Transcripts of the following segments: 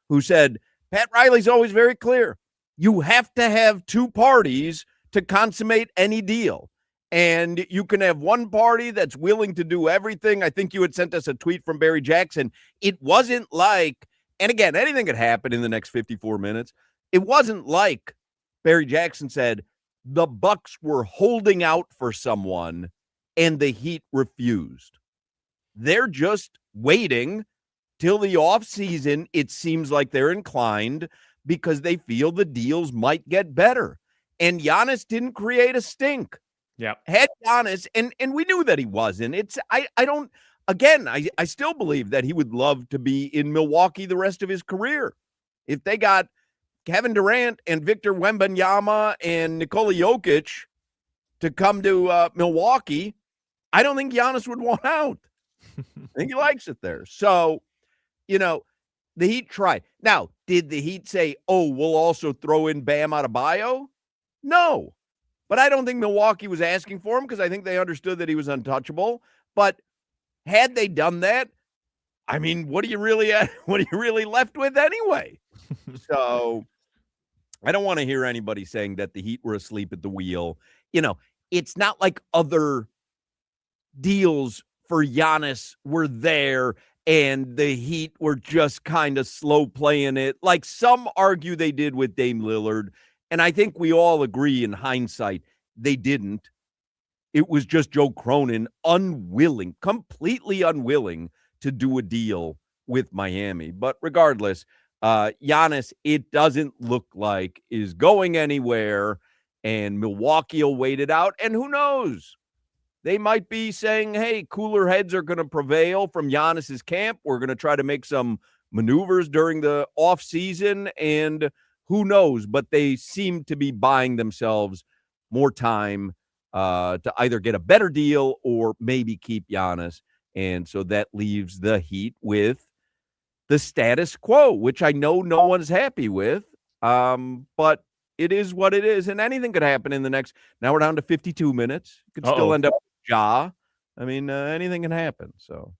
who said, Pat Riley's always very clear. You have to have two parties to consummate any deal. And you can have one party that's willing to do everything. I think you had sent us a tweet from Barry Jackson. It wasn't like, and again, anything could happen in the next 54 minutes. It wasn't like Barry Jackson said the Bucks were holding out for someone and the Heat refused. They're just waiting till the offseason. It seems like they're inclined because they feel the deals might get better. And Giannis didn't create a stink. Yeah. Had Giannis, and we knew that he wasn't. I still believe that he would love to be in Milwaukee the rest of his career. If they got Kevin Durant and Victor Wembanyama and Nikola Jokic to come to Milwaukee, I don't think Giannis would want out. I think he likes it there. So, the Heat tried. Now, did the Heat say, oh, we'll also throw in Bam Adebayo? No. But I don't think Milwaukee was asking for him because I think they understood that he was untouchable. But had they done that, I mean, what are you really left with anyway? So I don't want to hear anybody saying that the Heat were asleep at the wheel. It's not like other deals for Giannis were there and the Heat were just kind of slow playing it. Like some argue they did with Dame Lillard. And I think we all agree in hindsight, they didn't. It was just Joe Cronin completely unwilling to do a deal with Miami. But regardless, Giannis, it doesn't look like is going anywhere, and Milwaukee will wait it out. And who knows? They might be saying, hey, cooler heads are going to prevail from Giannis's camp. We're going to try to make some maneuvers during the offseason, and who knows? But they seem to be buying themselves more time to either get a better deal or maybe keep Giannis. And so that leaves the Heat with the status quo, which I know no one's happy with. But it is what it is. And anything could happen in the next. Now we're down to 52 minutes. It could still end up with Ja. I mean, anything can happen. So,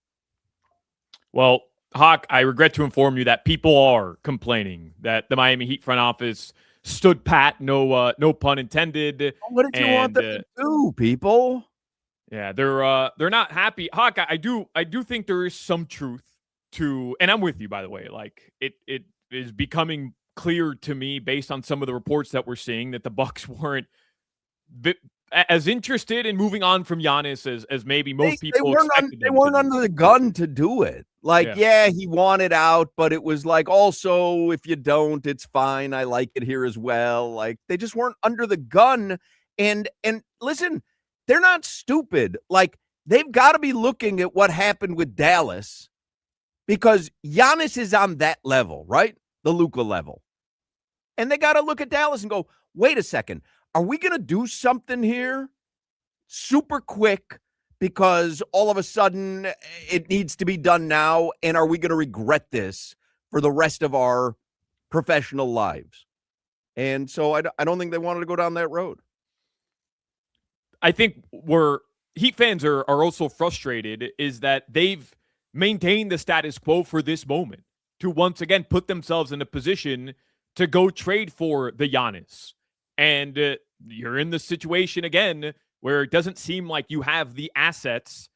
well, Hoch, I regret to inform you that people are complaining that the Miami Heat front office stood pat, no pun intended. What did you want them to do, people? Yeah, they're not happy. Hoch, I do think there is some truth to, and I'm with you, by the way. Like it is becoming clear to me based on some of the reports that we're seeing that the Bucks weren't as interested in moving on from Giannis as maybe most people expected. They weren't under the gun to do it. Like, yeah, he wanted out, but it was like, also, if you don't, it's fine. I like it here as well. Like, they just weren't under the gun. And listen, they're not stupid. Like, they've got to be looking at what happened with Dallas because Giannis is on that level, right? The Luka level. And they got to look at Dallas and go, wait a second. Are we going to do something here super quick because all of a sudden it needs to be done now? And are we going to regret this for the rest of our professional lives? And so I don't think they wanted to go down that road. I think where Heat fans are also frustrated is that they've maintained the status quo for this moment to once again put themselves in a position to go trade for the Giannis. And you're in the situation again where it doesn't seem like you have the assets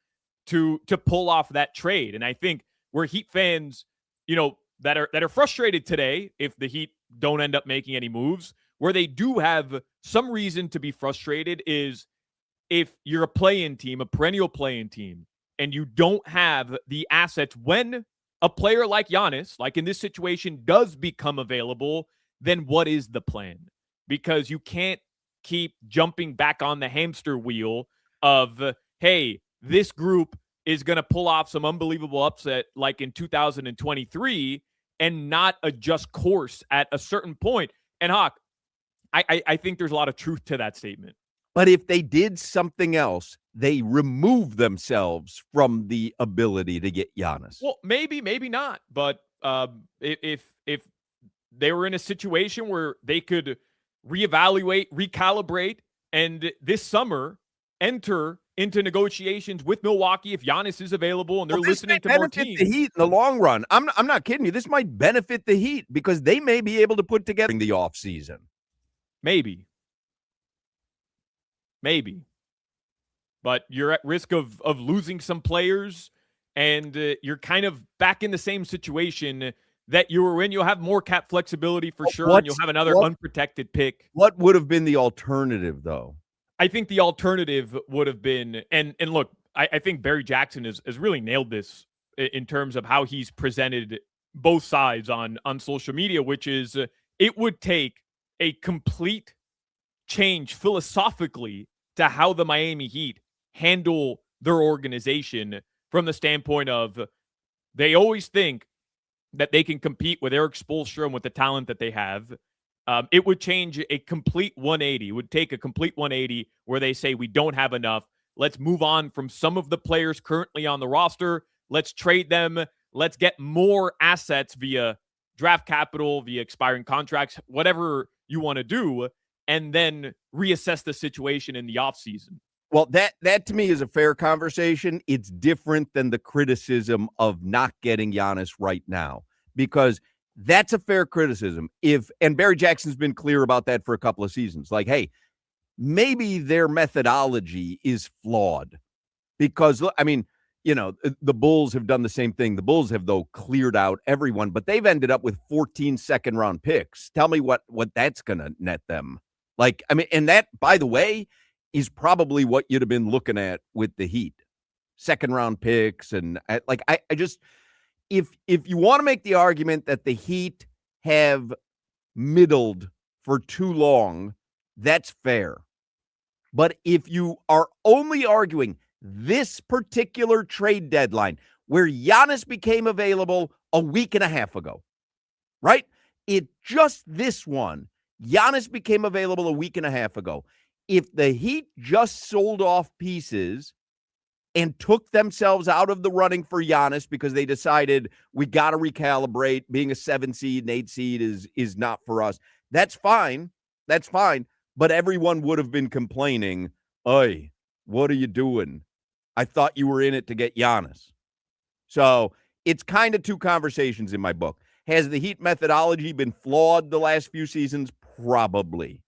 to pull off that trade. And I think where Heat fans, that are frustrated today, if the Heat don't end up making any moves, where they do have some reason to be frustrated is if you're a play-in team, a perennial play-in team, and you don't have the assets when a player like Giannis, like in this situation, does become available, then what is the plan? Because you can't keep jumping back on the hamster wheel of, hey, this group is going to pull off some unbelievable upset like in 2023 and not adjust course at a certain point. And Hoch, I think there's a lot of truth to that statement. But if they did something else, they remove themselves from the ability to get Giannis. Well, maybe not. But if they were in a situation where they could reevaluate, recalibrate, and this summer enter into negotiations with Milwaukee if Giannis is available and they're Well, listening to this may more benefit teams. the Heat in the long run. I'm not kidding you. This might benefit the Heat because they may be able to put together the offseason. Maybe. But you're at risk of losing some players, and you're kind of back in the same situation that you were in. You'll have more cap flexibility for sure, and you'll have another unprotected pick. What would have been the alternative, though? I think the alternative would have been, and look, I think Barry Jackson has really nailed this in terms of how he's presented both sides on social media, which is it would take a complete change philosophically to how the Miami Heat handle their organization from the standpoint of they always think that they can compete with Eric Spoelstra and with the talent that they have. It would change a complete 180. It would take a complete 180 where they say we don't have enough. Let's move on from some of the players currently on the roster. Let's trade them. Let's get more assets via draft capital, via expiring contracts, whatever you want to do, and then reassess the situation in the offseason. Well, that to me is a fair conversation. It's different than the criticism of not getting Giannis right now, because that's a fair criticism. And Barry Jackson's been clear about that for a couple of seasons. Like, hey, maybe their methodology is flawed because, I mean, you know, the Bulls have done the same thing. The Bulls have, though, cleared out everyone, but they've ended up with 14 second-round picks. Tell me what that's going to net them. Like, I mean, and that, by the way, is probably what you'd have been looking at with the Heat. Second-round picks. And, I just, if you want to make the argument that the Heat have middled for too long, that's fair. But if you are only arguing this particular trade deadline where Giannis became available a week and a half ago, right? Just this one, Giannis became available a week and a half ago. If the Heat just sold off pieces and took themselves out of the running for Giannis because they decided we got to recalibrate, being a 7 seed and 8 seed is not for us, that's fine. That's fine. But everyone would have been complaining, "Oy, what are you doing? I thought you were in it to get Giannis." So it's kind of two conversations in my book. Has the Heat methodology been flawed the last few seasons? Probably.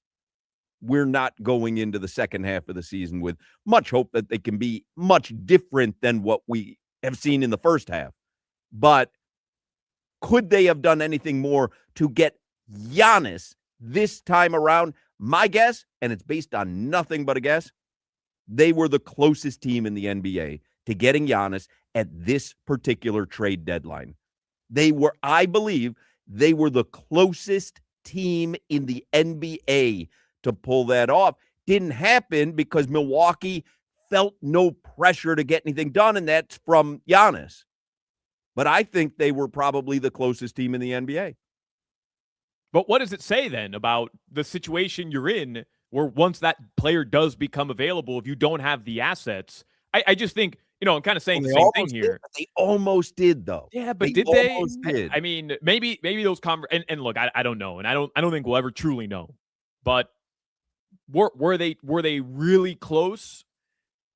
We're not going into the second half of the season with much hope that they can be much different than what we have seen in the first half. But could they have done anything more to get Giannis this time around? My guess, and it's based on nothing but a guess, they were the closest team in the NBA to getting Giannis at this particular trade deadline. I believe they were the closest team in the NBA to pull that off. Didn't happen because Milwaukee felt no pressure to get anything done, and that's from Giannis. But I think they were probably the closest team in the NBA. But what does it say then about the situation you're in where once that player does become available, if you don't have the assets? I just think, I'm kind of saying the same thing here. They almost did, though. Yeah, but did they? I mean, maybe those and look, I don't know, and I don't think we'll ever truly know. But were they really close?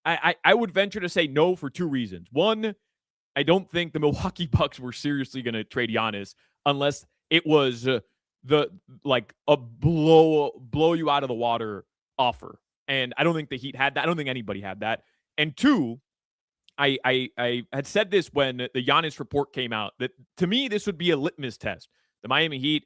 I would venture to say no for two reasons. One, I don't think the Milwaukee Bucks were seriously going to trade Giannis unless it was a blow you out of the water offer. And I don't think the Heat had that. I don't think anybody had that. And two, I had said this when the Giannis report came out, that to me, this would be a litmus test. The Miami Heat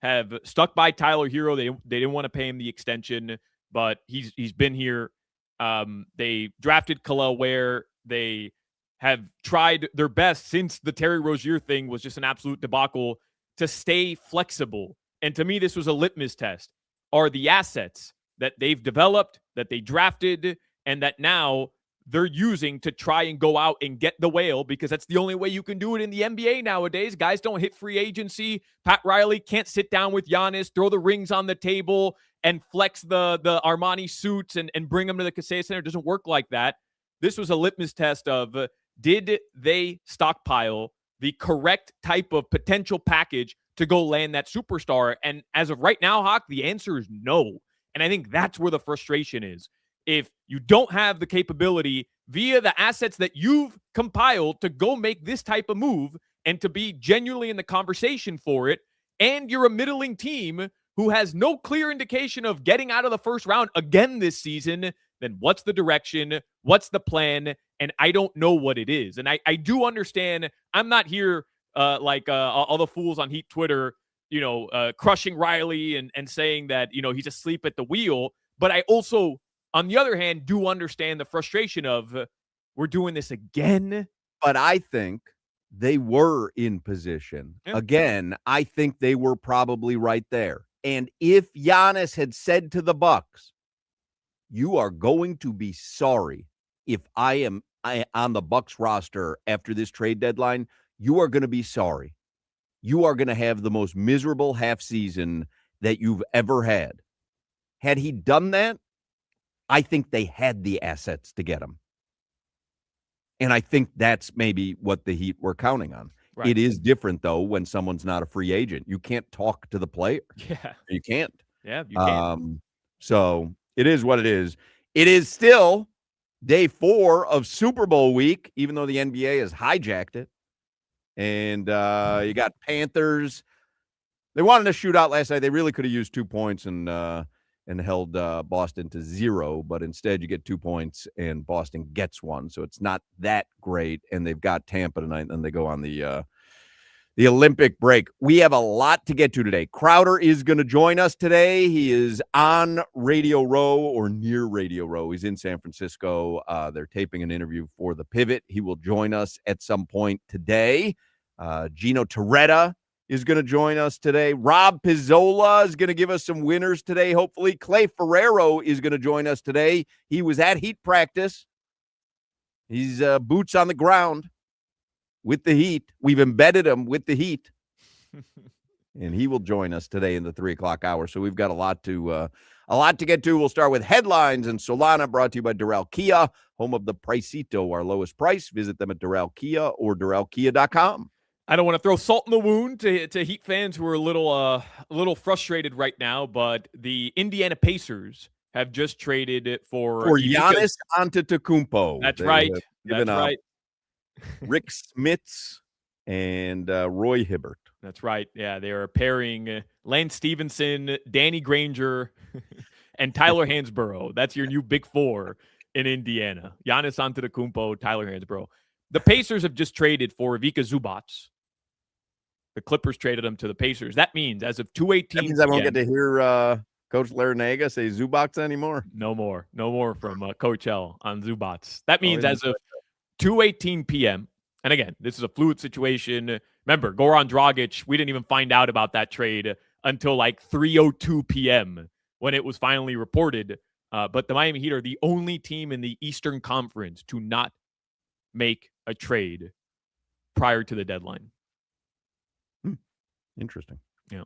have stuck by Tyler Hero. They didn't want to pay him the extension, but he's been here. They drafted Khalil Ware. They have tried their best since the Terry Rozier thing was just an absolute debacle to stay flexible. And to me, this was a litmus test. Are the assets that they've developed, that they drafted, and that now they're using to try and go out and get the whale, because that's the only way you can do it in the NBA nowadays. Guys don't hit free agency. Pat Riley can't sit down with Giannis, throw the rings on the table, and flex the Armani suits and bring them to the Kaseya Center. It doesn't work like that. This was a litmus test of did they stockpile the correct type of potential package to go land that superstar? And as of right now, Hoch, the answer is no. And I think that's where the frustration is. if you don't have the capability via the assets that you've compiled to go make this type of move and to be genuinely in the conversation for it, and you're a middling team who has no clear indication of getting out of the first round again this season, then what's the direction? What's the plan? And I don't know what it is. And I do understand. I'm not here like all the fools on Heat Twitter, crushing Riley and saying that, he's asleep at the wheel. But I also, on the other hand, do understand the frustration of we're doing this again. But I think they were in position. Yeah. Again, I think they were probably right there. And if Giannis had said to the Bucks, you are going to be sorry if I am on the Bucks roster after this trade deadline, you are going to be sorry. You are going to have the most miserable half season that you've ever had. Had he done that, I think they had the assets to get him. And I think that's maybe what the Heat were counting on. Right. It is different, though, when someone's not a free agent. You can't talk to the player. Yeah. You can't. Yeah, you can't. So it is what it is. It is still day 4 of Super Bowl week, even though the NBA has hijacked it. And you got Panthers. They wanted a shootout last night. They really could have used 2 points and held Boston to 0, but instead you get 2 points and Boston gets 1, so it's not that great. And they've got Tampa tonight, and then they go on the Olympic break. We have a lot to get to today. Crowder is going to join us today. He is on Radio Row or near Radio Row. He's in San Francisco. They're taping an interview for The Pivot. He will join us at some point today. Gino Torretta is going to join us today. Rob Pizzola is going to give us some winners today, hopefully. Clay Ferrero is going to join us today. He was at Heat practice. He's boots on the ground with the Heat. We've embedded him with the Heat. And he will join us today in the 3 o'clock hour. So we've got a lot to get to. We'll start with headlines and Solana, brought to you by Doral Kia, home of the Pricito, our lowest price. Visit them at Doral Kia or DoralKia.com. I don't want to throw salt in the wound to Heat fans who are a little frustrated right now, but the Indiana Pacers have just traded for Giannis Antetokounmpo. That's right. That's right. Rick Smits and Roy Hibbert. That's right. Yeah, they are pairing Lance Stevenson, Danny Granger, and Tyler Hansborough. That's your new big 4 in Indiana. Giannis Antetokounmpo, Tyler Hansborough. The Pacers have just traded for Ivica Zubac. The Clippers traded him to the Pacers. That means as of 2:18 That means I won't get to hear Coach Larinaga say Zubac anymore? No more from Coach L on Zubac. That means as of 2:18 p.m., and again, this is a fluid situation. Remember, Goran Dragic, we didn't even find out about that trade until like 3:02 p.m. when it was finally reported. But the Miami Heat are the only team in the Eastern Conference to not make a trade prior to the deadline. Interesting. Yeah.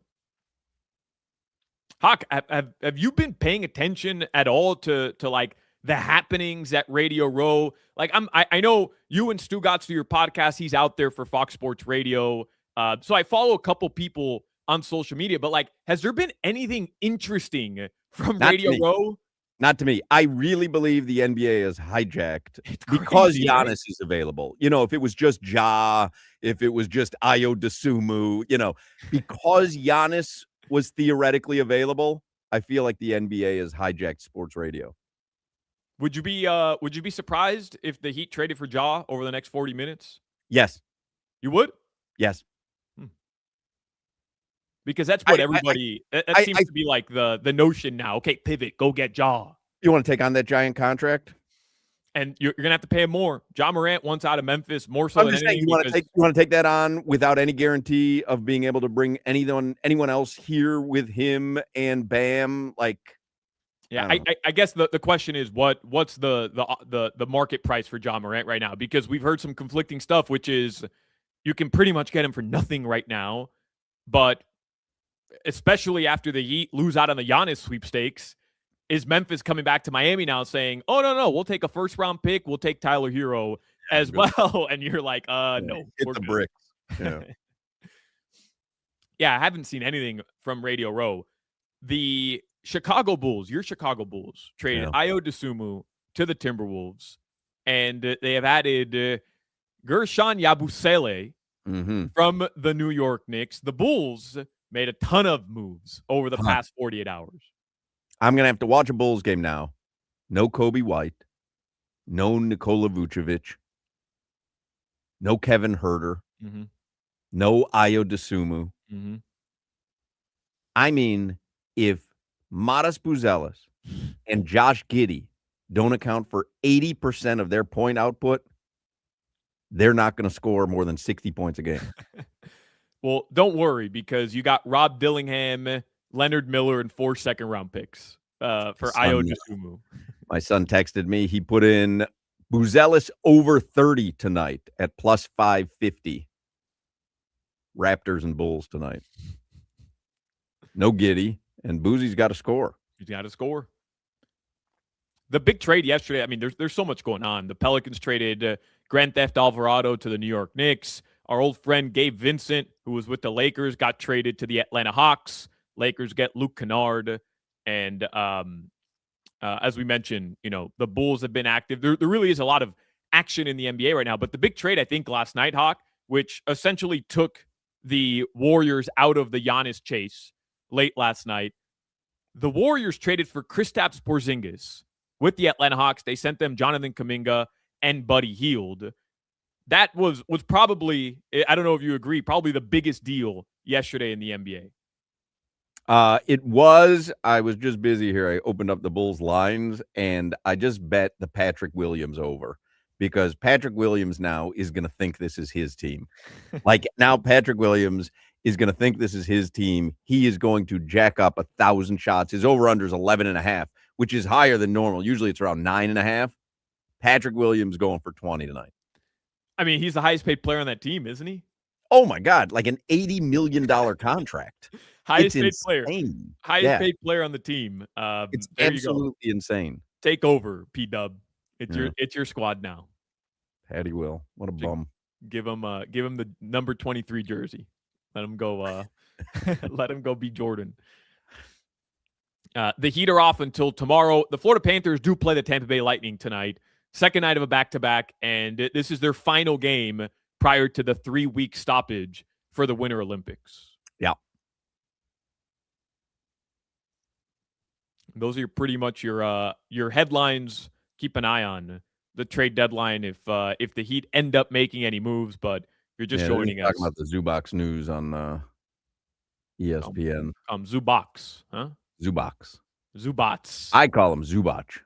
Hoch, have you been paying attention at all to like the happenings at Radio Row? Like I know you and Stu Gatz do your podcast. He's out there for Fox Sports Radio. So I follow a couple people on social media, but like, has there been anything interesting from Radio Row? Not to me. I really believe the NBA is hijacked because Giannis is available. If it was just Ja, if it was just Ayo Dosunmu, because Giannis was theoretically available, I feel like the NBA has hijacked sports radio. Would you be surprised if the Heat traded for Ja over the next 40 minutes? Yes. You would? Yes. Because that's what that seems to be like the notion now. Okay, pivot, go get Ja. You want to take on that giant contract? And you're going to have to pay him more. Ja Morant wants out of Memphis more so than anything. You want to take that on without any guarantee of being able to bring anyone else here with him and Bam? Like, yeah, I guess the question is what's the market price for Ja Morant right now? Because we've heard some conflicting stuff, which is you can pretty much get him for nothing right now, but especially after the Heat lose out on the Giannis sweepstakes, is Memphis coming back to Miami now saying, oh, no, we'll take a first-round pick. We'll take Tyler Hero as well. And you're like, no. Hit the bricks. Yeah. Yeah, I haven't seen anything from Radio Row. The Chicago Bulls, your Chicago Bulls, traded Yeah. Ayo Dosunmu to the Timberwolves, and they have added Gershon Yabusele from the New York Knicks. The Bulls made a ton of moves over the past 48 hours. I'm going to have to watch a Bulls game now. No Kobe White. No Nikola Vucevic. No Kevin Huerter. No Ayo Dosunmu. I mean, if Matas Buzelis and Josh Giddey don't account for 80% of their point output, they're not going to score more than 60 points a game. Well, don't worry, because you got Rob Dillingham, Leonard Miller, and 4 second-round picks for Ayo Dosunmu. My son texted me. He put in Buzelis over 30 tonight at plus 550. Raptors and Bulls tonight. No Giddey, and Boozy's got to score. He's got to score. The big trade yesterday, I mean, there's so much going on. The Pelicans traded Grand Theft Alvarado to the New York Knicks. Our old friend Gabe Vincent, who was with the Lakers, got traded to the Atlanta Hawks. Lakers get Luke Kennard. And as we mentioned, the Bulls have been active. There really is a lot of action in the NBA right now. But the big trade, I think, last night, Hoch, which essentially took the Warriors out of the Giannis chase late last night. The Warriors traded for Kristaps Porzingis with the Atlanta Hawks. They sent them Jonathan Kuminga and Buddy Hield. That was probably, I don't know if you agree, probably the biggest deal yesterday in the NBA. It was. I was just busy here. I opened up the Bulls lines, and I just bet the Patrick Williams over, because Patrick Williams now is going to think this is his team. Like, now Patrick Williams is going to think this is his team. He is going to jack up 1,000 shots. His over-under is 11.5, which is higher than normal. Usually it's around 9.5. Patrick Williams going for 20 tonight. I mean, he's the highest paid player on that team, isn't he? Oh, my God. Like an $80 million contract. Highest paid player. Highest paid player on the team. It's absolutely insane. Take over, P-Dub. It's your squad now. Patty will. What a bum. Give him the number 23 jersey. Let him go. Let him go be Jordan. The Heat are off until tomorrow. The Florida Panthers do play the Tampa Bay Lightning tonight. Second night of a back-to-back, and this is their final game prior to the 3-week stoppage for the Winter Olympics. Yeah. Those are pretty much your headlines. Keep an eye on the trade deadline if the Heat end up making any moves. But if you're just joining us, talking about the Zubox news on ESPN. Zubox, huh? Zubats. I call him Zubac.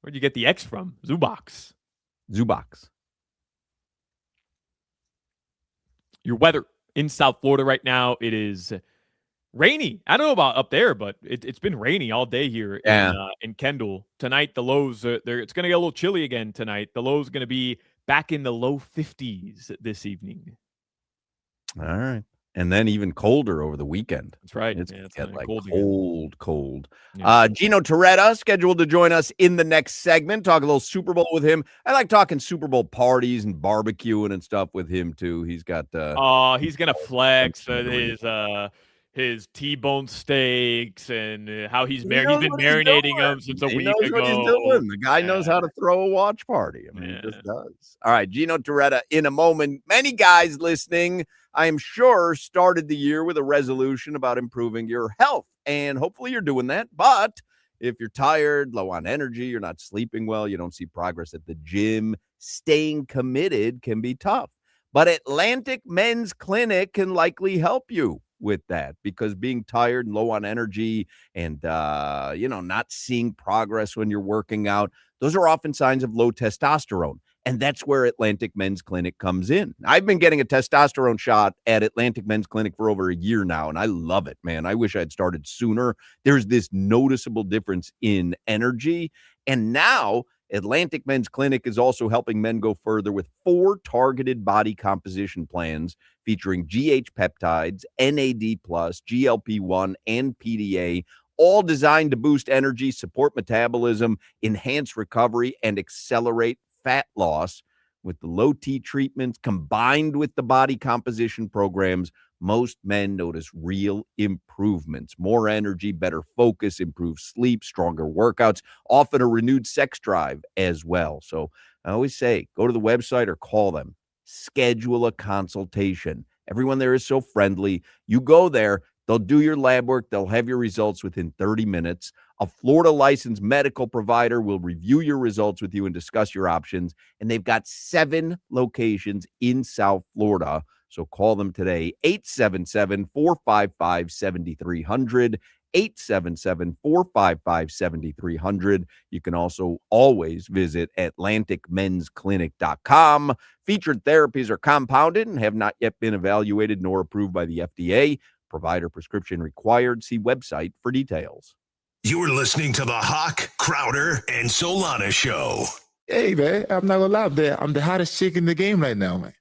Where'd you get the X from? Zubox. Your weather in South Florida right now, it is rainy. I don't know about up there, but it's been rainy all day here in Kendall. Tonight, the lows, it's going to get a little chilly again tonight. The lows going to be back in the low 50s this evening. All right. And then even colder over the weekend. That's right. It's like cold. Yeah. Gino Torretta scheduled to join us in the next segment. Talk a little Super Bowl with him. I like talking Super Bowl parties and barbecuing and stuff with him too. He's got he's gonna flex his T-bone steaks and how he's been marinating them since a week ago. What he's doing. The guy knows how to throw a watch party. I mean, he just does. All right, Gino Torretta in a moment. Many guys listening, I am sure, started the year with a resolution about improving your health, and hopefully you're doing that. But if you're tired, low on energy, you're not sleeping well, you don't see progress at the gym, staying committed can be tough. But Atlantic Men's Clinic can likely help you with that, because being tired and low on energy and, not seeing progress when you're working out, those are often signs of low testosterone. And that's where Atlantic Men's Clinic comes in. I've been getting a testosterone shot at Atlantic Men's Clinic for over a year now, and I love it, man. I wish I'd started sooner. There's this noticeable difference in energy. And now Atlantic Men's Clinic is also helping men go further with 4 targeted body composition plans featuring GH peptides, NAD+, GLP-1, and PDA, all designed to boost energy, support metabolism, enhance recovery, and accelerate fat loss. With the low T treatments combined with the body composition programs, most men notice real improvements, more energy, better focus, improved sleep, stronger workouts, often a renewed sex drive as well. So I always say, go to the website or call them, schedule a consultation. Everyone there is so friendly. You go there, they'll do your lab work, they'll have your results within 30 minutes. A Florida licensed medical provider will review your results with you and discuss your options. And they've got 7 locations in South Florida. So call them today, 877-455-7300, 877-455-7300. You can also always visit atlanticmensclinic.com. Featured therapies are compounded and have not yet been evaluated nor approved by the FDA. Provider prescription required. See website for details. You're listening to the Hoch, Crowder, and Solana Show. Hey, man, I'm not gonna lie, man. I'm the hottest chick in the game right now, man.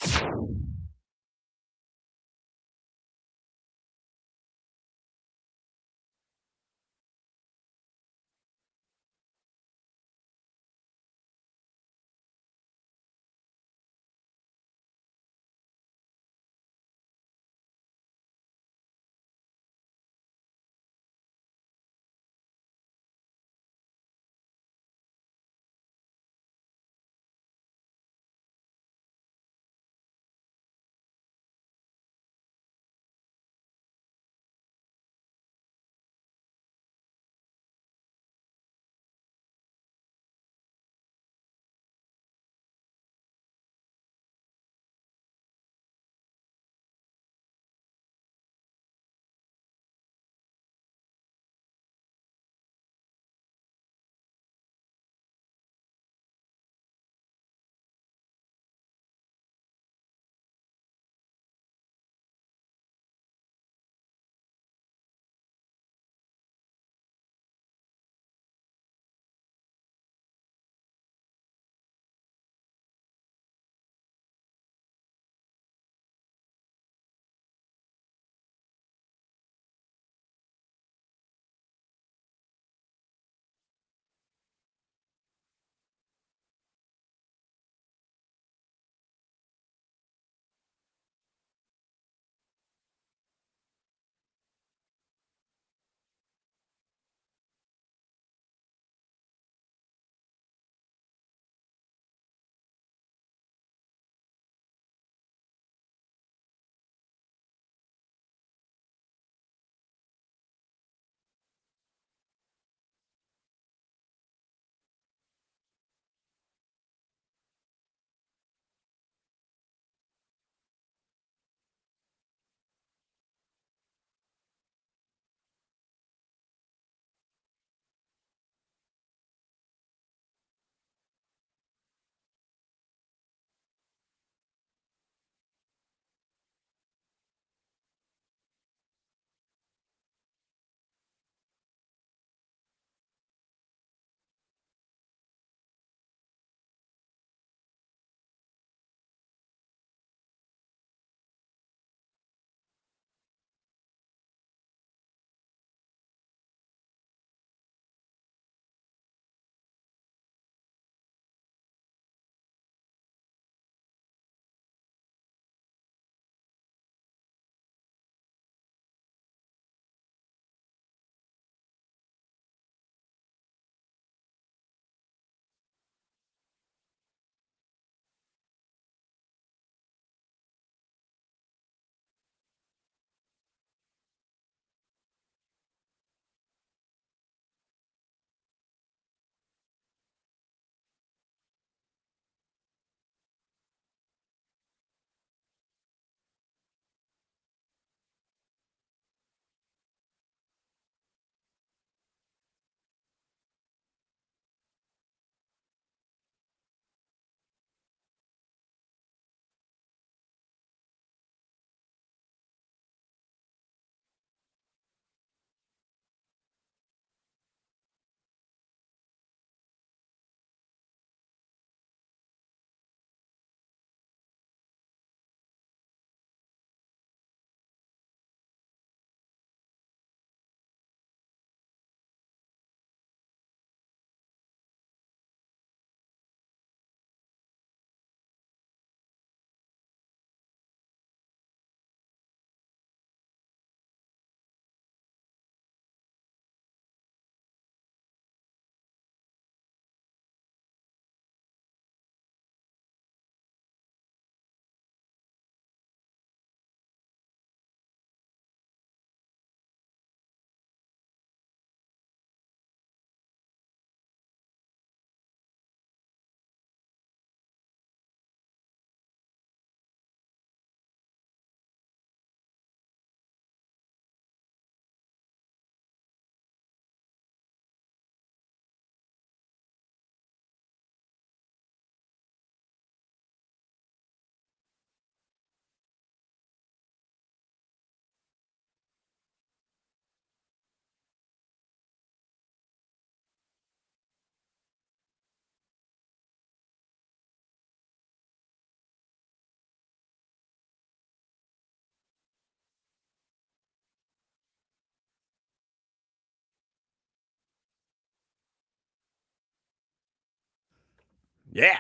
Yeah.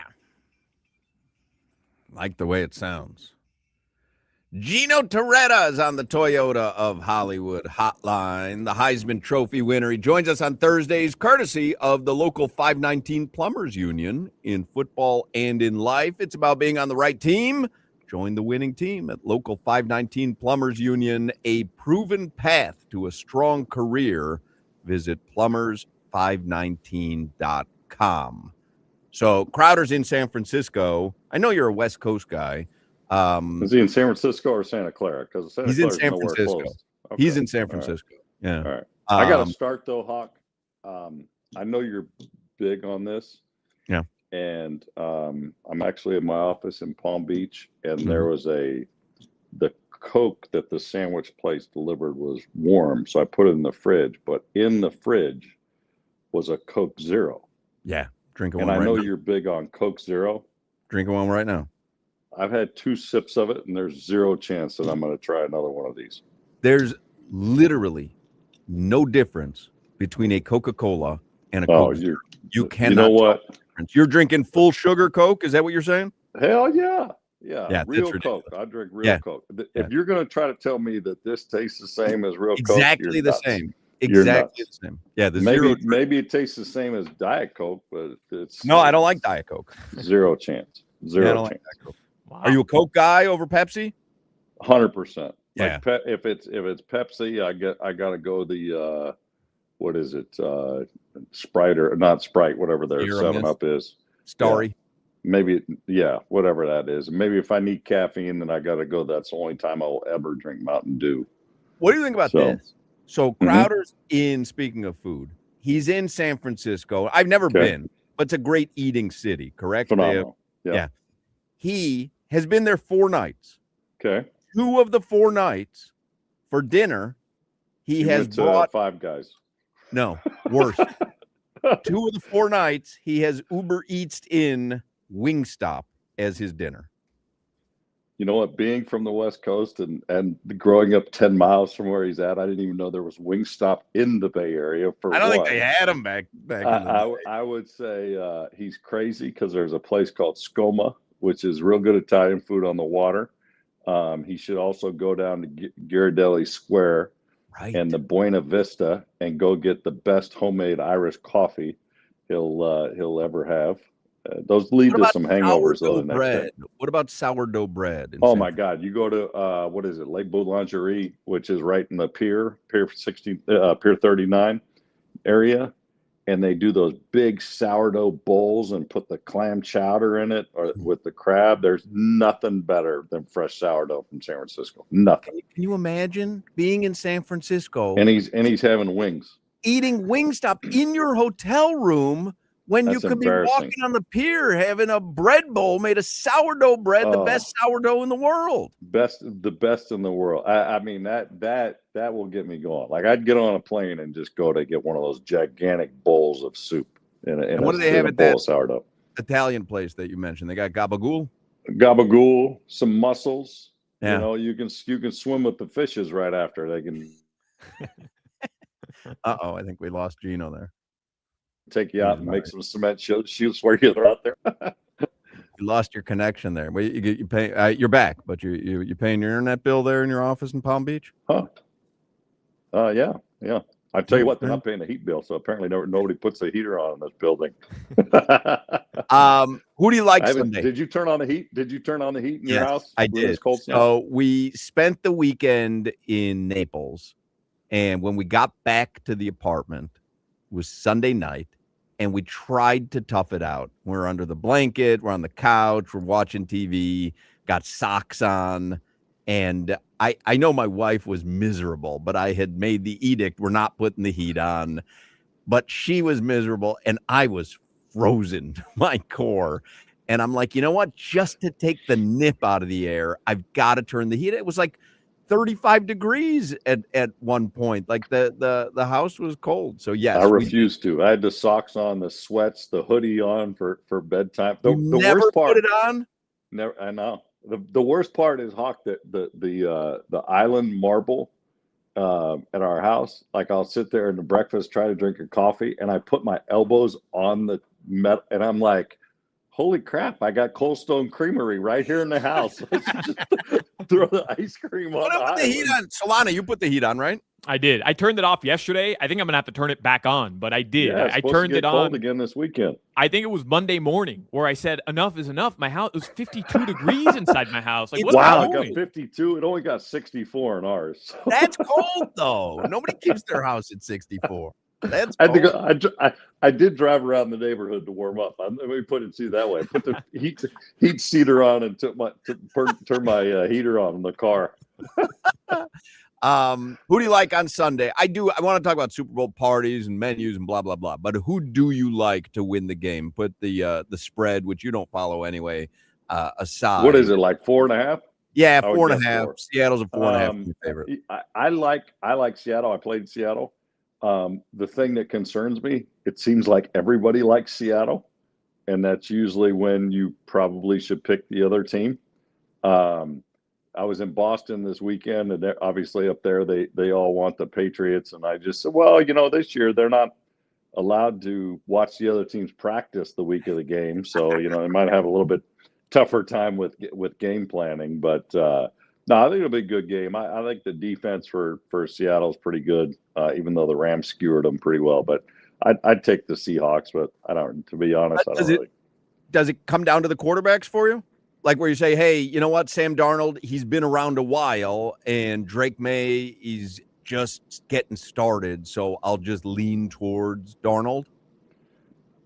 Like the way it sounds. Gino Torretta is on the Toyota of Hollywood hotline, the Heisman Trophy winner. He joins us on Thursdays, courtesy of the local 519 Plumbers Union in football and in life. It's about being on the right team. Join the winning team at local 519 Plumbers Union, a proven path to a strong career. Visit plumbers519.com. So Crowder's in San Francisco. I know you're a West Coast guy. Is he in San Francisco or Santa Clara? Because Santa He's in Clara's San nowhere Francisco. close. Okay. He's in San All right. Francisco. Yeah. All right. I got to Um, start though, Hawk. I know you're big on this. Yeah. And I'm actually in my office in Palm Beach, and Mm-hmm. there was the Coke that the sandwich place delivered was warm, so I put it in the fridge. But in the fridge was a Coke Zero. Yeah. Drinking And one I right know now. you're big on Coke Zero. Drinking one right now. I've had 2 sips of it, and there's zero chance that I'm going to try another one of these. There's literally no difference between a Coca-Cola and a Coke. You cannot. You know what? tell the difference. You're drinking full sugar Coke. Is that what you're saying? Hell yeah. Yeah, that's Real ridiculous. Coke. I drink real Yeah. Coke. Yeah. If you're going to try to tell me that this tastes the same as real Coke, Exactly you're the nuts. same. You're Exactly nuts. the same. Yeah. The Maybe zero. maybe it tastes the same as Diet Coke, but it's No, I don't like Diet Coke. zero chance. Yeah, I Zero don't like chance. Diet Coke. Wow. Are you a Coke guy over Pepsi? 100%. Yeah. Like if it's Pepsi, I gotta go the what is it? Sprite or not Sprite, whatever their Zero 7-Up is. Starry. Maybe, yeah, whatever that is. Maybe if I need caffeine, then I got to go. That's the only time I'll ever drink Mountain Dew. What do you think about So- this? So Crowder's in, speaking of food, he's in San Francisco. I've never Okay. been, but it's a great eating city, correct? They have- Phenomenal. Yeah. He has been there 4 nights. Okay. 2 of the 4 nights for dinner, he has went to brought, Five Guys. no, worse. 2 of the 4 nights, he has Uber Eats in Wingstop as his dinner. You know what? Being from the West Coast and growing up 10 miles from where he's at, I didn't even know there was Wingstop in the Bay Area. For I don't think one. they had him back in the day. I would say he's crazy because there's a place called Scoma, which is real good Italian food on the water. He should also go down to Ghirardelli Square Right. and the Buena Vista and go get the best homemade Irish coffee he'll ever have. Those lead What to about some hangovers though sourdough the next bread? day. What about sourdough bread? in Oh San my God! You go to what is it, Lake Boulangerie, which is right in the Pier 39 area, and they do those big sourdough bowls and put the clam chowder in it or with the crab. There's nothing better than fresh sourdough from San Francisco. Nothing. Can you imagine being in San Francisco And he's having wings. eating Wingstop in your hotel room when That's you could be embarrassing. walking on the pier having a bread bowl made of sourdough bread, the Oh. best sourdough in the world? The best in the world. I mean that will get me going. Like I'd get on a plane and just go to get one of those gigantic bowls of soup And what do they have a at bowl that? of sourdough? Italian place that you mentioned. They got gabagool. Gabagool, some mussels. Yeah. You know, you can swim with the fishes right after. They can Uh-oh, I think we lost Gino there. take you out and make some cement shoots where you're out there. You lost your connection there. Well, you pay. You're back, but you paying your internet bill there in your office in Palm Beach? Huh? Yeah. I tell you what, they're not paying the heat bill, so apparently nobody puts the heater on in this building. Who do you like Sunday? Did you turn on the heat? Did you turn on the heat in your house? I when it was did. cold snap? So we spent the weekend in Naples, and when we got back to the apartment, it was Sunday night, and we tried to tough it out. We're under the blanket, we're on the couch, we're watching TV, got socks on, and I know my wife was miserable, but I had made the edict, we're not putting the heat on, but she was miserable, and I was frozen to my core. And I'm like, you know what? Just to take the nip out of the air, I've got to turn the heat. It was like 35 degrees at one point. Like the house was cold. So yes, I refused to. I had the socks on, the sweats, the hoodie on for bedtime. The worst part, put it on. Never. I know. The worst part is, Hawk, the island marble at our house. Like I'll sit there in the breakfast, try to drink a coffee, and I put my elbows on the metal, and I'm like, holy crap, I got Cold Stone Creamery right here in the house. Let's just throw the ice cream on Put the heat on. Solana, you put the heat on, right? I did. I turned it off yesterday. I think I'm going to have to turn it back on, but I did. Yeah, it's I supposed turned to get it cold on again this weekend. I think it was Monday morning where I said, enough is enough. My house, it was 52 degrees inside my house. Like, what's Wow, the it point? got 52. It only got 64 in ours. So. That's cold, though. Nobody keeps their house at 64. That's I, cold. had to go, I did drive around the neighborhood to warm up. Let me put it to you that way. I put the heat seater on and turned my heater on in the car. Who do you like on Sunday? I want to talk about Super Bowl parties and menus and blah, blah, blah. But who do you like to win the game? Put the spread, which you don't follow anyway, aside. What is it, like 4.5? Yeah, 4.5. Seattle's a 4.5 favorite. I like Seattle. I played Seattle. The thing that concerns me, it seems like everybody likes Seattle, and that's usually when you probably should pick the other team. I was in Boston this weekend, and obviously up there they all want the Patriots, and I just said, well, this year they're not allowed to watch the other teams practice the week of the game, so they might have a little bit tougher time with game planning. But no, I think it'll be a good game. I think the defense for Seattle is pretty good, even though the Rams skewered them pretty well. But I'd take the Seahawks, but I don't. To be honest, I don't really. Does it come down to the quarterbacks for you? Like where you say, hey, you know what, Sam Darnold, he's been around a while, and Drake May is just getting started, so I'll just lean towards Darnold?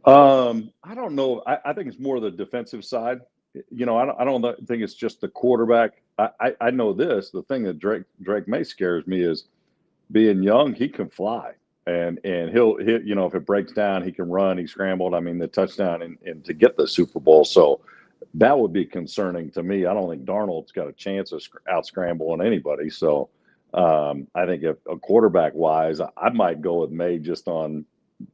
I don't know. I think it's more the defensive side. I don't think it's just the quarterback. I know this. The thing that Drake May scares me is being young. He can fly, and he'll hit. If it breaks down, he can run. He scrambled. I mean, the touchdown and to get the Super Bowl. So that would be concerning to me. I don't think Darnold's got a chance of out scrambling anybody. So I think if a quarterback wise, I might go with May just on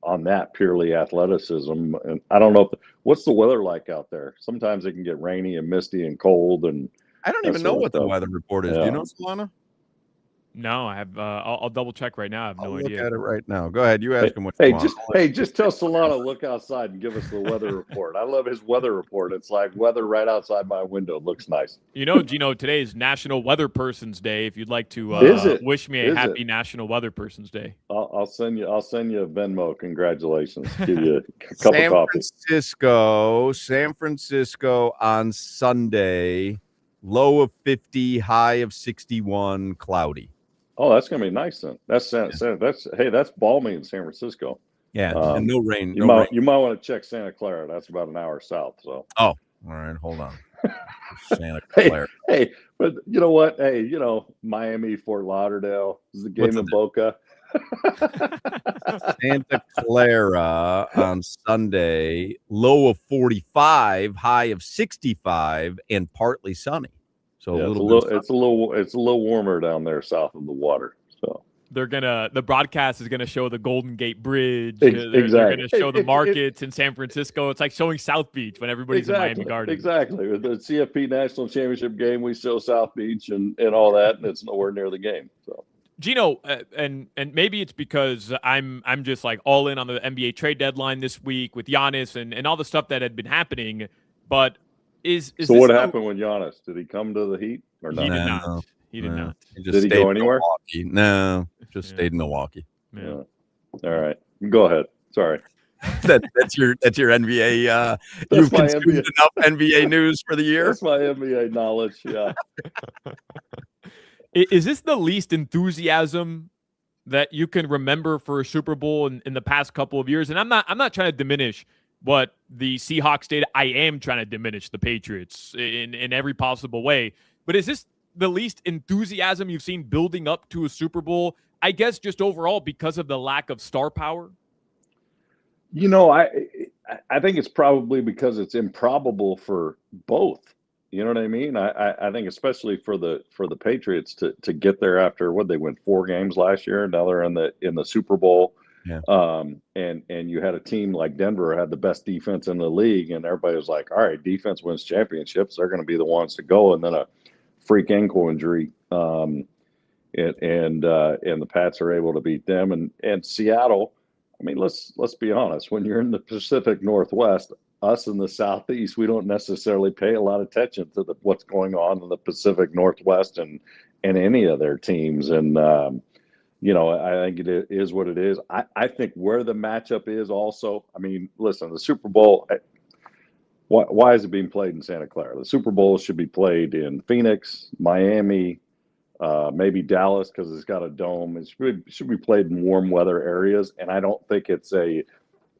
that purely athleticism. And I don't know what's the weather like out there. Sometimes it can get rainy and misty and cold, and I don't even know what the weather report is. Yeah. Do you know, Solana? No, I have. I'll double check right now. I have no idea. Look at it right now. Go ahead. You ask him what. Just tell Solana look outside and give us the weather report. I love his weather report. It's like weather right outside my window. It looks nice. Gino, today is National Weather Person's Day. If you'd like to wish me a happy National Weather Person's Day, I'll send you a Venmo. Congratulations. Give you a cup of coffee. San Francisco on Sunday. Low of 50, high of 61, cloudy. Oh, that's gonna be nice then. That's balmy in San Francisco. Yeah, and no rain. You might want to check Santa Clara. That's about an hour south. So. Oh, all right. Hold on. Santa Clara. Hey, but you know what? Hey, Miami, Fort Lauderdale. This is the game in Boca. Santa Clara on Sunday, low of 45, high of 65, and partly sunny. So it's a little warmer down there south of the water. So the broadcast is gonna show the Golden Gate Bridge. Exactly. They're gonna show the markets in San Francisco. It's like showing South Beach when everybody's in Miami Gardens. Exactly. With the CFP National Championship game, we show South Beach and all that, and it's nowhere near the game. So. Gino, and maybe it's because I'm just like all in on the NBA trade deadline this week with Giannis and all the stuff that had been happening, but so what happened with Giannis? Did he come to the Heat or not? He did not. Did he go anywhere? Milwaukee. No, just stayed in Milwaukee. Yeah. All right, go ahead. Sorry. That's your NBA. You've consumed enough NBA news for the year. That's my NBA knowledge. Yeah. Is this the least enthusiasm that you can remember for a Super Bowl in the past couple of years? And I'm not trying to diminish what the Seahawks did. I am trying to diminish the Patriots in every possible way. But is this the least enthusiasm you've seen building up to a Super Bowl? I guess just overall because of the lack of star power. I think it's probably because it's improbable for both. You know what I mean? I think especially for the Patriots to get there after they win 4 games last year. Now they're in the Super Bowl. Yeah. And you had a team like Denver had the best defense in the league, and everybody was like, all right, defense wins championships. They're going to be the ones to go. And then a freak ankle injury. And the Pats are able to beat them. And Seattle, I mean, let's be honest. When you're in the Pacific Northwest, us in the Southeast, we don't necessarily pay a lot of attention to what's going on in the Pacific Northwest and any of their teams. And, I think it is what it is. I think where the matchup is also, I mean, listen, the Super Bowl, why is it being played in Santa Clara? The Super Bowl should be played in Phoenix, Miami, maybe Dallas because it's got a dome. It should be played in warm weather areas, and I don't think it's a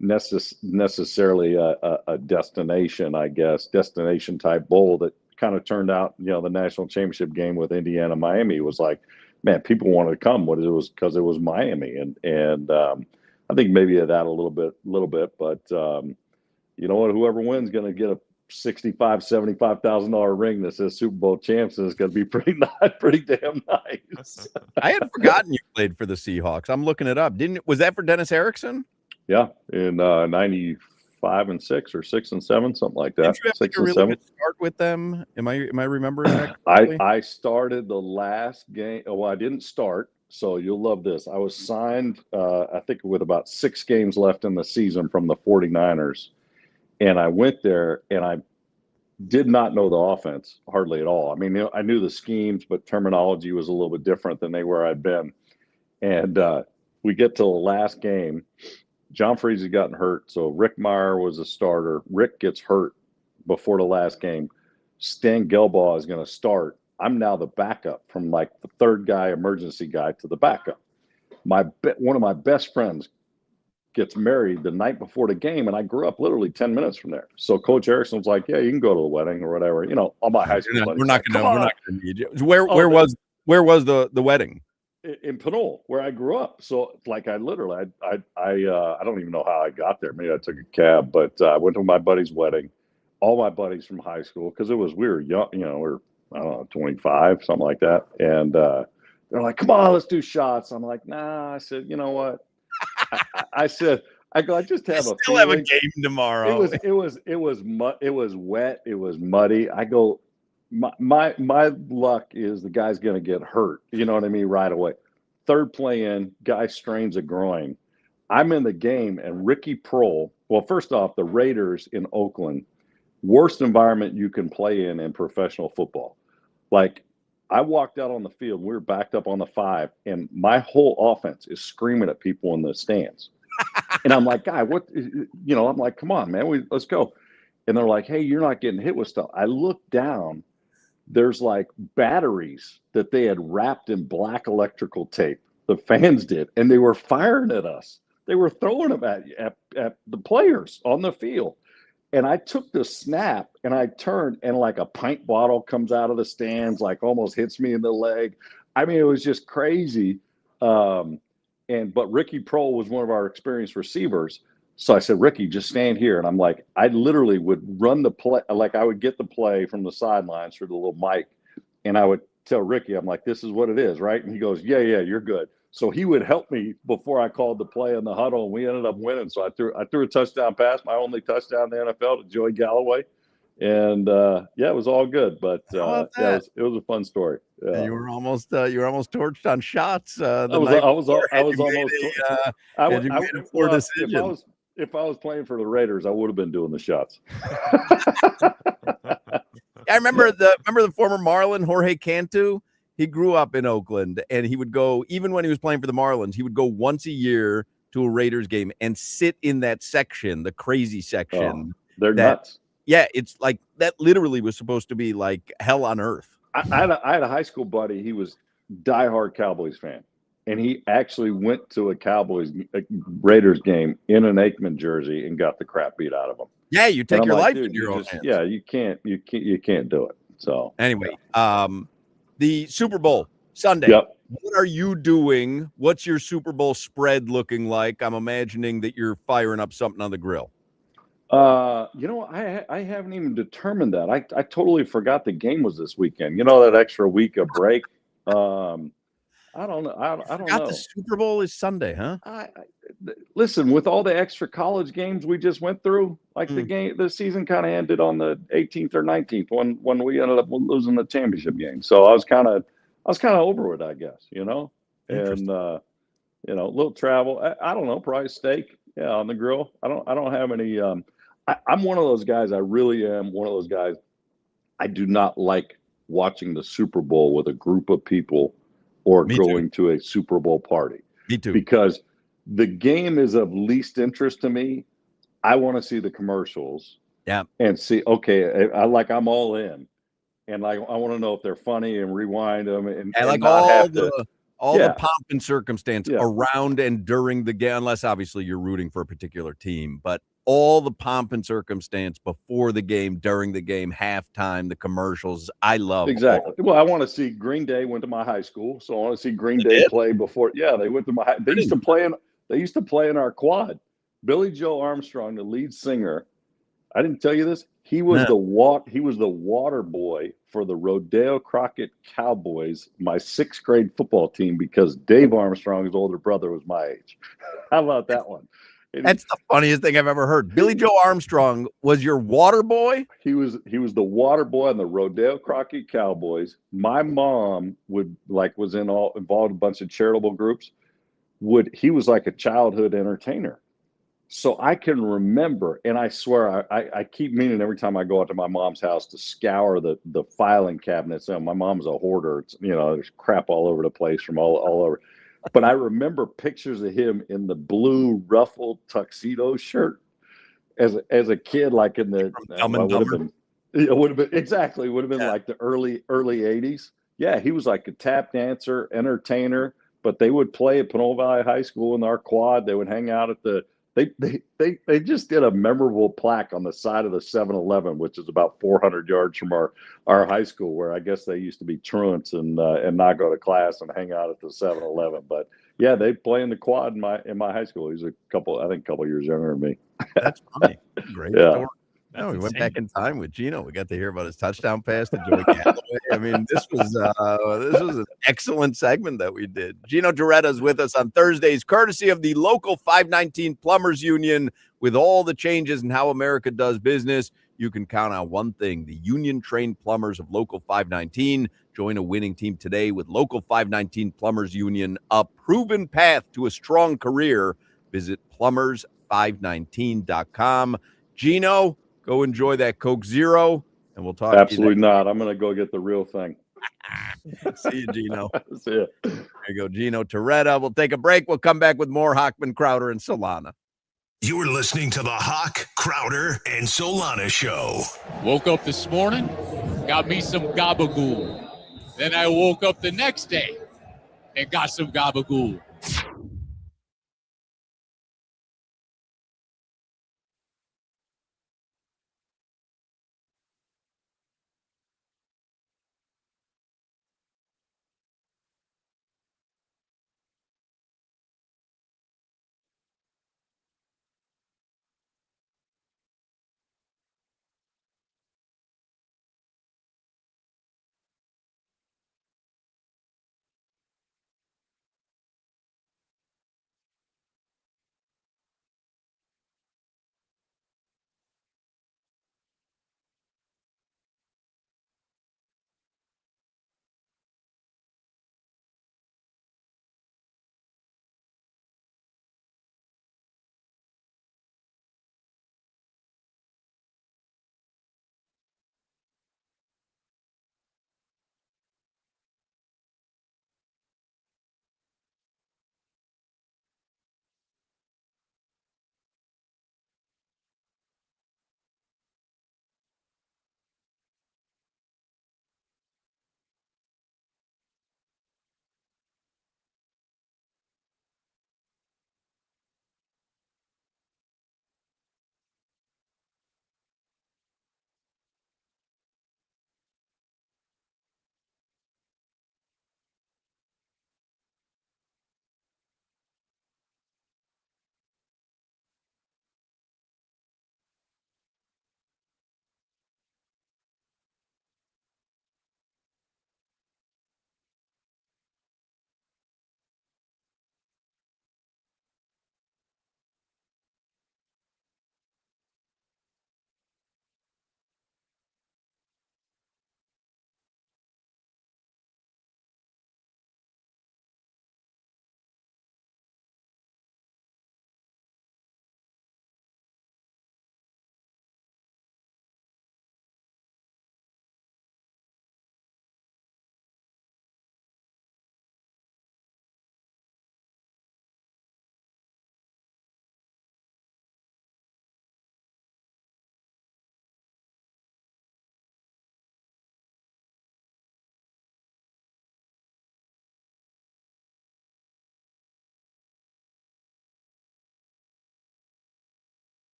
necessarily a destination type bowl that kind of turned out. The national championship game with Indiana Miami was like, man, people wanted to come. What it was because it was Miami, and I think maybe that a little bit, but you know what? Whoever wins going to get a $65,000-$75,000 ring that says Super Bowl champs, and it's going to be pretty damn nice. I had forgotten you played for the Seahawks. I'm looking it up. Was that for Dennis Erickson? Yeah, in 95 and 6 or 6 and 7, something like that. Did you have 6 a and really 7. good start with them? Am I remembering that correctly? I started the last game. Well, I didn't start, so you'll love this. I was signed, I think, with about 6 games left in the season from the 49ers. And I went there, and I did not know the offense hardly at all. I mean, I knew the schemes, but terminology was a little bit different than where I'd been. And we get to the last game. John Freeze had gotten hurt, so Rick Meyer was a starter. Rick gets hurt before the last game. Stan Gelbaugh is going to start. I'm now the backup from like the third guy, emergency guy, to the backup. One of my best friends gets married the night before the game, and I grew up literally 10 minutes from there. So Coach Erickson was like, "Yeah, you can go to the wedding or whatever." All my high school buddies. We're not going to need you. Where was the wedding? In Pinole, where I grew up. So I literally, I don't even know how I got there. Maybe I took a cab, but I went to my buddy's wedding. All my buddies from high school, because we were young, we were, I don't know, 25, something like that. And they're like, "Come on, let's do shots." I'm like, "Nah." I said, "You know what?" I said, I just have a still have a game tomorrow. It was wet. It was muddy. I go, my luck is the guy's going to get hurt. You know what I mean? Right away. Third play in, guy strains a groin. I'm in the game, and Ricky Prohl. Well, first off, the Raiders in Oakland, worst environment you can play in professional football. Like, I walked out on the field. We were backed up on the 5, and my whole offense is screaming at people in the stands. And I'm like, "Guy, what?" I'm like, "Come on, man, let's go." And they're like, "Hey, you're not getting hit with stuff." I look down. There's like batteries that they had wrapped in black electrical tape. The fans did, and they were firing at us. They were throwing them at the players on the field. And I took the snap, and I turned, and like a pint bottle comes out of the stands, like almost hits me in the leg. I mean, it was just crazy. But Ricky Prohl was one of our experienced receivers. So I said, "Ricky, just stand here." And I'm like, I literally would run the play. Like, I would get the play from the sidelines through the little mic, and I would tell Ricky, I'm like, "This is what it is, right?" And he goes, yeah, you're good. So he would help me before I called the play in the huddle, and we ended up winning. So I threw a touchdown pass, my only touchdown in the NFL, to Joey Galloway. And it was all good. But it was a fun story. Yeah. You were almost torched on shots. I was if I was playing for the Raiders, I would have been doing the shots. I remember the former Marlin, Jorge Cantu. He grew up in Oakland, and he would go, even when he was playing for the Marlins, he would go once a year to a Raiders game and sit in that section, the crazy section. Oh, they're nuts. Yeah, it's like that literally was supposed to be like hell on earth. I had a high school buddy. He was diehard Cowboys fan, and he actually went to a Raiders game in an Aikman jersey and got the crap beat out of him. Yeah, you take your life into your own hands. Yeah, you can't do it. So anyway, the Super Bowl Sunday. Yep. What are you doing? What's your Super Bowl spread looking like? I'm imagining that you're firing up something on the grill. I haven't even determined that. I totally forgot the game was this weekend. That extra week of break. I don't know. I don't know. The Super Bowl is Sunday, huh? Listen, with all the extra college games we just went through, like the season kind of ended on the 18th or 19th when we ended up losing the championship game. So I was kind of over it, I guess. And a little travel. I don't know, probably steak. Yeah, on the grill. I don't have any. I'm one of those guys. I really am one of those guys. I do not like watching the Super Bowl with a group of people or Me too. going to a Super Bowl party Me too. because the game is of least interest to me. I want to see the commercials. Yeah. And see, okay, I'm all in. And like, I want to know if they're funny and rewind them I and like not all have the to. all the Yeah. pomp and circumstance Yeah. around and during the game, unless obviously you're rooting for a particular team, but all the pomp and circumstance before the game, during the game, halftime, the commercials. I love Exactly. all. Well, I want to see Green Day went to my high school, so I want to see Green They Day did? play before. Yeah, they went to my. They I used didn't to know play in. They used to play in our quad. Billy Joe Armstrong, the lead singer. I didn't tell you this. He was that. He was the water boy for the Rodeo Crockett Cowboys, my sixth grade football team, because Dave Armstrong's older brother was my age. How about that one? And That's the funniest thing I've ever heard. Billy Joe Armstrong was your water boy? he was the water boy on the Rodeo Crockett Cowboys. My mom was involved in a bunch of charitable groups. He was like a childhood entertainer. So I can remember, and I swear I keep meaning every time I go out to my mom's house to scour the filing cabinets. And my mom's a hoarder. There's crap all over the place from all over. But I remember pictures of him in the blue ruffled tuxedo shirt as a kid, like in the Dumb and Dumber? it would have been exactly would have been Yeah. like the early 80s. Yeah, he was like a tap dancer, entertainer. But they would play at Pinole Valley High School in our quad. They would hang out at the they just did a memorable plaque on the side of the 7-Eleven, which is about 400 yards from our high school, where I guess they used to be truants and not go to class and hang out at the 7-Eleven. But yeah, they play in the quad in my high school. He's a couple years younger than me. That's funny. Great Yeah. story. That's We went insane. back in time with Gino. We got to hear about his touchdown pass to Joey Callaway. I mean, this was an excellent segment that we did. Gino Torretta is with us on Thursdays, courtesy of the local 519 Plumbers Union. With all the changes in how America does business, you can count on one thing: the union-trained plumbers of Local 519. Join a winning team today with Local 519 Plumbers Union, a proven path to a strong career. Visit plumbers519.com. Gino, go enjoy that Coke Zero, and we'll talk Absolutely to not. I'm going to go get the real thing. you next. See you, Gino. See ya. There you go, Gino Torretta. We'll take a break. We'll come back with more Hochman, Crowder, and Solana. You're listening to the Hoch, Crowder, and Solana Show. Woke up this morning, got me some gabagool. Then I woke up the next day and got some gabagool.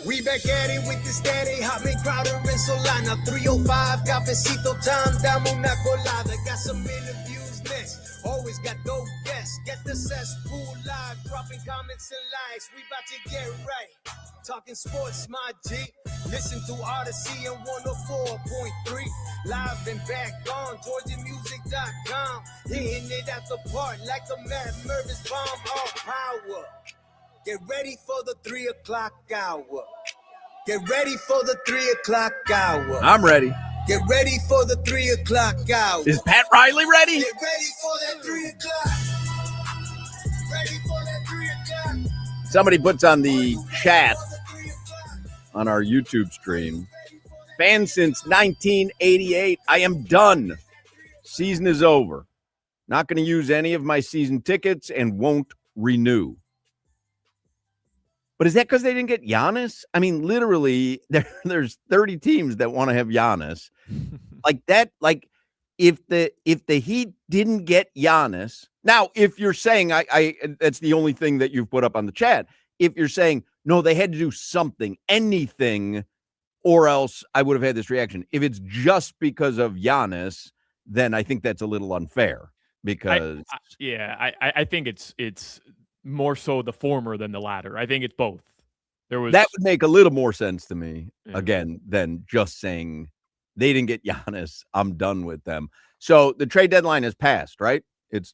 We back at it with the steady, Hotman, Crowder, and Solana. 305, cafecito time, dame una colada. Got some interviews next, always got dope guests. Get the cesspool live, dropping comments and likes. We about to get right, talking sports, my G. Listen to Odyssey and 104.3. Live and back on GeorgiaMusic.com. Hitting it at the park like a Matt Mervis bomb off power. Get ready for the 3 o'clock hour. Get ready for the 3 o'clock hour. I'm ready. Get ready for the 3 o'clock hour. Is Pat Riley ready? Get ready for that 3 o'clock. Ready for that 3 o'clock. Somebody puts on the chat on our YouTube stream. Fan since 1988. I am done. Season is over. Not going to use any of my season tickets and won't renew. But is that because they didn't get Giannis? I mean, literally, there's 30 teams that want to have Giannis. Like that, like if the Heat didn't get Giannis, now if you're saying I that's the only thing that you've put up on the chat. If you're saying no, they had to do something, anything, or else I would have had this reaction. If it's just because of Giannis, then I think that's a little unfair because I think it's more so the former than the latter. I think it's both. That would make a little more sense to me again than just saying they didn't get Giannis. I'm done with them. So the trade deadline has passed, right? It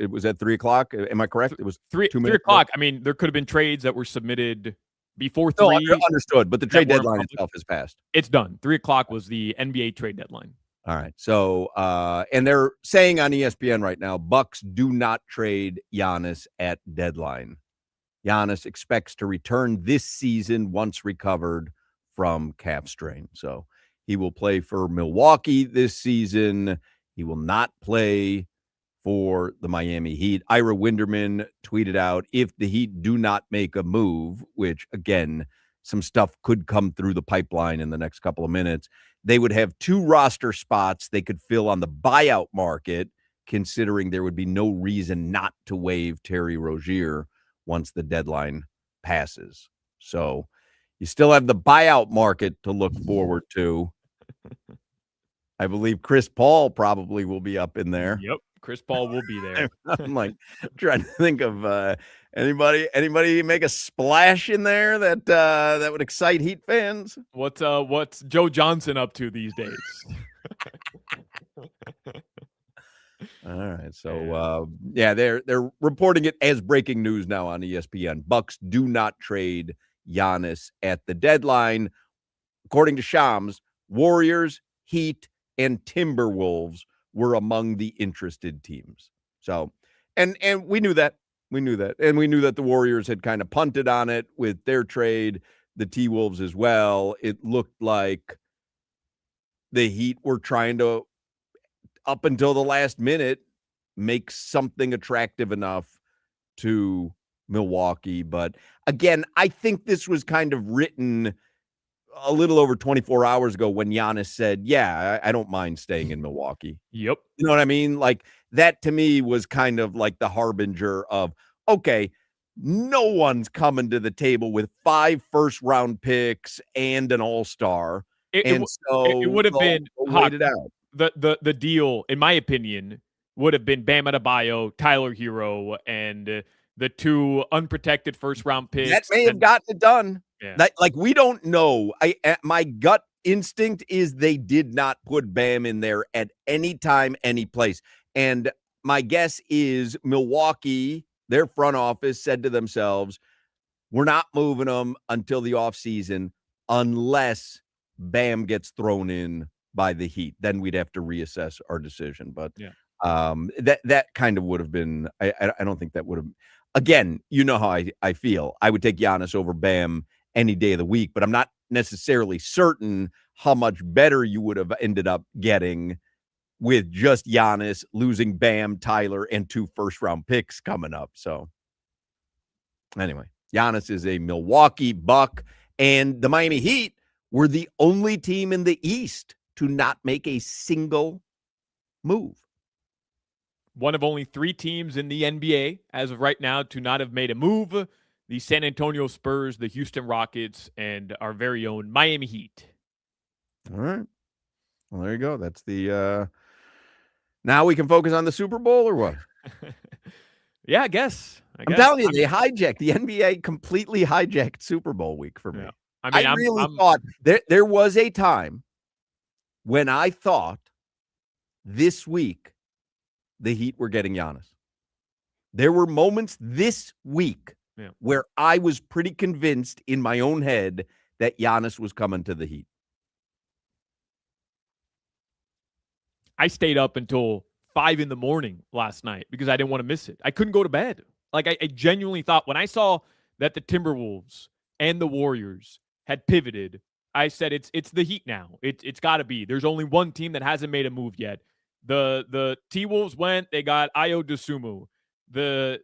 was at 3 o'clock. Am I correct? It was 3 o'clock. I mean, there could have been trades that were submitted before 3. No, understood. But the trade deadline itself has passed. It's done. 3 o'clock was the NBA trade deadline. All right. So, and they're saying on ESPN right now, Bucks do not trade Giannis at deadline. Giannis expects to return this season once recovered from calf strain. So he will play for Milwaukee this season. He will not play for the Miami Heat. Ira Winderman tweeted out, if the Heat do not make a move, which again, some stuff could come through the pipeline in the next couple of minutes, they would have 2 roster spots they could fill on the buyout market, considering there would be no reason not to waive Terry Rozier once the deadline passes. So you still have the buyout market to look forward to. I believe Chris Paul probably will be up in there. Yep, Chris Paul will be there. I'm like trying to think of anybody make a splash in there that would excite Heat fans. What's Joe Johnson up to these days? All right, so they're reporting it as breaking news now on ESPN. Bucks do not trade Giannis at the deadline, according to Shams. Warriors, Heat, and Timberwolves were among the interested teams. So, and we knew that. We knew that. And we knew that the Warriors had kind of punted on it with their trade, the T-Wolves as well. It looked like the Heat were trying to, up until the last minute, make something attractive enough to Milwaukee. But again, I think this was kind of written a little over 24 hours ago when Giannis said, yeah, I don't mind staying in Milwaukee. Yep. You know what I mean? Like that to me was kind of like the harbinger of, okay, no one's coming to the table with 5 first-round picks and an all-star. It would have been waited out. The deal, in my opinion, would have been Bam Adebayo, Tyler Hero, and the 2 unprotected first-round picks. That may have gotten it done. Yeah. Like we don't know. My gut instinct is they did not put Bam in there at any time, any place. And my guess is Milwaukee, their front office, said to themselves, we're not moving them until the offseason unless Bam gets thrown in by the Heat. Then we'd have to reassess our decision. But that kind of would have been, I don't think that would have, again, you know how I feel. I would take Giannis over Bam any day of the week, but I'm not necessarily certain how much better you would have ended up getting with just Giannis losing Bam, Tyler, and 2 first-round picks coming up. So anyway, Giannis is a Milwaukee Buck, and the Miami Heat were the only team in the East to not make a single move. One of only 3 teams in the NBA as of right now to not have made a move. the San Antonio Spurs, the Houston Rockets, and our very own Miami Heat. All right. Well, there you go. That's the now we can focus on the Super Bowl or what? Yeah, I guess. I'm telling you, they hijacked the NBA, completely hijacked Super Bowl week for me. Yeah. I really thought there was a time when I thought this week the Heat were getting Giannis. There were moments this week where I was pretty convinced in my own head that Giannis was coming to the Heat. I stayed up until 5 a.m. last night because I didn't want to miss it. I couldn't go to bed. Like, I genuinely thought when I saw that the Timberwolves and the Warriors had pivoted, I said it's the Heat now. It's got to be. There's only one team that hasn't made a move yet. The T-Wolves went. They got Ayo Dosunmu. The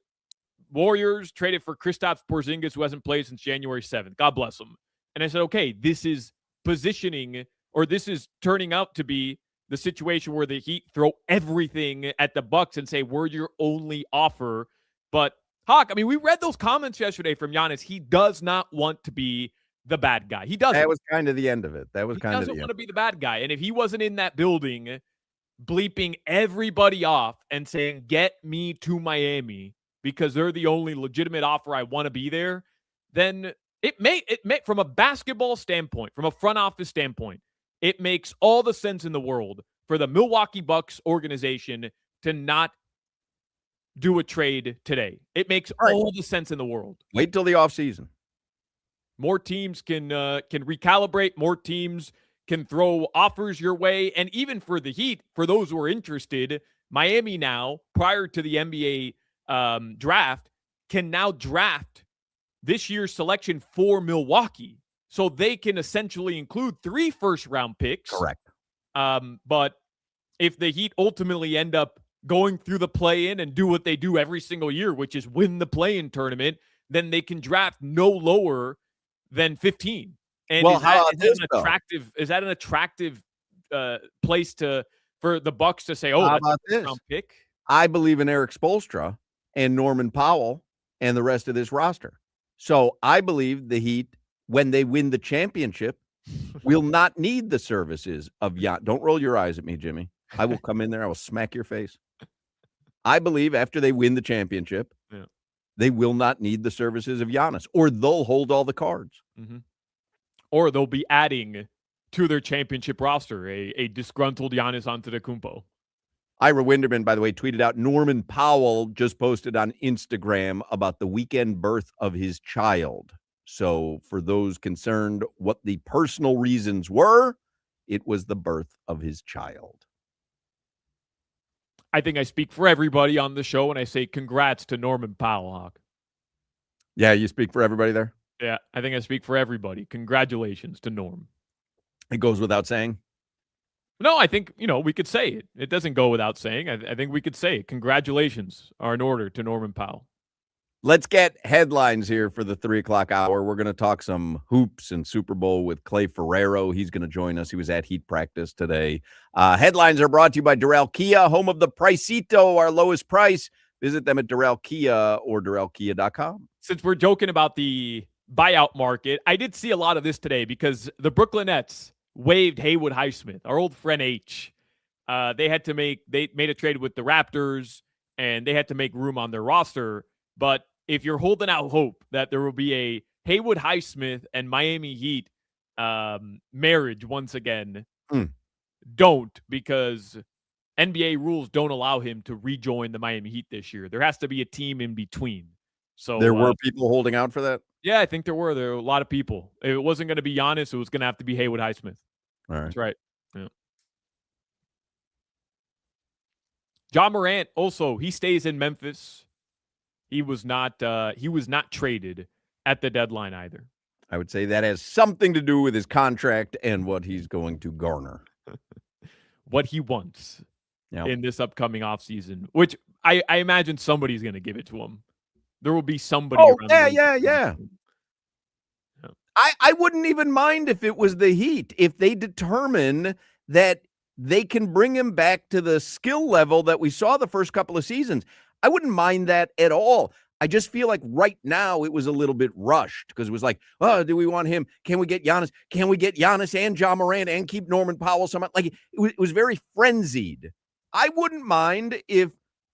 Warriors traded for Kristaps Porzingis, who hasn't played since January 7th. God bless him. And I said, okay, this is positioning, or this is turning out to be the situation where the Heat throw everything at the Bucks and say, we're your only offer. But, Hoch, I mean, we read those comments yesterday from Giannis. He does not want to be the bad guy. He doesn't. That was kind of the end of it. He doesn't want to be the bad guy. And if he wasn't in that building bleeping everybody off and saying, get me to Miami because they're the only legitimate offer I want to be there, then it may, from a basketball standpoint, from a front office standpoint, it makes all the sense in the world for the Milwaukee Bucks organization to not do a trade today. It makes all the sense in the world. Wait till the offseason. More teams can recalibrate. More teams can throw offers your way. And even for the Heat, for those who are interested, Miami now, prior to the NBA draft, can now draft this year's selection for Milwaukee. So they can essentially include 3 first-round picks. Correct. But if the Heat ultimately end up going through the play-in and do what they do every single year, which is win the play-in tournament, then they can draft no lower than 15. And well, is that an attractive place for the Bucks to say, oh, how that's about a first-round pick? I believe in Eric Spoelstra and Norman Powell and the rest of this roster. So I believe the Heat, when they win the championship, will not need the services of Giannis. Don't roll your eyes at me, Jimmy. I will come in there. I will smack your face. I believe after they win the championship, they will not need the services of Giannis, or they'll hold all the cards. Mm-hmm. Or they'll be adding to their championship roster a disgruntled Giannis Antetokounmpo. Ira Winderman, by the way, tweeted out Norman Powell just posted on Instagram about the weekend birth of his child. So for those concerned what the personal reasons were, it was the birth of his child. I think I speak for everybody on the show when I say congrats to Norman Powell, Hoch. Yeah, you speak for everybody there? Yeah, I think I speak for everybody. Congratulations to Norm. It goes without saying? No, I think, we could say it. It doesn't go without saying. I think we could say it. Congratulations are in order to Norman Powell. Let's get headlines here for the 3 o'clock hour. We're going to talk some hoops and Super Bowl with Clay Ferrero. He's going to join us. He was at Heat practice today. Headlines are brought to you by Durrell Kia, home of the Pricito, our lowest price. Visit them at Durrell Kia or DurrellKia.com. Since we're joking about the buyout market, I did see a lot of this today because the Brooklyn Nets waived Haywood Highsmith, our old friend H. They made a trade with the Raptors, and they had to make room on their roster. But if you're holding out hope that there will be a Haywood Highsmith and Miami Heat marriage once again, don't, because NBA rules don't allow him to rejoin the Miami Heat this year. There has to be a team in between. So there were people holding out for that? Yeah, I think there were. There were a lot of people. If it wasn't going to be Giannis, it was going to have to be Haywood Highsmith. All right. That's right. Yeah. Ja Morant also, he stays in Memphis. He was not traded at the deadline either. I would say that has something to do with his contract and what he's going to garner. What he wants in this upcoming offseason, which I imagine somebody's going to give it to him. There will be somebody. Oh, yeah. I wouldn't even mind if it was the Heat. If they determine that they can bring him back to the skill level that we saw the first couple of seasons, I wouldn't mind that at all. I just feel like right now it was a little bit rushed because it was like, oh, do we want him? Can we get Giannis? Can we get Giannis and John Morant and keep Norman Powell? Like it was very frenzied. I wouldn't mind if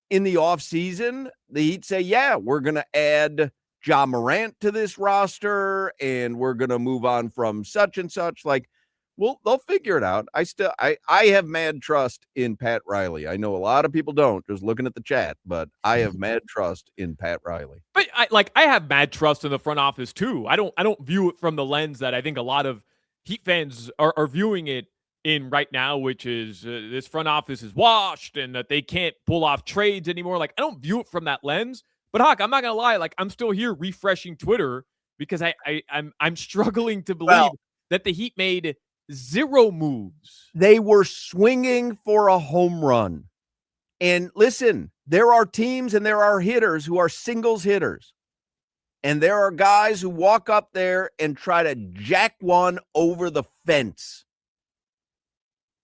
in the offseason the Heat say, yeah, we're going to add John Morant to this roster and we're going to move on from such and such. Like, well, they'll figure it out. I have mad trust in Pat Riley. I know a lot of people don't, just looking at the chat, but I have mad trust in Pat Riley. But I have mad trust in the front office too. I don't view it from the lens that I think a lot of Heat fans are viewing it in right now, which is this front office is washed and that they can't pull off trades anymore. Like, I don't view it from that lens. But Hoch, I'm not gonna lie, like I'm still here refreshing Twitter because I'm struggling to believe that the Heat made 0 moves. They were swinging for a home run. And listen, there are teams and there are hitters who are singles hitters. And there are guys who walk up there and try to jack one over the fence.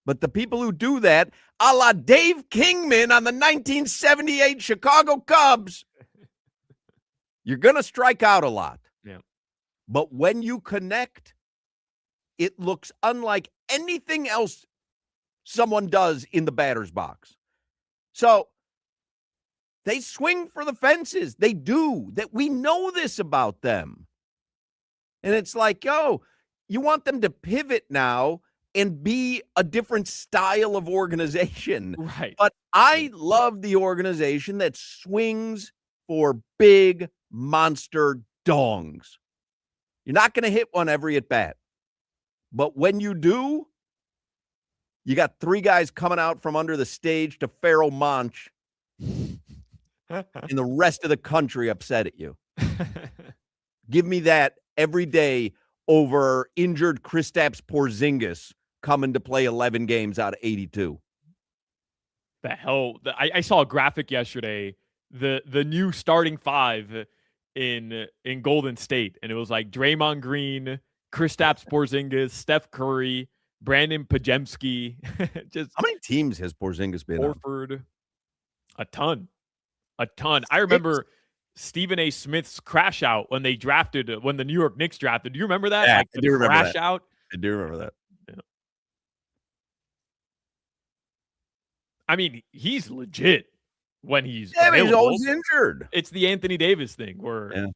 But the people who do that, a la Dave Kingman on the 1978 Chicago Cubs, you're going to strike out a lot. Yeah. But when you connect, it looks unlike anything else someone does in the batter's box. So they swing for the fences. They do. That we know this about them. And it's like, yo, you want them to pivot now and be a different style of organization. Right. But I love the organization that swings for big monster dongs. You're not going to hit one every at bat. But when you do, you got 3 guys coming out from under the stage to Ferrero Monch, and the rest of the country upset at you. Give me that every day over injured Kristaps Porzingis coming to play 11 games out of 82. The hell? I saw a graphic yesterday. The new starting 5 in Golden State, and it was like Draymond Green, Kristaps Porzingis, Steph Curry, Brandon Pajemski. Just how many teams has Porzingis been on? Horford. A ton. I remember Stephen A. Smith's crash out when the New York Knicks drafted. Do you remember that? Yeah, like I do remember crash that. out. I do remember that. Yeah. I mean, he's legit when he's but he's available. always injured. It's the Anthony Davis thing where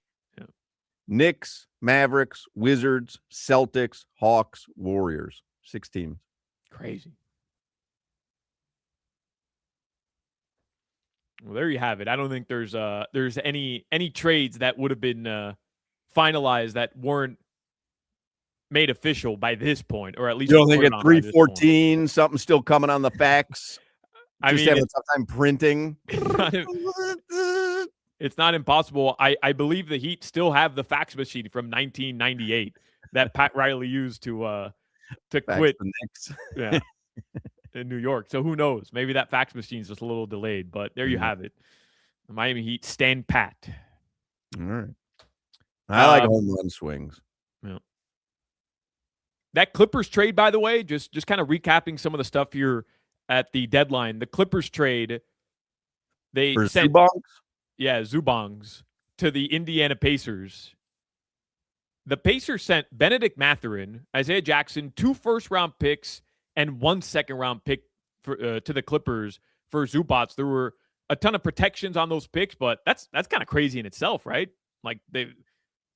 Knicks, Mavericks, Wizards, Celtics, Hawks, Warriors. 6 teams. Crazy. Well, there you have it. I don't think there's any trades that would have been finalized that weren't made official by this point, or at least you don't think at 3:14 something's still coming on the fax? I mean, having a tough time printing. It's not impossible. I believe the Heat still have the fax machine from 1998 that Pat Riley used to quit the Knicks. Yeah, in New York. So who knows? Maybe that fax machine is just a little delayed. But there you have it. The Miami Heat stand pat. All right. I like home run swings. Yeah. That Clippers trade, by the way, just kind of recapping some of the stuff here at the deadline. The Clippers trade, they sent Zubongs to the Indiana Pacers. The Pacers sent Benedict Mathurin, Isaiah Jackson, 2 first-round picks, and 1 second-round pick to the Clippers for Zubats. There were a ton of protections on those picks, but that's kind of crazy in itself, right? Like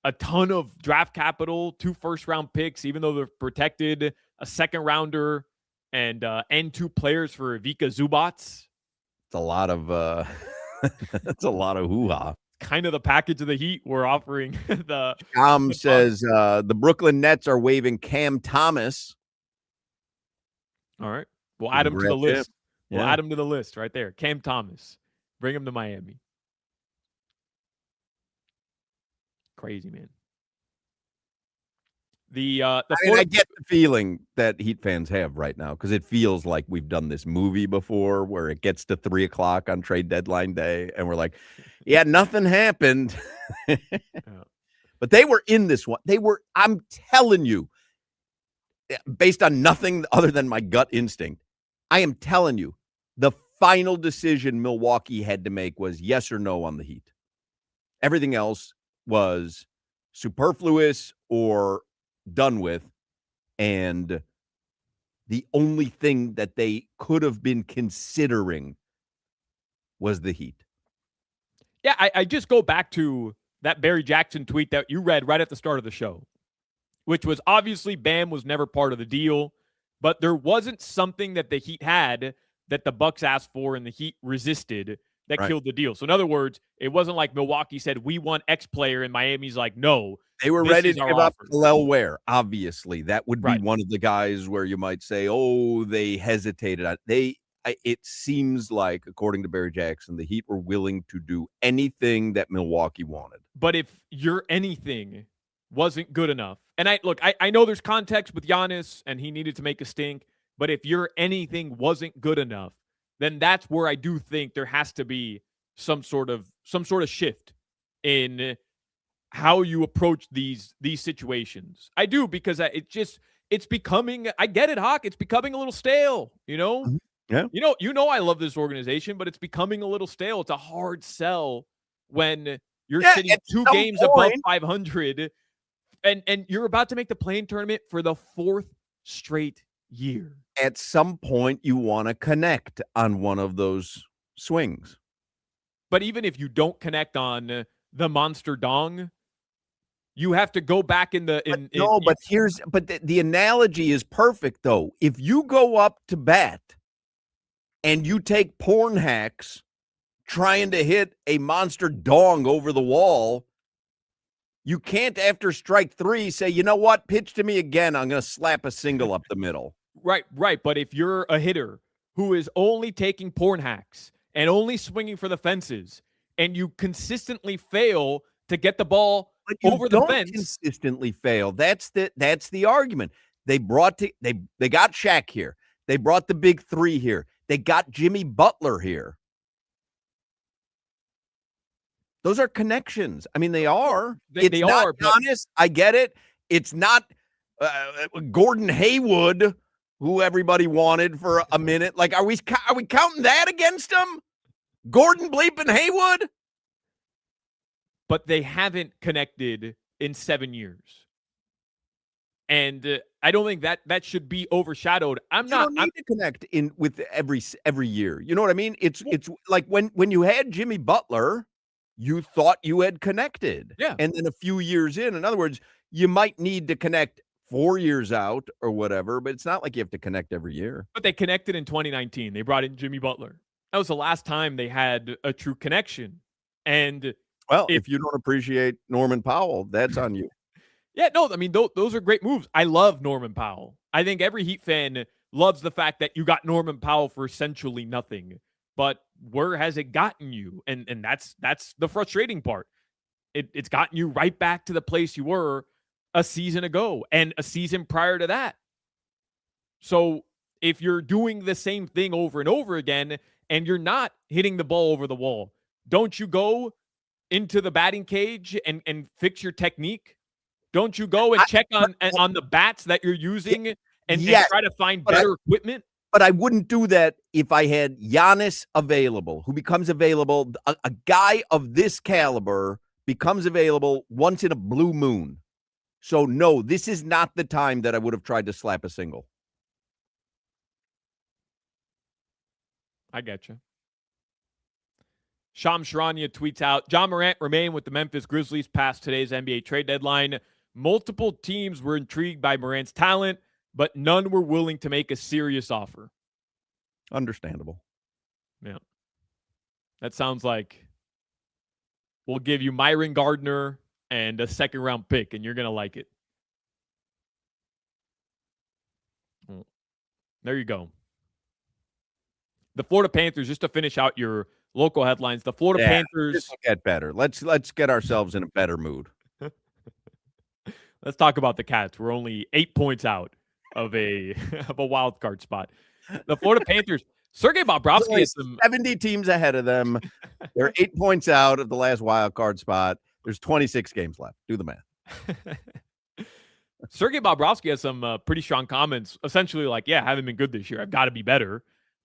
a ton of draft capital, 2 first-round picks, even though they're protected, a second-rounder, and 2 players for Ivica Zubats. It's a lot of that's a lot of hoo-ha. Kind of the package of the Heat we're offering. Says the Brooklyn Nets are waiving Cam Thomas. All right. We'll add him to the list. Yeah. We'll add him to the list right there. Cam Thomas. Bring him to Miami. Crazy, man. I get the feeling that Heat fans have right now because it feels like we've done this movie before where it gets to 3:00 on trade deadline day and we're like, yeah, nothing happened. Yeah. But they were in this one. I'm telling you, based on nothing other than my gut instinct, I am telling you, the final decision Milwaukee had to make was yes or no on the Heat. Everything else was superfluous or done with. And the only thing that they could have been considering was the Heat. Yeah, I just go back to that Barry Jackson tweet that you read right at the start of the show, which was obviously Bam was never part of the deal, but there wasn't something that the Heat had that the Bucks asked for and the Heat resisted that killed the deal. So in other words, it wasn't like Milwaukee said, we want X player, and Miami's like, no. They were ready to give up Hillel Ware. Obviously, that would be one of the guys where you might say, oh, they hesitated. It seems like, according to Barry Jackson, the Heat were willing to do anything that Milwaukee wanted. But if your anything wasn't good enough, and I know there's context with Giannis and he needed to make a stink, but if your anything wasn't good enough, then that's where I do think there has to be some sort of shift in how you approach these situations. I do, because it's becoming, I get it, Hoch, it's becoming a little stale, you know? Mm-hmm. Yeah. You know I love this organization, but it's becoming a little stale. It's a hard sell when you're sitting 2 games above 500 and you're about to make the play-in tournament for the 4th straight year. At some point, you want to connect on one of those swings. But even if you don't connect on the monster dong, you have to go back the analogy is perfect, though. If you go up to bat and you take porn hacks trying to hit a monster dong over the wall, you can't, after strike 3, say, you know what, pitch to me again. I'm going to slap a single up the middle. Right. But if you're a hitter who is only taking porn hacks and only swinging for the fences, and you consistently fail to get the ball over the fence, consistently fail. That's the argument. They got Shaq here. They brought the big 3 here. They got Jimmy Butler here. Those are connections. I mean, they are. It's not Giannis. I get it. It's not Gordon Hayward, who everybody wanted for a minute. Like, are we counting that against them? Gordon bleeping Hayward? But they haven't connected in 7 years. And I don't think that should be overshadowed. I'm not need to connect in with every year. You know what I mean? It's like when you had Jimmy Butler, you thought you had connected. Yeah. And then a few years in other words, you might need to connect 4 years out or whatever, but it's not like you have to connect every year. But they connected in 2019. They brought in Jimmy Butler. That was the last time they had a true connection. And well, if you don't appreciate Norman Powell, that's on you. Yeah, no, I mean, those are great moves. I love Norman Powell. I think every Heat fan loves the fact that you got Norman Powell for essentially nothing. But where has it gotten you? And that's the frustrating part. It's gotten you right back to the place you were a season ago and a season prior to that. So if you're doing the same thing over and over again and you're not hitting the ball over the wall, don't you go into the batting cage and fix your technique? Don't you go and check on the bats that you're using and try to find better equipment? But I wouldn't do that if I had Giannis available, who becomes available. A guy of this caliber becomes available once in a blue moon. So, no, this is not the time that I would have tried to slap a single. I get you. Sham Sharania tweets out, John Morant remained with the Memphis Grizzlies past today's NBA trade deadline. Multiple teams were intrigued by Morant's talent, but none were willing to make a serious offer. Understandable. Yeah. That sounds like we'll give you Myron Gardner and a second-round pick, and you're going to like it. There you go. The Florida Panthers, just to finish out your local headlines, the Florida Panthers get better. Let's get ourselves in a better mood. Let's talk about the Cats. We're only 8 points out of a wild card spot. The Florida Panthers, Sergei Bobrovsky is 70 teams ahead of them. They're 8 points out of the last wild card spot. There's 26 games left. Do the math. Sergei Bobrovsky has some pretty strong comments, essentially like, yeah, I haven't been good this year. I've got to be better.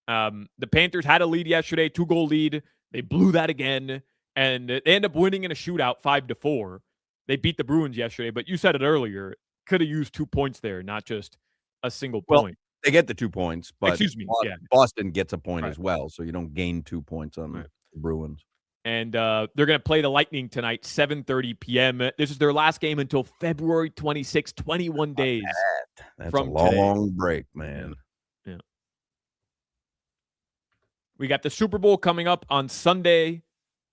The Panthers had a lead yesterday, 2-goal lead. They blew that again. and they end up winning in a shootout 5-4. They beat the Bruins yesterday, but you said it earlier. Could have used 2 points there, not just a single point. They get the 2 points, but Excuse me. Yeah. Boston gets a point Right. as well, so you don't gain 2 points on the Bruins. And they're going to play the Lightning tonight, 7:30 p.m. This is their last game until February 26, 21 days That's from a long today. break, man. Yeah. We got the Super Bowl coming up on Sunday,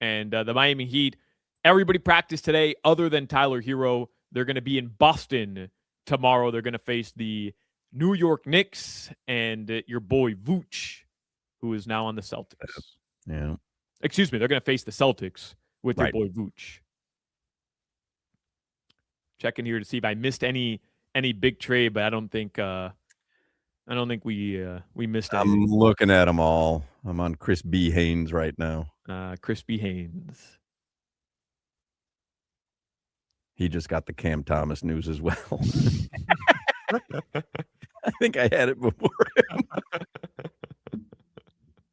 and the Miami Heat. Everybody practiced today other than Tyler Hero. They're going to be in Boston tomorrow. They're going to face the New York Knicks and your boy Vooch, who is now on the Celtics. Yeah. Excuse me, they're going to face the Celtics with your boy Vooch. Checking here to see if I missed any big trade, but I don't think we missed anything. I'm looking at them all. I'm on Chris B. Haynes right now. Chris B. Haynes. He just got the Cam Thomas news as well. I think I had it before him.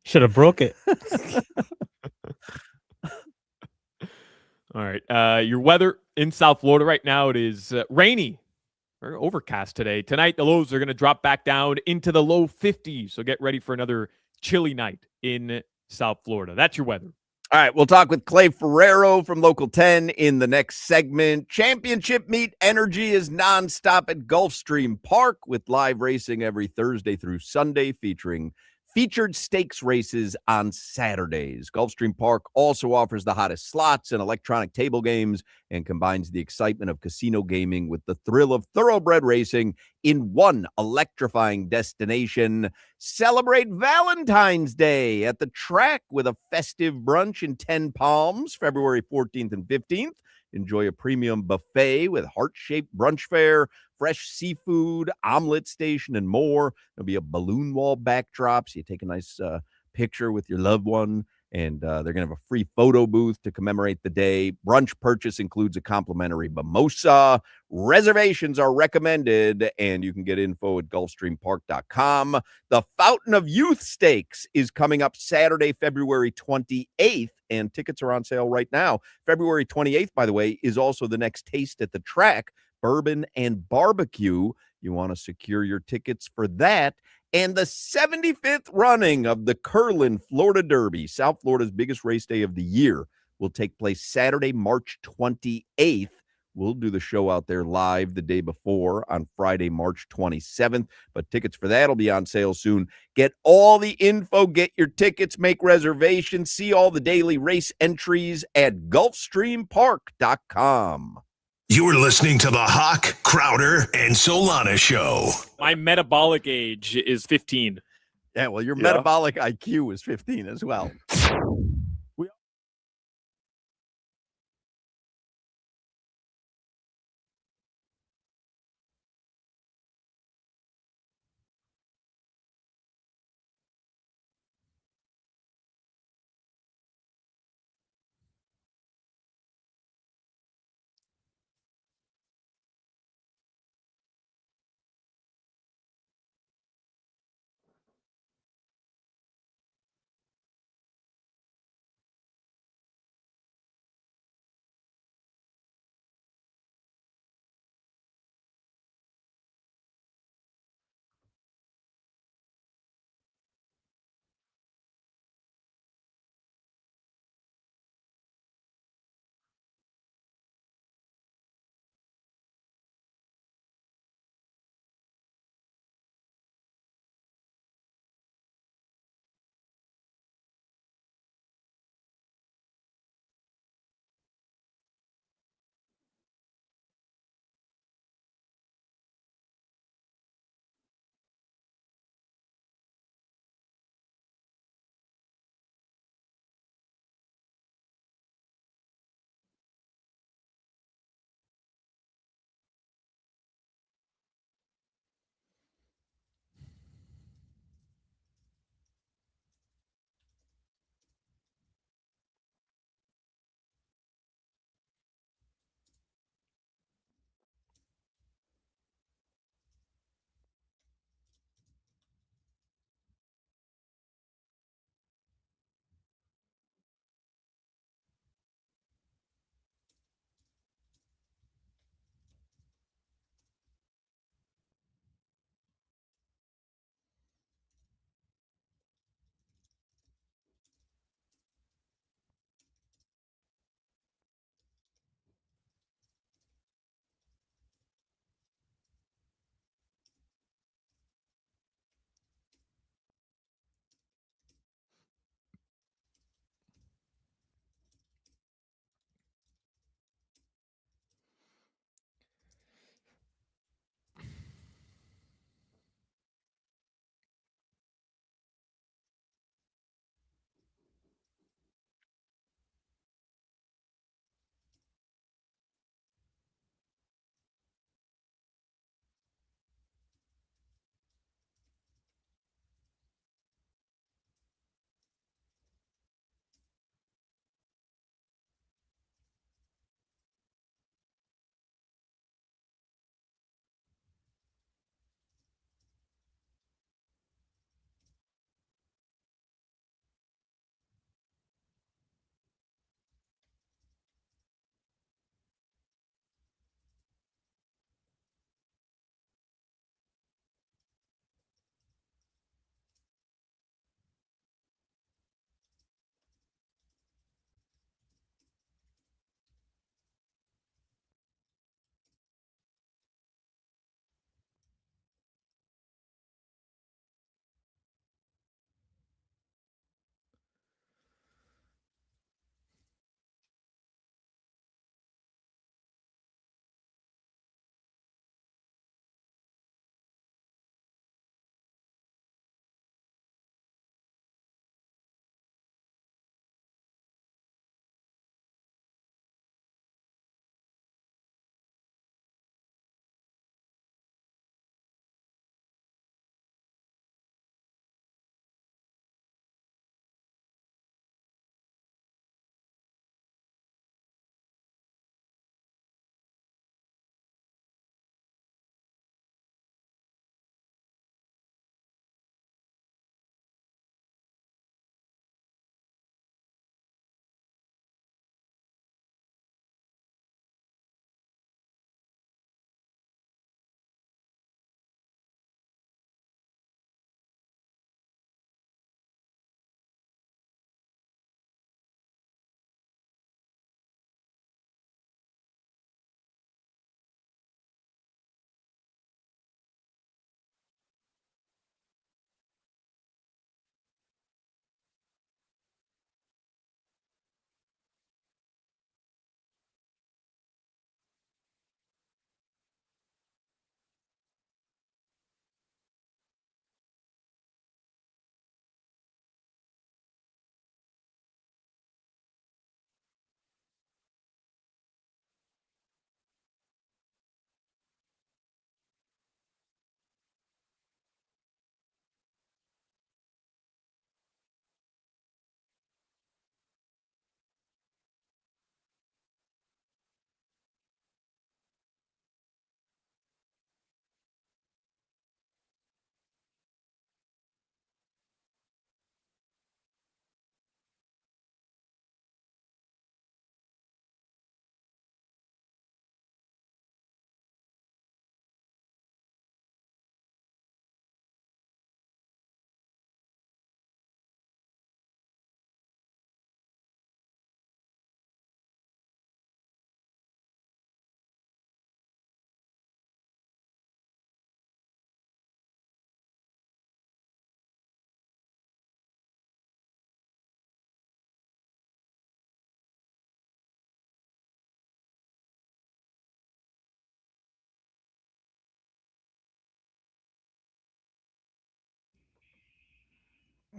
Should have broke it. All right. Your weather in South Florida right now, it is rainy or overcast today. Tonight, the lows are going to drop back down into the low 50s. So get ready for another chilly night in South Florida. That's your weather. All right, we'll talk with Clay Ferrero from Local 10 in the next segment. Championship meet energy is nonstop at Gulfstream Park with live racing every Thursday through Sunday featuring featured stakes races on Saturdays. Gulfstream Park also offers the hottest slots and electronic table games and combines the excitement of casino gaming with the thrill of thoroughbred racing in one electrifying destination. Celebrate Valentine's Day at the track with a festive brunch in 10 Palms, February 14th and 15th. Enjoy a premium buffet with heart-shaped brunch fare, fresh seafood, omelet station, and more. There'll be a balloon wall backdrop, so you take a nice picture with your loved one, and they're going to have a free photo booth to commemorate the day. Brunch purchase includes a complimentary mimosa. Reservations are recommended, and you can get info at gulfstreampark.com. The Fountain of Youth Stakes is coming up Saturday, February 28th, and tickets are on sale right now. February 28th, by the way, is also the next taste at the track, bourbon and barbecue. You want to secure your tickets for that. And the 75th running of the Curlin Florida Derby, South Florida's biggest race day of the year, will take place Saturday, March 28th. We'll do the show out there live the day before on Friday, March 27th. But tickets for that will be on sale soon. Get all the info, get your tickets, make reservations, see all the daily race entries at gulfstreampark.com. You're listening to the Hoch, Crowder, and Solana Show. My metabolic age is 15. Yeah, well, your metabolic IQ is 15 as well.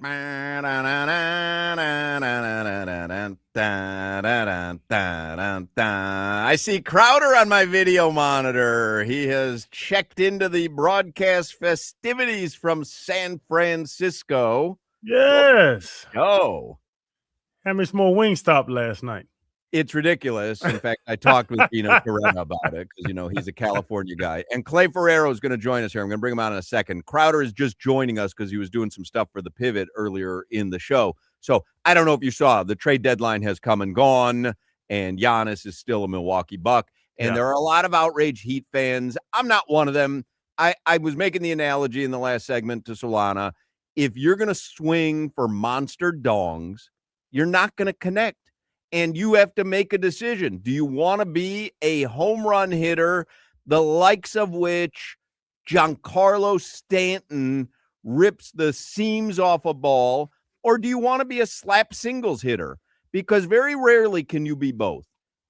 I see Crowder on my video monitor. He has checked into the broadcast festivities from San Francisco. Yes. Oh, Had me some more Wingstop last night. it's ridiculous. In fact, I talked with Gino Torretta about it because, he's a California guy. And Clay Ferrero is going to join us here. I'm going to bring him on in a second. Crowder is just joining us because he was doing some stuff for the Pivot earlier in the show. So I don't know if you saw, the trade deadline has come and gone, and Giannis is still a Milwaukee Buck. And there are a lot of outraged Heat fans. I'm not one of them. I was making the analogy in the last segment to Solana. If you're going to swing for monster dongs, you're not going to connect. And you have to make a decision. Do you want to be a home run hitter, the likes of which Giancarlo Stanton rips the seams off a ball, or do you want to be a slap singles hitter? Because very rarely can you be both.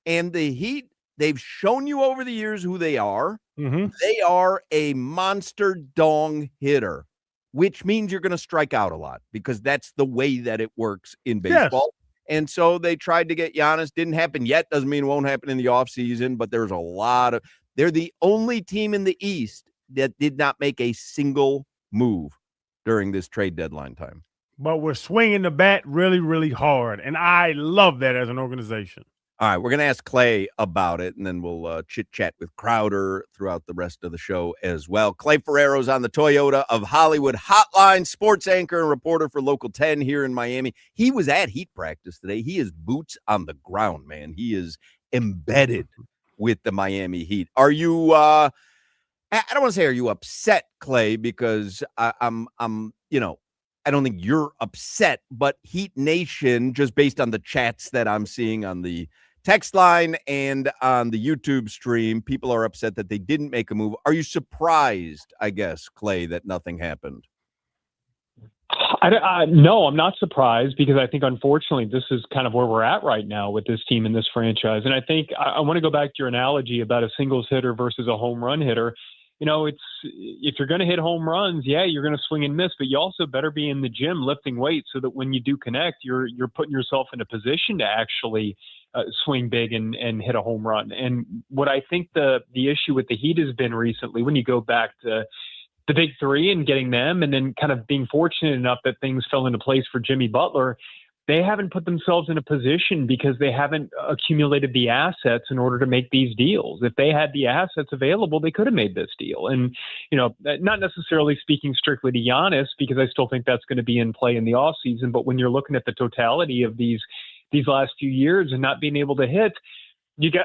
And the Heat, they've shown you over the years who they are. Mm-hmm. They are a monster dong hitter, which means you're going to strike out a lot because that's the way that it works in baseball. Yes. And so they tried to get Giannis. Didn't happen yet. Doesn't mean it won't happen in the offseason, but there's a lot of – they're the only team in the East that did not make a single move during this trade deadline time. But we're swinging the bat really, really hard, and I love that as an organization. All right, we're going to ask Clay about it, and then we'll chit-chat with Crowder throughout the rest of the show as well. Clay Ferrero's on the Toyota of Hollywood hotline, sports anchor and reporter for Local 10 here in Miami. He was at Heat practice today. He is boots on the ground, man. He is embedded with the Miami Heat. Are you I don't want to say are you upset, Clay, because I'm I don't think you're upset, but Heat Nation, just based on the chats that I'm seeing on the text line and on the YouTube stream, people are upset that they didn't make a move. Are you surprised, I guess, Clay, that nothing happened? No, I'm not surprised because I think, unfortunately, this is kind of where we're at right now with this team and this franchise. And I think I want to go back to your analogy about a singles hitter versus a home run hitter. It's if you're going to hit home runs, you're going to swing and miss, but you also better be in the gym lifting weights so that when you do connect, you're putting yourself in a position to actually swing big and hit a home run. And what I think the issue with the Heat has been recently, when you go back to the big three and getting them and then kind of being fortunate enough that things fell into place for Jimmy Butler, they haven't put themselves in a position because they haven't accumulated the assets in order to make these deals. If they had the assets available, they could have made this deal. And, not necessarily speaking strictly to Giannis, because I still think that's going to be in play in the offseason. But when you're looking at the totality of these last few years and not being able to hit, you got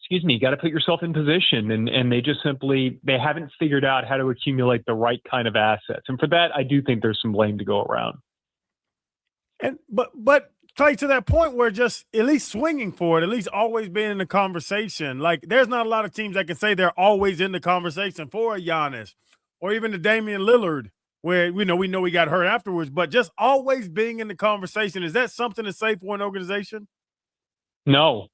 to put yourself in position. And they just they haven't figured out how to accumulate the right kind of assets. And for that, I do think there's some blame to go around. And but Clay, to that point where just at least swinging for it, at least always being in the conversation. Like there's not a lot of teams that can say they're always in the conversation for a Giannis or even the Damian Lillard, where we know he got hurt afterwards, but just always being in the conversation. Is that something to say for an organization? No,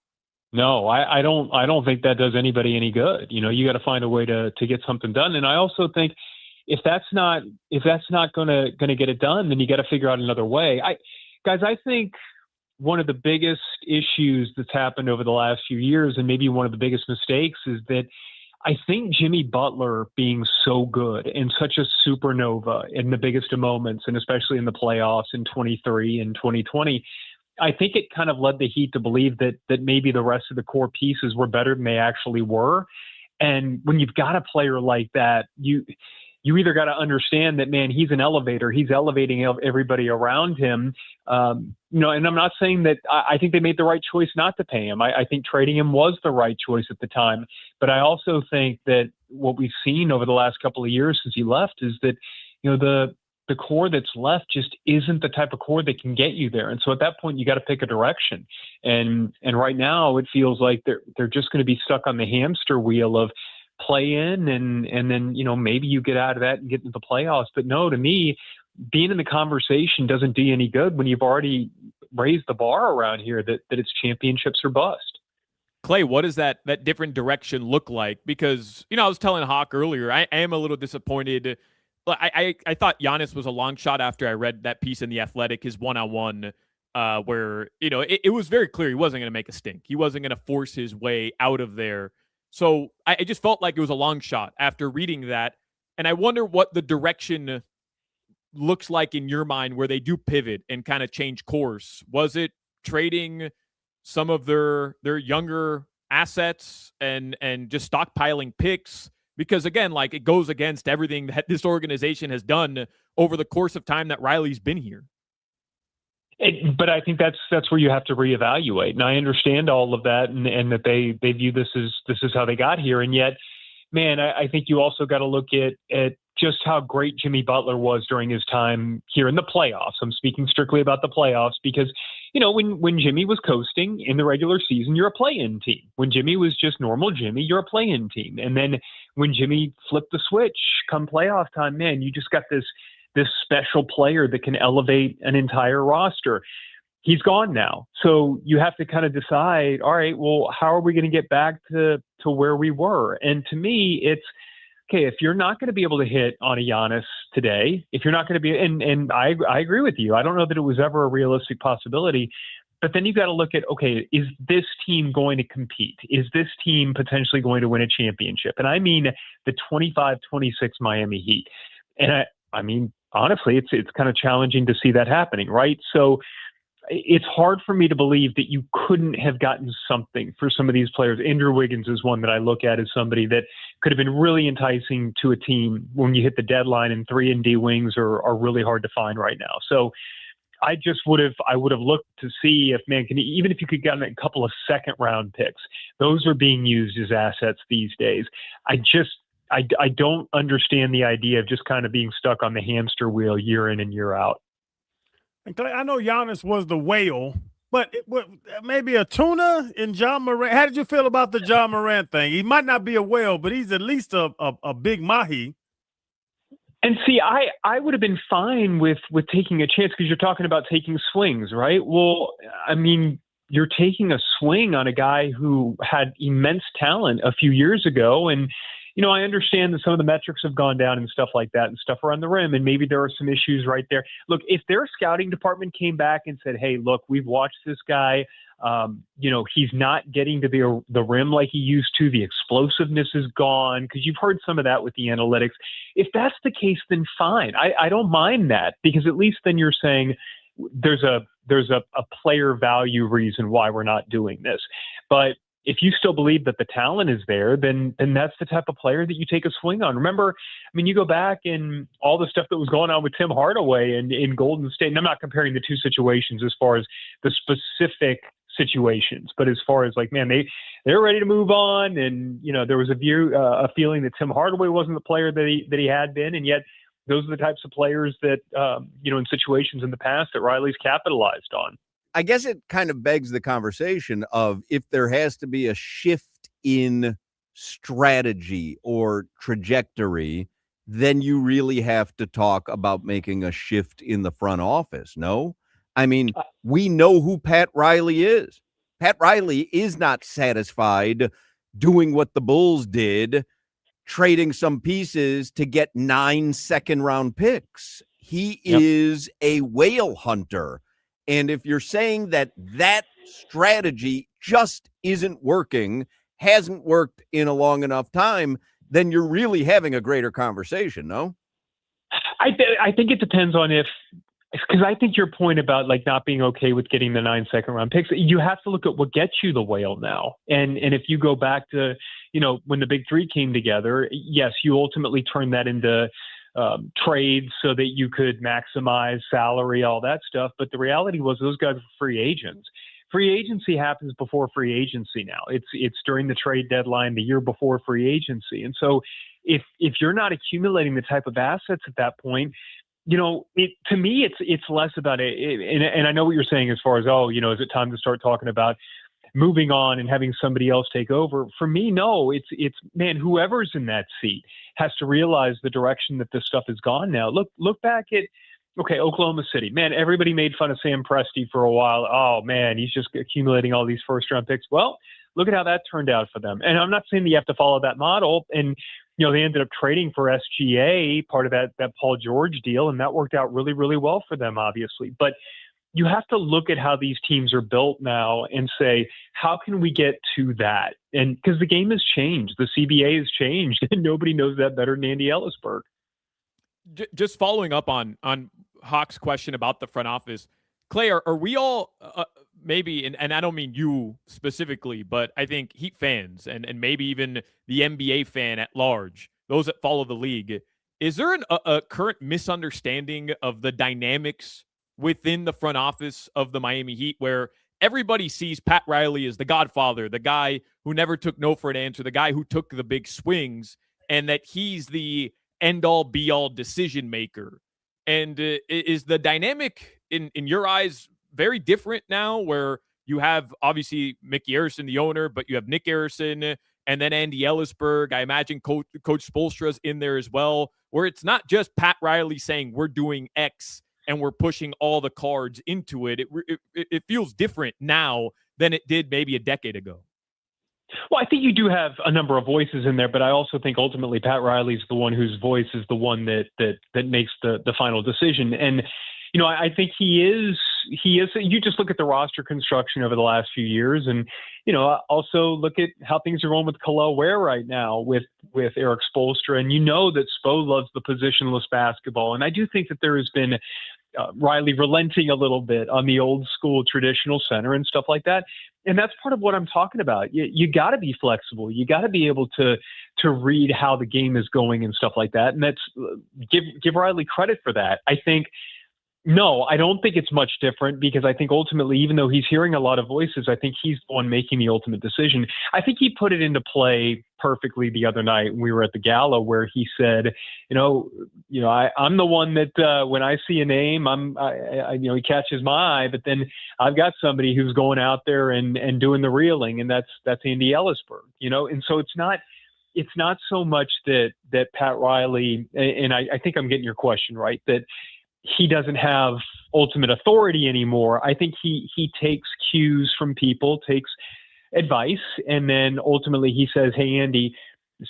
I don't think that does anybody any good. You got to find a way to get something done. And I also think if that's not going to get it done, then you got to figure out another way. I think one of the biggest issues that's happened over the last few years, and maybe one of the biggest mistakes, is that I think Jimmy Butler being so good and such a supernova in the biggest of moments, and especially in the playoffs in 23 and 2020, I think it kind of led the Heat to believe that maybe the rest of the core pieces were better than they actually were. And when you've got a player like that, you either got to understand that, man, he's an elevator. He's elevating everybody around him. And I'm not saying that I think they made the right choice not to pay him. I think trading him was the right choice at the time. But I also think that what we've seen over the last couple of years since he left is that, the core that's left just isn't the type of core that can get you there. And so at that point, you got to pick a direction. And right now it feels like they're just going to be stuck on the hamster wheel of play in and then, maybe you get out of that and get into the playoffs. But no, to me, being in the conversation doesn't do you any good when you've already raised the bar around here that it's championships or bust. Clay, what does that different direction look like? Because, I was telling Hoch earlier, I am a little disappointed I thought Giannis was a long shot after I read that piece in The Athletic, his one-on-one, where, it was very clear he wasn't going to make a stink. He wasn't going to force his way out of there. So I just felt like it was a long shot after reading that. And I wonder what the direction looks like in your mind where they do pivot and kind of change course. Was it trading some of their younger assets and just stockpiling picks? Because again, like, it goes against everything that this organization has done over the course of time that Riley's been here. But I think that's where you have to reevaluate. And I understand all of that, and that they view this is how they got here. And yet, man, I think you also got to look at just how great Jimmy Butler was during his time here in the playoffs. I'm speaking strictly about the playoffs because, when Jimmy was coasting in the regular season, you're a play-in team. When Jimmy was just normal Jimmy, you're a play-in team. And then when Jimmy flipped the switch come playoff time, man, you just got this special player that can elevate an entire roster. He's gone now. So you have to kind of decide, all right, well, how are we going to get back to where we were? And to me, it's, okay, if you're not going to be able to hit on a Giannis today, if you're not going to be, and I agree with you. I don't know that it was ever a realistic possibility, but then you got to look at, okay, is this team going to compete? Is this team potentially going to win a championship? And I mean the 25-26 Miami Heat. And I mean, honestly, it's kind of challenging to see that happening, right? So it's hard for me to believe that you couldn't have gotten something for some of these players. Andrew Wiggins is one that I look at as somebody that could have been really enticing to a team when you hit the deadline, and 3-and-D wings are really hard to find right now. So I would have looked to see if, man, even if you could get a couple of second round picks, those are being used as assets these days. I don't understand the idea of just kind of being stuck on the hamster wheel year in and year out. I know Giannis was the whale, but maybe a tuna in John Morant. How did you feel about the John Morant thing? He might not be a whale, but he's at least a big mahi. And see, I would have been fine with taking a chance, because you're talking about taking swings, right? Well, I mean, you're taking a swing on a guy who had immense talent a few years ago, and I understand that some of the metrics have gone down and stuff like that and stuff around the rim, and maybe there are some issues right there. Look, if their scouting department came back and said, hey, look, we've watched this guy, he's not getting to the rim like he used to, the explosiveness is gone, because you've heard some of that with the analytics. If that's the case, then fine. I don't mind that, because at least then you're saying there's a player value reason why we're not doing this. But if you still believe that the talent is there, then that's the type of player that you take a swing on. Remember, I mean, you go back and all the stuff that was going on with Tim Hardaway in Golden State, and I'm not comparing the two situations as far as the specific situations, but as far as, like, man, they're ready to move on, and there was a feeling that Tim Hardaway wasn't the player that he had been, and yet those are the types of players that in situations in the past that Riley's capitalized on. I guess it kind of begs the conversation of, if there has to be a shift in strategy or trajectory, then you really have to talk about making a shift in the front office. No? I mean, we know who Pat Riley is. Pat Riley is not satisfied doing what the Bulls did, trading some pieces to get 9 second-round picks. He is a whale hunter. And if you're saying that strategy just isn't working, hasn't worked in a long enough time, then you're really having a greater conversation, no? I think it depends on because I think your point about, like, not being okay with getting the 9 second-round picks, you have to look at what gets you the whale now. And if you go back to, when the big three came together, yes, you ultimately turned that into trades so that you could maximize salary, all that stuff. But the reality was those guys were free agents. Free agency happens before free agency now. It's during the trade deadline, the year before free agency. And so if you're not accumulating the type of assets at that point, to me, it's less about it. And I know what you're saying as far as, is it time to start talking about moving on and having somebody else take over? For me, no, it's man, whoever's in that seat has to realize the direction that this stuff has gone now. Look back at, Oklahoma City. Man, everybody made fun of Sam Presti for a while. Oh man, he's just accumulating all these first round picks. Well, look at how that turned out for them. And I'm not saying that you have to follow that model. And they ended up trading for SGA, part of that Paul George deal, and that worked out really, really well for them, obviously. But you have to look at how these teams are built now and say, how can we get to that? And because the game has changed, the CBA has changed, and nobody knows that better than Andy Ellisberg. Just following up on Hoch's question about the front office, Clay, are we all maybe, and I don't mean you specifically, but I think Heat fans and maybe even the NBA fan at large, those that follow the league, is there a current misunderstanding of the dynamics within the front office of the Miami Heat where everybody sees Pat Riley as the godfather, the guy who never took no for an answer, the guy who took the big swings, and that he's the end-all, be-all decision maker? And is the dynamic in your eyes very different now where you have obviously Mickey Arison, the owner, but you have Nick Arison and then Andy Ellisberg. I imagine Coach Spoelstra's in there as well, where it's not just Pat Riley saying we're doing X and we're pushing all the cards into it. It feels different now than it did maybe a decade ago. Well, I think you do have a number of voices in there, but I also think ultimately Pat Riley's the one whose voice is the one that makes the final decision. And, I think he is, you just look at the roster construction over the last few years and, also look at how things are going with Kel'el Ware right now with Eric Spoelstra. And that Spo loves the positionless basketball. And I do think that there has been Riley relenting a little bit on the old school traditional center and stuff like that. And that's part of what I'm talking about. You got to be flexible. You got to be able to read how the game is going and stuff like that. And that's give Riley credit for that. No, I don't think it's much different because I think ultimately, even though he's hearing a lot of voices, I think he's the one making the ultimate decision. I think he put it into play perfectly the other night when we were at the gala where he said, I'm the one that when I see a name, he catches my eye, but then I've got somebody who's going out there and doing the reeling, and that's Andy Ellisberg, and so it's not so much that Pat Riley, and I think I'm getting your question right, that he doesn't have ultimate authority anymore. I think he takes cues from people, takes advice, and then ultimately he says, hey, Andy,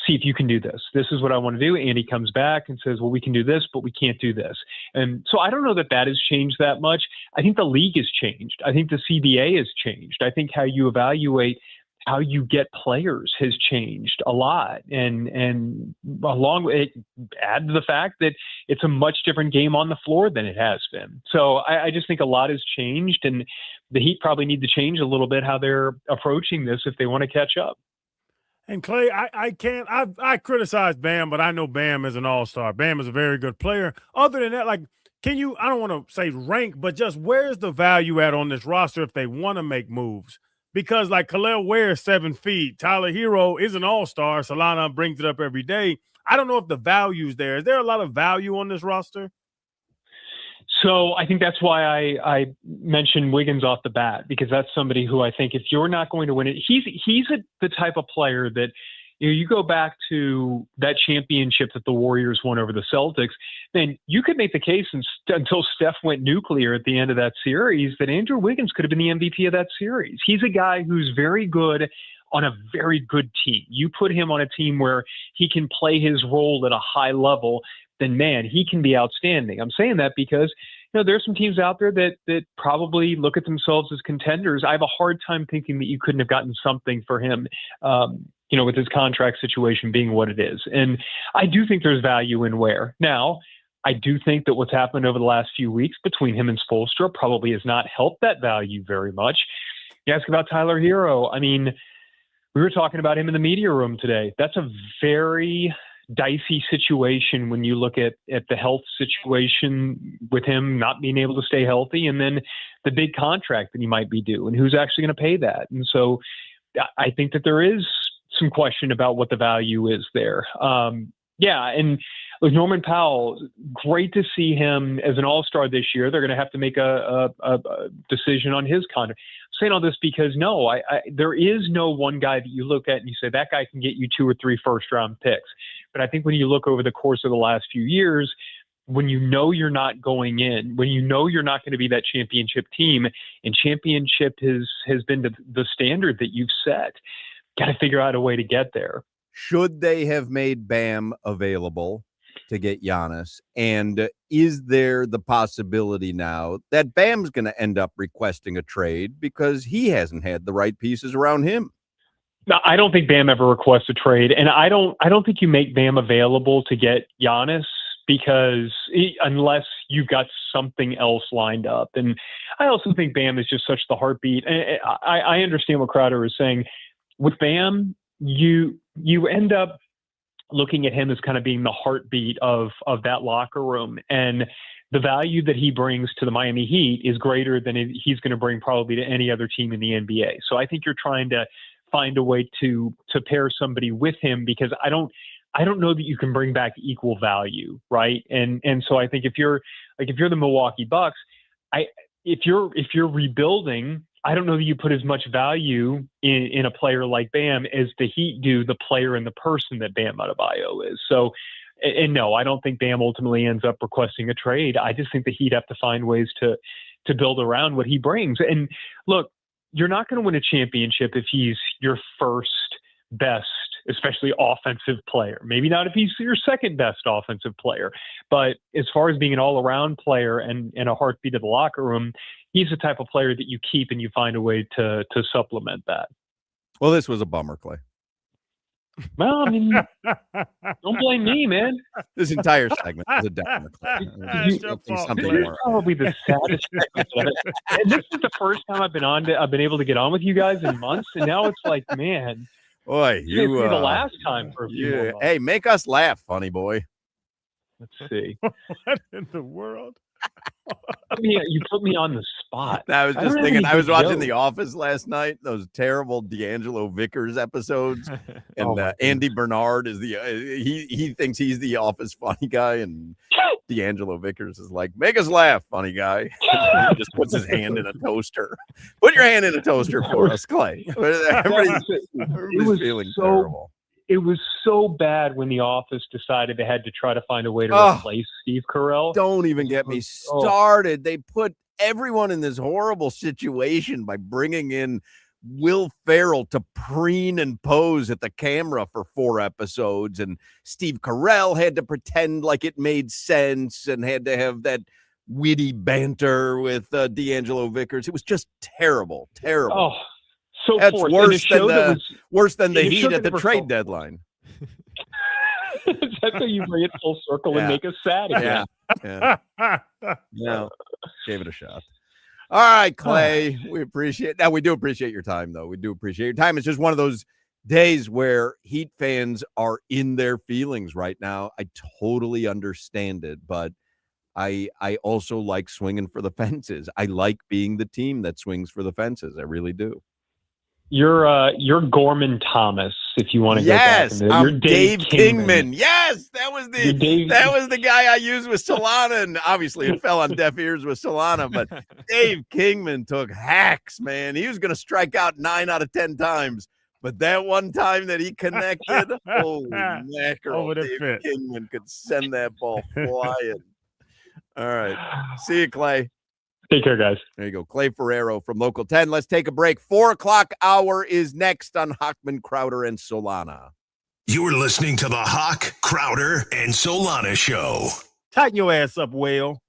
see if you can do this. This is what I want to do. Andy comes back and says, well, we can do this, but we can't do this. And so I don't know that has changed that much. I think the league has changed. I think the CBA has changed. I think how you evaluate how you get players has changed a lot. And along with it, add to the fact that it's a much different game on the floor than it has been. So I just think a lot has changed, and the Heat probably need to change a little bit how they're approaching this if they want to catch up. And Clay, I criticize Bam, but I know Bam is an all-star. Bam is a very good player. Other than that, can you, I don't want to say rank, but just where's the value at on this roster if they want to make moves? Because Kel'el Ware is 7 feet. Tyler Hero is an all-star. Solana brings it up every day. I don't know if the value's there. Is there a lot of value on this roster? So I think that's why I mentioned Wiggins off the bat, because that's somebody who I think if you're not going to win it, he's the type of player that, you go back to that championship that the Warriors won over the Celtics, then you could make the case until Steph went nuclear at the end of that series that Andrew Wiggins could have been the MVP of that series. He's a guy who's very good on a very good team. You put him on a team where he can play his role at a high level, then man, he can be outstanding. I'm saying that because there's some teams out there that probably look at themselves as contenders. I have a hard time thinking that you couldn't have gotten something for him, with his contract situation being what it is. And I do think there's value in Ware. Now, I do think that what's happened over the last few weeks between him and Spoelstra probably has not helped that value very much. You ask about Tyler Hero. I mean, we were talking about him in the media room today. That's a very dicey situation when you look at the health situation with him not being able to stay healthy, and then the big contract that he might be due and who's actually going to pay that. And so I think that there is some question about what the value is there. And with Norman Powell, great to see him as an all-star this year. They're going to have to make a decision on his contract. I'm saying all this because there is no one guy that you look at and you say that guy can get you 2 or 3 first-round picks. But I think when you look over the course of the last few years, when you're not going in, when you're not going to be that championship team, and championship has been the standard that you've set, got to figure out a way to get there. Should they have made Bam available to get Giannis? And is there the possibility now that Bam's going to end up requesting a trade because he hasn't had the right pieces around him? No, I don't think Bam ever requests a trade, and I don't think you make Bam available to get Giannis because unless you've got something else lined up. And I also think Bam is just such the heartbeat. And I understand what Crowder is saying. With Bam, you end up looking at him as kind of being the heartbeat of that locker room, and the value that he brings to the Miami Heat is greater than he's going to bring probably to any other team in the NBA. So I think you're trying to find a way to pair somebody with him, because I don't know that you can bring back equal value, right? And so I think if you're the Milwaukee Bucks, if you're rebuilding, I don't know that you put as much value in a player like Bam as the Heat do the player and the person that Bam Adebayo is. So, and no, I don't think Bam ultimately ends up requesting a trade. I just think the Heat have to find ways to build around what he brings. And look, you're not going to win a championship if he's your first best, especially offensive player. Maybe not if he's your second best offensive player. But as far as being an all-around player and a heartbeat of the locker room, he's the type of player that you keep and you find a way to supplement that. Well, this was a bummer, Clay. Well, I mean, don't blame me, man. This entire segment was a downer, Clay. Something more. Probably the saddest segment of it. And this is the first time I've been able to get on with you guys in months, and now it's like, man, boy, you the last time for a few more months. Hey, make us laugh, funny boy. Let's see. What in the world? You put me on the spot. I was just thinking, I was watching The Office last night, those terrible D'Angelo Vickers episodes. And Andy Bernard is he thinks he's the Office funny guy. And D'Angelo Vickers is like, make us laugh, funny guy. He just puts his hand in a toaster. Put your hand in a toaster for us, Clay. Everybody's feeling terrible. It was so bad when The Office decided they had to try to find a way to replace Steve Carell. Don't even get me started. They put everyone in this horrible situation by bringing in Will Ferrell to preen and pose at the camera for 4 episodes. And Steve Carell had to pretend like it made sense and had to have that witty banter with D'Angelo Vickers. It was just terrible. Oh. So that's worse than the Heat at the trade deadline. That's how you bring it full circle and make us sad again. No, gave it a shot. All right, Clay, we do appreciate your time, though. We do appreciate your time. It's just one of those days where Heat fans are in their feelings right now. I totally understand it, but I also like swinging for the fences. I like being the team that swings for the fences. I really do. You're Gorman Thomas, if you want to go back. Yes, you're Dave Kingman. Yes, that was the guy I used with Solana, and obviously it fell on deaf ears with Solana. But Dave Kingman took hacks, man. He was going to strike out 9 out of 10 times, but that one time that he connected, holy mackerel! Dave Kingman could send that ball flying. All right, see you, Clay. Take care, guys. There you go. Clay Ferrero from Local 10. Let's take a break. 4 o'clock hour is next on Hochman, Crowder, and Solana. You're listening to the Hoch, Crowder, and Solana Show. Tighten your ass up, Whale.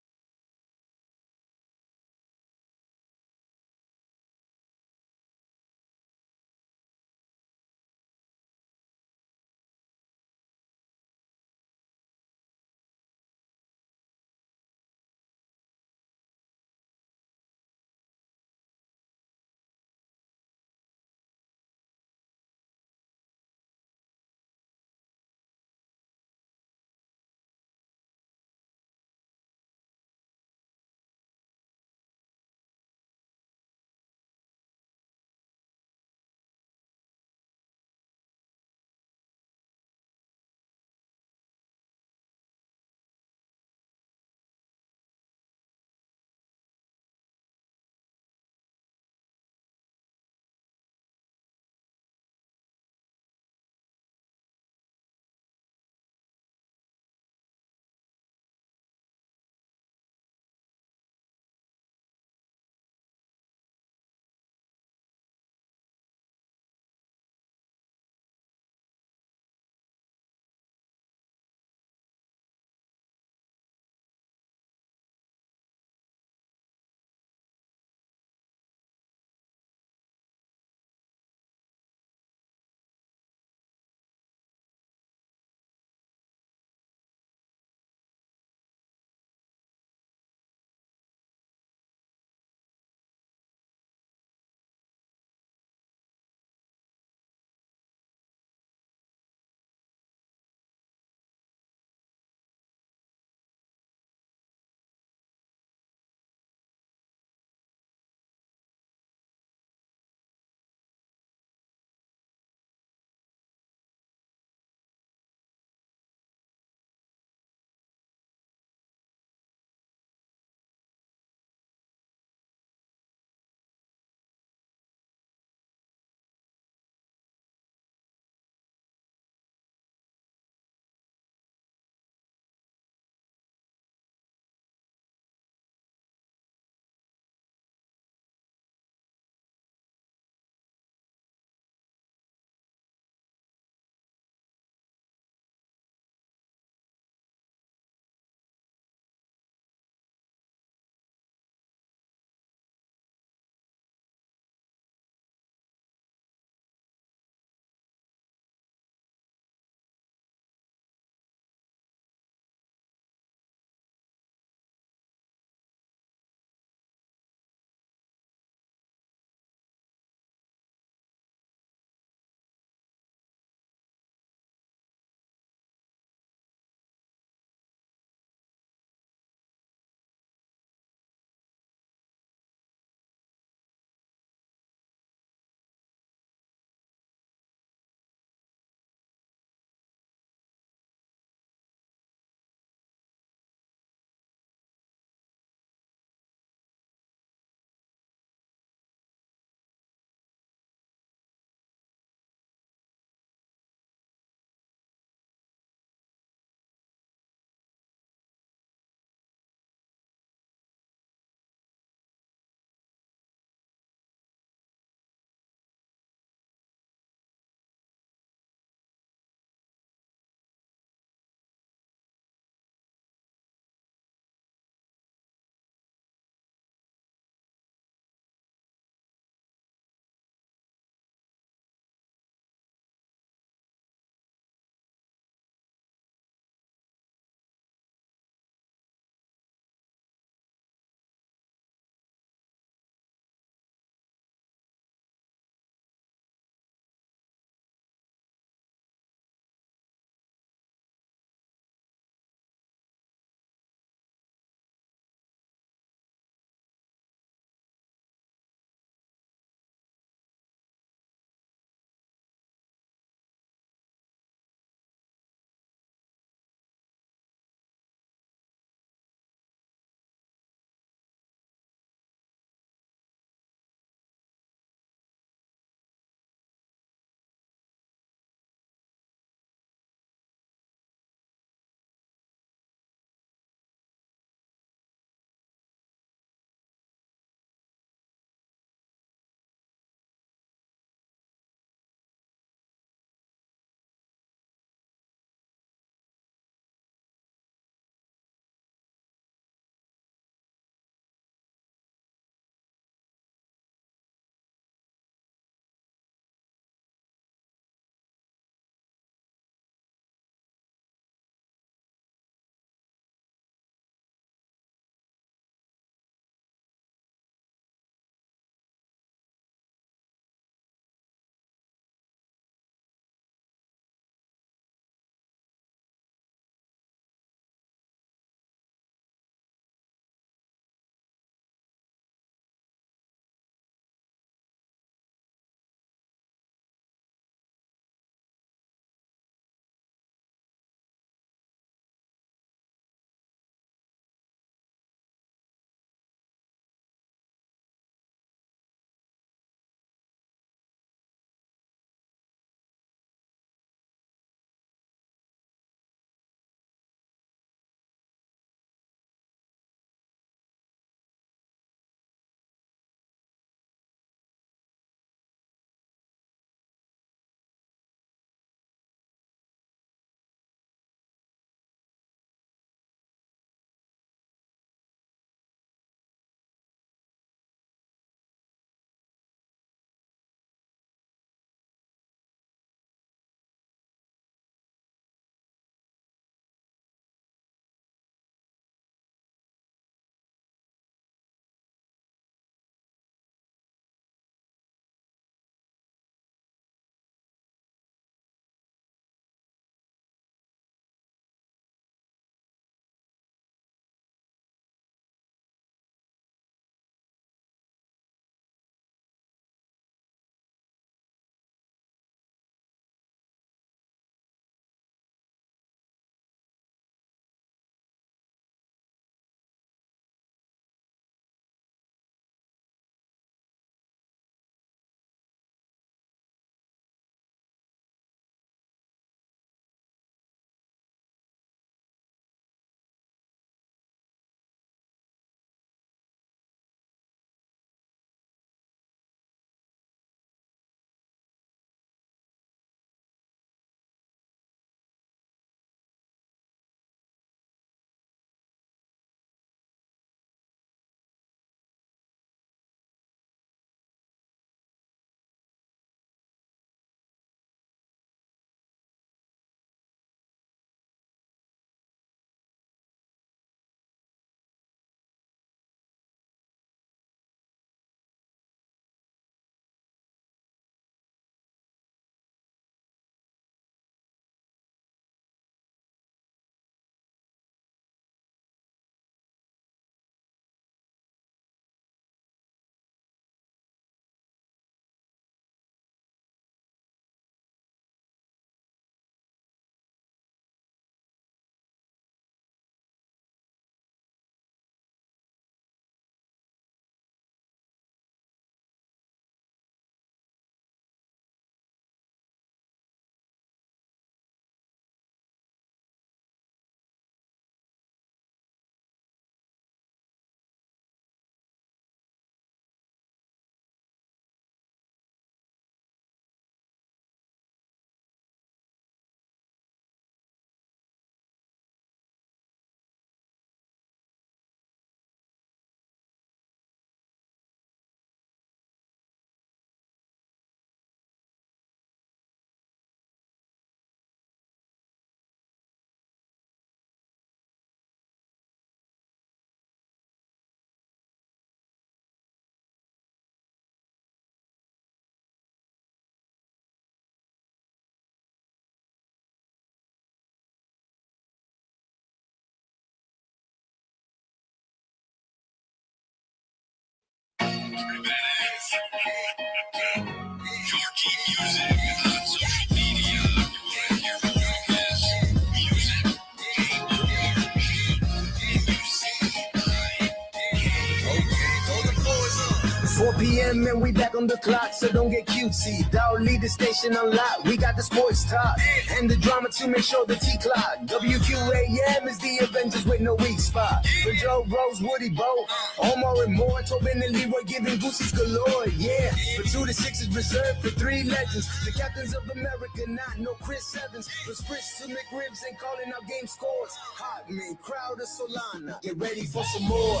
PM and we back on the clock, so don't get cutesy. Dog lead the station unlocked. We got the sports talk and the drama to make sure the T clock. WQAM is the Avengers with no weak spot. For Joe, Rose, Woody, Bo, Omar and more, Tobin and Leroy giving boosters galore. Yeah, for 2 to 6 is reserved for 3 legends. The captains of America, not no Chris Evans. For Spritz to McRibs and calling out game scores. Hotman, Crowder, Solana. Get ready for some more.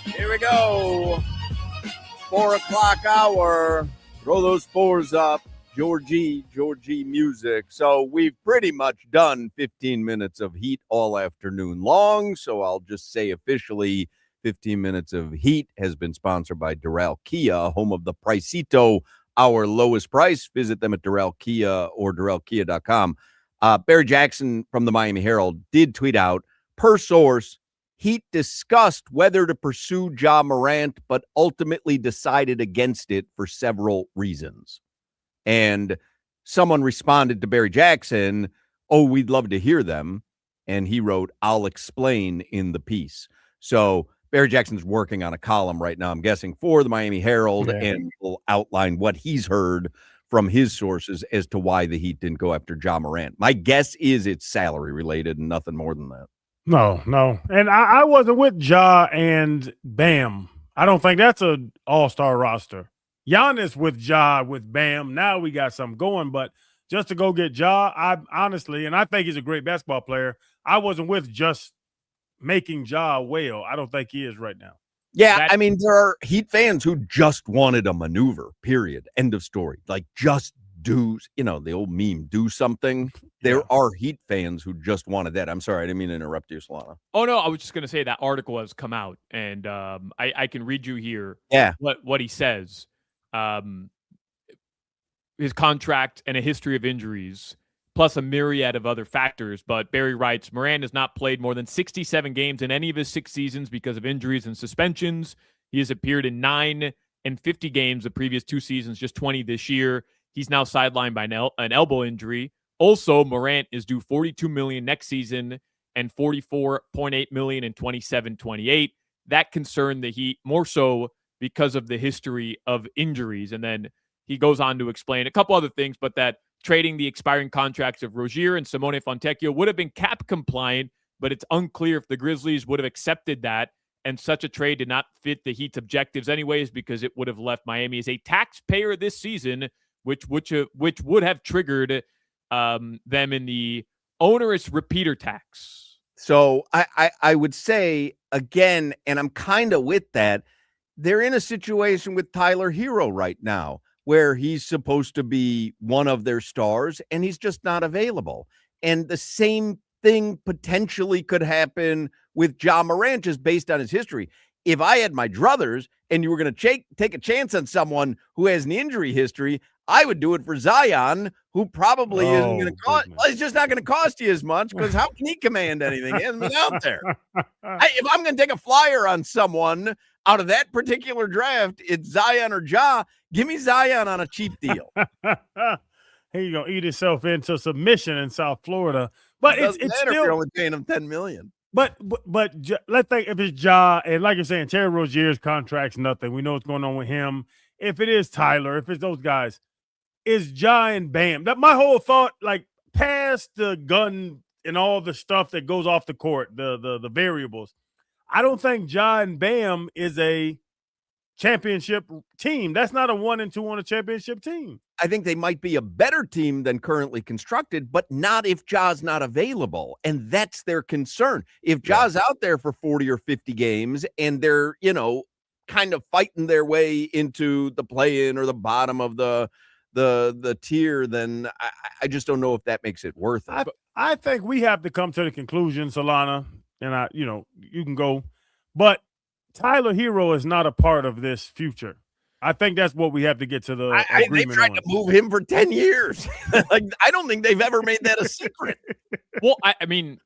Here we go. 4 o'clock hour. Throw those 4s up. Georgie music. So we've pretty much done 15 minutes of Heat all afternoon long. So I'll just say officially 15 minutes of Heat has been sponsored by Doral Kia, home of the Pricito, our lowest price. Visit them at Doral Kia or DoralKia.com. Barry Jackson from the Miami Herald did tweet out, per source, Heat discussed whether to pursue Ja Morant, but ultimately decided against it for several reasons. And someone responded to Barry Jackson, oh, we'd love to hear them. And he wrote, I'll explain in the piece. So Barry Jackson's working on a column right now, I'm guessing, for the Miami Herald, and will outline what he's heard from his sources as to why the Heat didn't go after Ja Morant. My guess is it's salary related and nothing more than that. No. And I wasn't with Ja and Bam. I don't think that's an all-star roster. Giannis with Ja, with Bam. Now we got something going, but just to go get Ja, I honestly, and I think he's a great basketball player, I wasn't with just making Ja well. I don't think he is right now. Yeah, I mean, there are Heat fans who just wanted a maneuver, period. End of story. Like, just do, the old meme, do something. There are Heat fans who just wanted that. I'm sorry, I didn't mean to interrupt you, Solana. Oh, no, I was just going to say that article has come out, and I can read you here what he says. His contract and a history of injuries, plus a myriad of other factors. But Barry writes, Morant has not played more than 67 games in any of his 6 seasons because of injuries and suspensions. He has appeared in 9 and 50 games the previous 2 seasons, just 20 this year. He's now sidelined by an elbow injury. Also, Morant is due $42 million next season and $44.8 million in 27-28. That concerned the Heat more so because of the history of injuries. And then he goes on to explain a couple other things, but that trading the expiring contracts of Rozier and Simone Fontecchio would have been cap compliant, but it's unclear if the Grizzlies would have accepted that. And such a trade did not fit the Heat's objectives anyways, because it would have left Miami as a taxpayer this season, which would have triggered them in the onerous repeater tax. So I would say, again, and I'm kind of with that, they're in a situation with Tyler Hero right now where he's supposed to be one of their stars and he's just not available. And the same thing potentially could happen with Ja Morant, just based on his history. If I had my druthers and you were going to take a chance on someone who has an injury history, I would do it for Zion, who probably isn't going to cost. Well, it's just not going to cost you as much, because how can he command anything? He hasn't been out there. If I'm going to take a flyer on someone out of that particular draft, it's Zion or Ja. Give me Zion on a cheap deal. He's going to eat himself into submission in South Florida. But it's still, if you're only paying him $10 million. But let's think if it's Ja, and like you're saying, Terry Rozier's contract's nothing. We know what's going on with him. If it is Tyler, if it's those guys, is Ja and Bam. That my whole thought, like, past the gun and all the stuff that goes off the court, the variables. I don't think Ja and Bam is a championship team. That's not a 1 and 2 on a championship team. I think they might be a better team than currently constructed, but not if Ja's not available. And that's their concern. If Ja's out there for 40 or 50 games and they're, kind of fighting their way into the play-in or the bottom of the tier, then I just don't know if that makes it worth it. I think we have to come to the conclusion, Solana, and you can go, but Tyler Hero is not a part of this future. I think that's what we have to get to the agreement. They tried to move him for 10 years. Like, I don't think they've ever made that a secret. Well, I mean,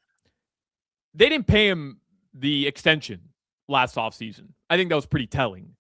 they didn't pay him the extension last offseason. I think that was pretty telling.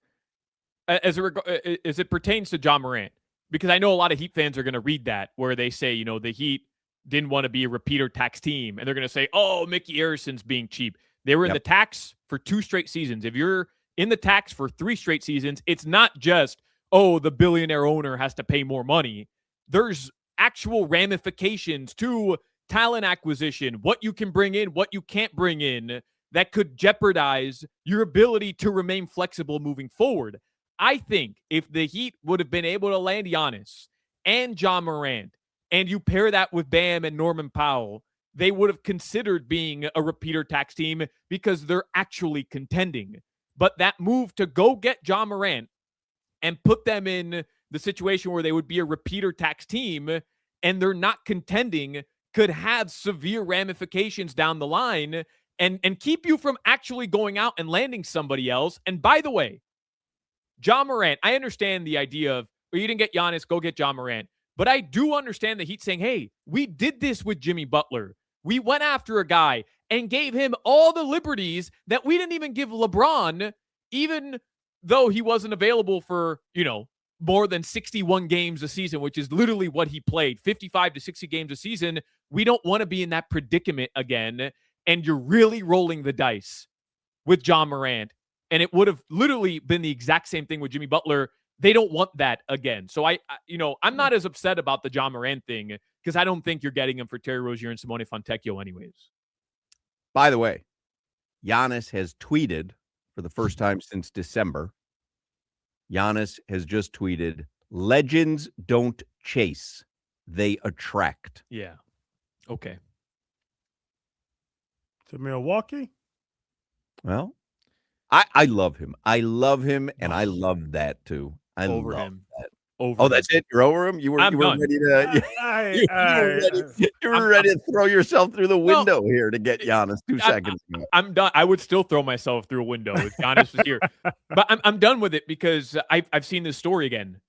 as it pertains to Ja Morant, because I know a lot of Heat fans are going to read that where they say, the Heat didn't want to be a repeater tax team, and they're going to say, oh, Mickey Harrison's being cheap. They were in the tax for 2 straight seasons. If you're in the tax for 3 straight seasons, it's not just, oh, the billionaire owner has to pay more money. There's actual ramifications to talent acquisition, what you can bring in, what you can't bring in, that could jeopardize your ability to remain flexible moving forward. I think if the Heat would have been able to land Giannis and Ja Morant, and you pair that with Bam and Norman Powell, they would have considered being a repeater tax team because they're actually contending. But that move to go get Ja Morant and put them in the situation where they would be a repeater tax team and they're not contending could have severe ramifications down the line and keep you from actually going out and landing somebody else. And by the way, Ja Morant, I understand the idea of, well, you didn't get Giannis, go get Ja Morant. But I do understand the Heat saying, hey, we did this with Jimmy Butler. We went after a guy and gave him all the liberties that we didn't even give LeBron, even though he wasn't available for, more than 61 games a season, which is literally what he played, 55 to 60 games a season. We don't want to be in that predicament again. And you're really rolling the dice with Ja Morant. And it would have literally been the exact same thing with Jimmy Butler. They don't want that again. So I'm not as upset about the Ja Morant thing because I don't think you're getting him for Terry Rozier and Simone Fontecchio anyways. By the way, Giannis has tweeted for the first time since December. Giannis has just tweeted, legends don't chase, they attract. Yeah. Okay. To Milwaukee? Well, I love him. I love him, and I love that too. I over love him. that. Over oh, him. that's it? You're over him? You were ready to you were ready to throw yourself through the window here to get Giannis 2 seconds ago. I'm done. I would still throw myself through a window if Giannis was here. But I'm done with it because I've seen this story again.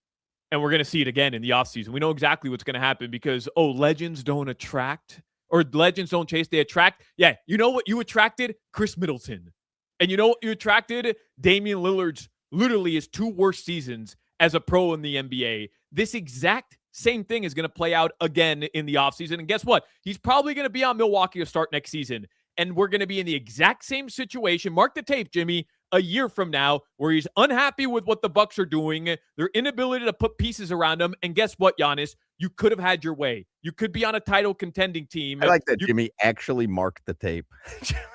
And we're going to see it again in the offseason. We know exactly what's going to happen because, legends don't attract or legends don't chase, they attract. Yeah, you know what you attracted? Chris Middleton. And you know what you attracted? Damian Lillard's literally his 2 worst seasons as a pro in the NBA. This exact same thing is going to play out again in the offseason. And guess what? He's probably going to be on Milwaukee to start next season. And we're going to be in the exact same situation. Mark the tape, Jimmy, a year from now, where he's unhappy with what the Bucks are doing, their inability to put pieces around him. And guess what, Giannis? You could have had your way. You could be on a title contending team. I like that Jimmy actually marked the tape.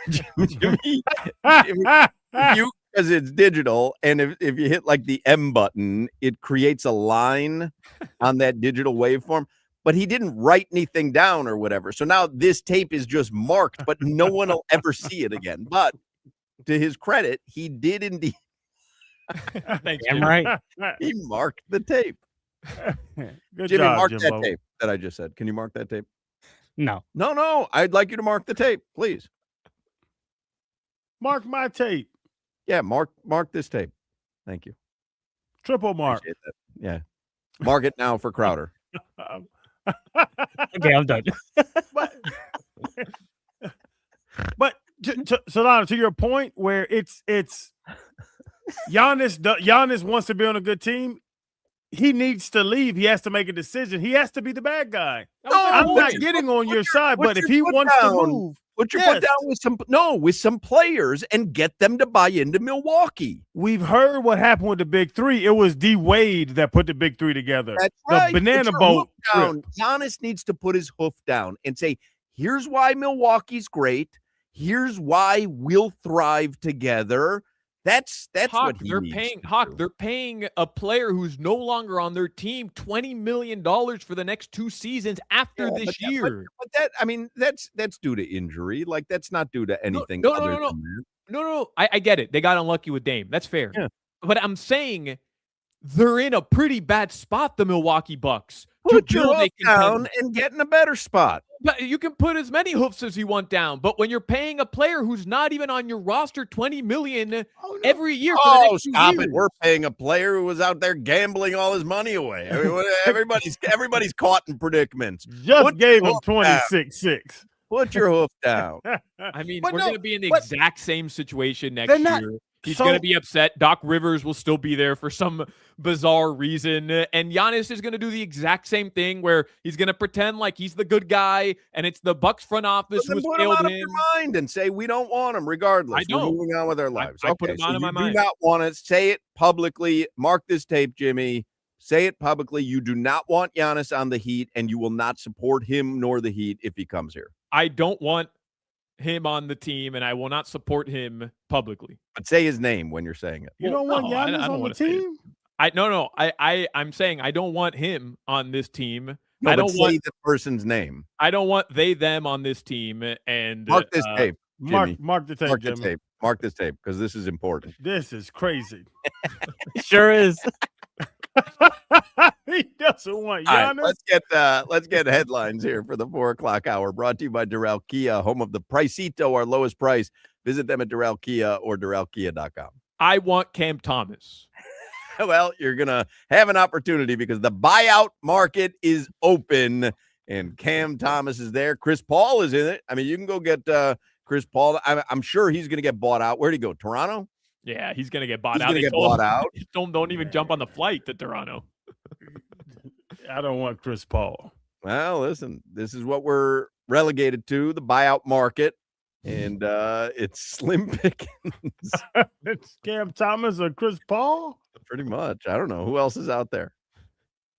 Jimmy, because it's digital, and if you hit like the M button, it creates a line on that digital waveform. But he didn't write anything down or whatever. So now this tape is just marked, but no one will ever see it again. But to his credit, he did indeed. Thanks, Damn Jimmy. right. He marked the tape. Good Jimmy, job, mark Jimbo. that tape that I just said. Can you mark that tape? No. No. I'd like you to mark the tape, please. Mark my tape. Yeah, mark this tape. Thank you. Triple mark. Appreciate that. Yeah. Mark it now for Crowder. Okay, I'm done. But Solana, to your point, where it's Giannis wants to be on a good team. He needs to leave. He has to make a decision. He has to be the bad guy. I'm not getting on your side, but if he wants to move, put your foot down with some players and get them to buy into Milwaukee. We've heard what happened with the big 3. It was D Wade that put the big 3 together. That's right. The banana boat. Giannis needs to put his hoof down and say, here's why Milwaukee's great. Here's why we'll thrive together. That's Hoch, what they're paying. Hoch, they're paying a player who's no longer on their team $20 million for the next 2 seasons after this year. But that's due to injury. Like that's not due to anything. No. I get it. They got unlucky with Dame. That's fair. Yeah. But I'm saying they're in a pretty bad spot, the Milwaukee Bucks. Put your hoof down and get in a better spot. But you can put as many hoofs as you want down. But when you're paying a player who's not even on your roster $20 million every year for the next 2 stop years. it. We're paying a player who was out there gambling all his money away. I mean, everybody's caught in predicaments. Just gave him 26-6. Put your hoof down. I mean, we're going to be in the exact same situation next year. He's going to be upset. Doc Rivers will still be there for some bizarre reason. And Giannis is going to do the exact same thing where he's going to pretend like he's the good guy and it's the Bucks front office who put him failed out him. of your mind and say, we don't want him regardless. I know. We're moving on with our lives. I put him so out of my you mind. do not want to say it publicly. Mark this tape, Jimmy. Say it publicly. You do not want Giannis on the Heat, and you will not support him nor the Heat if he comes here. I don't want him on the team, and I will not support him publicly. But say his name when you're saying it. You don't want Giannis on the team? I'm saying I don't want him on this team. No, I don't want the person's name. I don't want them on this team. And mark this tape. Jimmy. Mark the tape. Mark Jimmy. the tape. Mark this tape because this is important. This is crazy. Sure is. He doesn't want Giannis. Giannis. Let's get headlines here for the 4:00 hour. Brought to you by Doral Kia, home of the Pricito, our lowest price. Visit them at Doral Kia or DoralKia.com. I want Cam Thomas. Well, you're gonna have an opportunity because the buyout market is open, and Cam Thomas is there. Chris Paul is in it. I mean, you can go get Chris Paul. I'm sure he's gonna get bought out. Where'd he go? Toronto? Yeah, he's gonna get bought He's out. gonna get bought out. Don't even jump on the flight to Toronto. I don't want Chris Paul. Well, listen, this is what we're relegated to, the buyout market, and it's slim pickings. It's Cam Thomas or Chris Paul? Pretty much. I don't know. Who else is out there?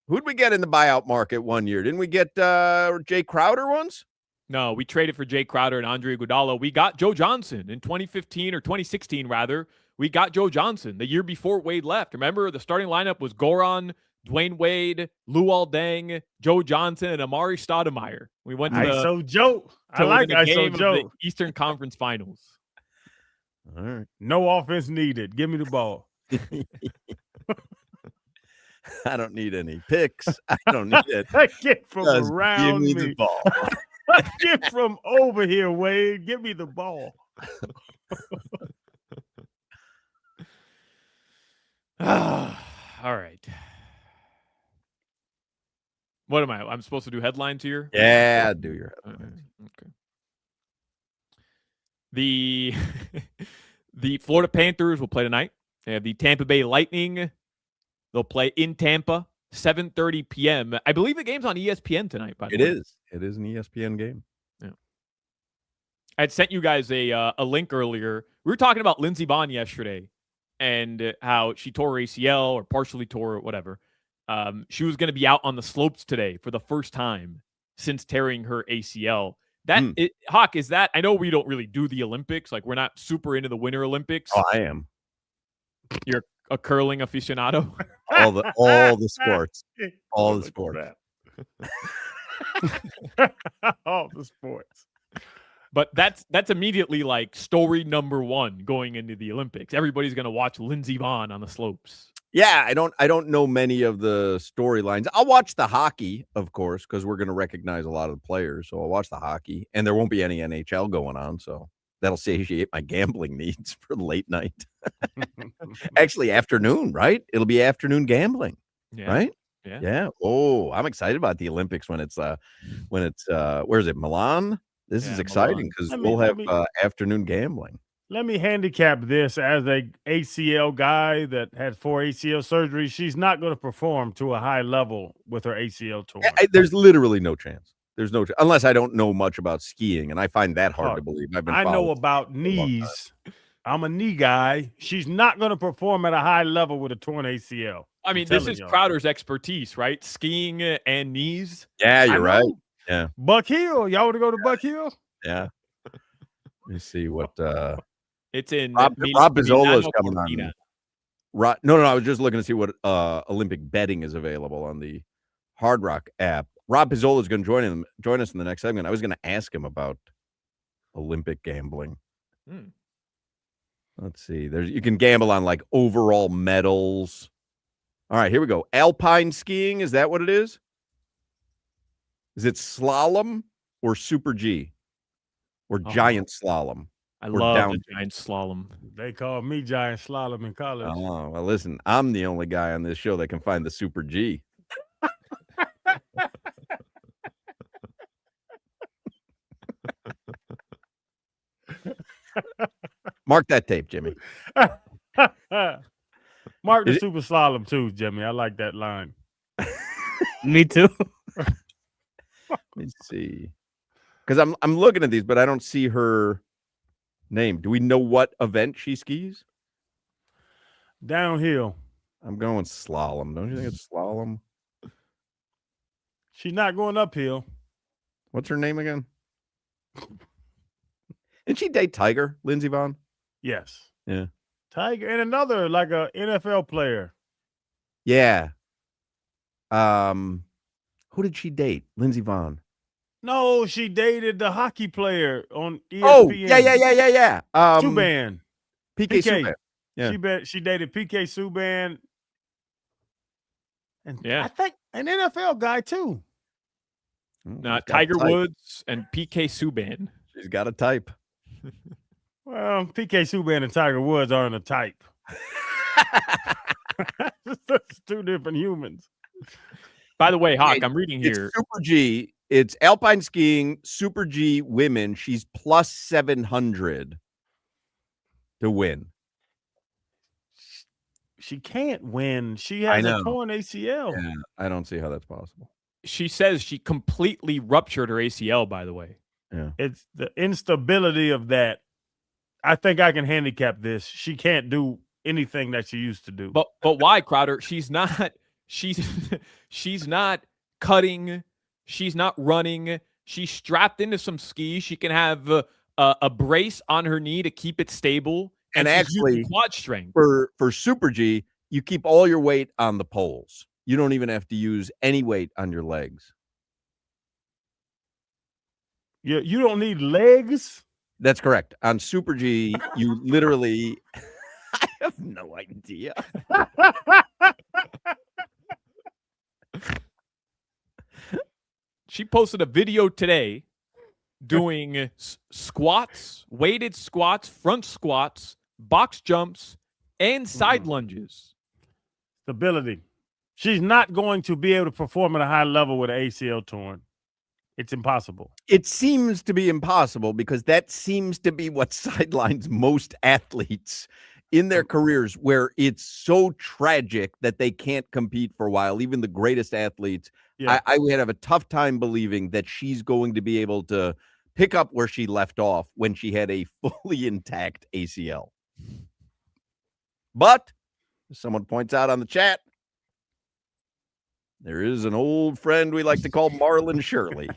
Who'd we get in the buyout market one year? Didn't we get Jay Crowder once? No, we traded for Jay Crowder and Andre Iguodala. We got Joe Johnson in 2015 or 2016, rather. We got Joe Johnson the year before Wade left. Remember, the starting lineup was Goran, Dwayne Wade, Luol Deng, Joe Johnson, and Amari Stoudemire. We went to ISO Joe. I like ISO Joe. The Eastern Conference Finals. All right. No offense needed. Give me the ball. I don't need any picks. I don't need it. Get from Just around give me the ball. Get from over here, Wade. Give me the ball. All right. What am I? I'm supposed to do headlines here? Yeah, do your headlines. Okay. The the Florida Panthers will play tonight. They have the Tampa Bay Lightning. They'll play in Tampa, 7:30 p.m. I believe the game's on ESPN tonight. By the way, It is. It is an ESPN game. Yeah. I had sent you guys a link earlier. We were talking about Lindsey Vonn yesterday and how she tore her ACL or partially tore or whatever. She was going to be out on the slopes today for the first time since tearing her ACL. Hoch, is that? I know we don't really do the Olympics. Like, we're not super into the Winter Olympics. Oh, I am. You're a curling aficionado. All the sports. All the sports. All the sports. But that's immediately like story number one going into the Olympics. Everybody's going to watch Lindsey Vonn on the slopes. Yeah, I don't know many of the storylines. I'll watch the hockey, of course, because we're going to recognize a lot of the players. So I'll watch the hockey, and there won't be any NHL going on. So that'll satiate my gambling needs for late night. Actually, afternoon, right? It'll be afternoon gambling, right? Yeah. Yeah. Oh, I'm excited about the Olympics when it's where is it? Milan. This is exciting because we'll have afternoon gambling. Let me handicap this as a ACL guy that had 4 ACL surgeries. She's not going to perform to a high level with her ACL torn. There's literally no chance. There's no unless I don't know much about skiing, and I find that hard to believe. I know about knees. I'm a knee guy. She's not going to perform at a high level with a torn ACL. I mean, this is Crowder's expertise, right? Skiing and knees. Yeah, you're right. Yeah. Buck Hill. Y'all want to go to Buck Hill? Yeah. Let me see what it's in. Rob Pizzola is coming on. No, I was just looking to see what Olympic betting is available on the Hard Rock app. Rob Pizzola is going to join us in the next segment. I was going to ask him about Olympic gambling. Let's see. You can gamble on like overall medals. All right, here we go. Alpine skiing, is that what it is? Is it slalom or super G or giant slalom? I love the giant slalom. They call me giant slalom in college. Oh, well, listen, I'm the only guy on this show that can find the super G. Mark that tape, Jimmy. Mark the super slalom too, Jimmy. I like that line. Me too. Let me see. Because I'm looking at these, but I don't see her name. Do we know what event she skis? Downhill. I'm going slalom. Don't you think it's slalom? She's not going uphill. What's her name again? Did she date Tiger, Lindsey Vonn? Yes. Yeah. Tiger and another like a NFL player. Yeah. Who did she date? Lindsey Vonn. No, she dated the hockey player on ESPN. Oh, yeah. Subban. PK Subban. Yeah. She dated PK Subban. And Yeah. I think an NFL guy too. Tiger Woods and PK Subban. She's got a type. Well, PK Subban and Tiger Woods aren't a type. That's two different humans. By the way, Hoch, I'm reading here. It's Super G. It's alpine skiing, Super G women. She's plus 700 to win. She can't win. She has a torn ACL. Yeah, I don't see how that's possible. She says she completely ruptured her ACL, by the way. Yeah. It's the instability of that. I think I can handicap this. She can't do anything that she used to do. But why, Crowder? She's not cutting. She's not running. She's strapped into some skis. She can have a brace on her knee to keep it stable. And she's actually, using quad strength. For Super G, you keep all your weight on the poles. You don't even have to use any weight on your legs. You don't need legs? That's correct. On Super G, you literally I have no idea. She posted a video today doing squats, weighted squats, front squats, box jumps, and side lunges. Stability. She's not going to be able to perform at a high level with an ACL torn. It's impossible. It seems to be impossible because that seems to be what sidelines most athletes in their careers, where it's so tragic that they can't compete for a while. Even the greatest athletes, Yeah. I would have a tough time believing that she's going to be able to pick up where she left off when she had a fully intact ACL. But as someone points out on the chat, there is an old friend we like to call Marlon Shirley.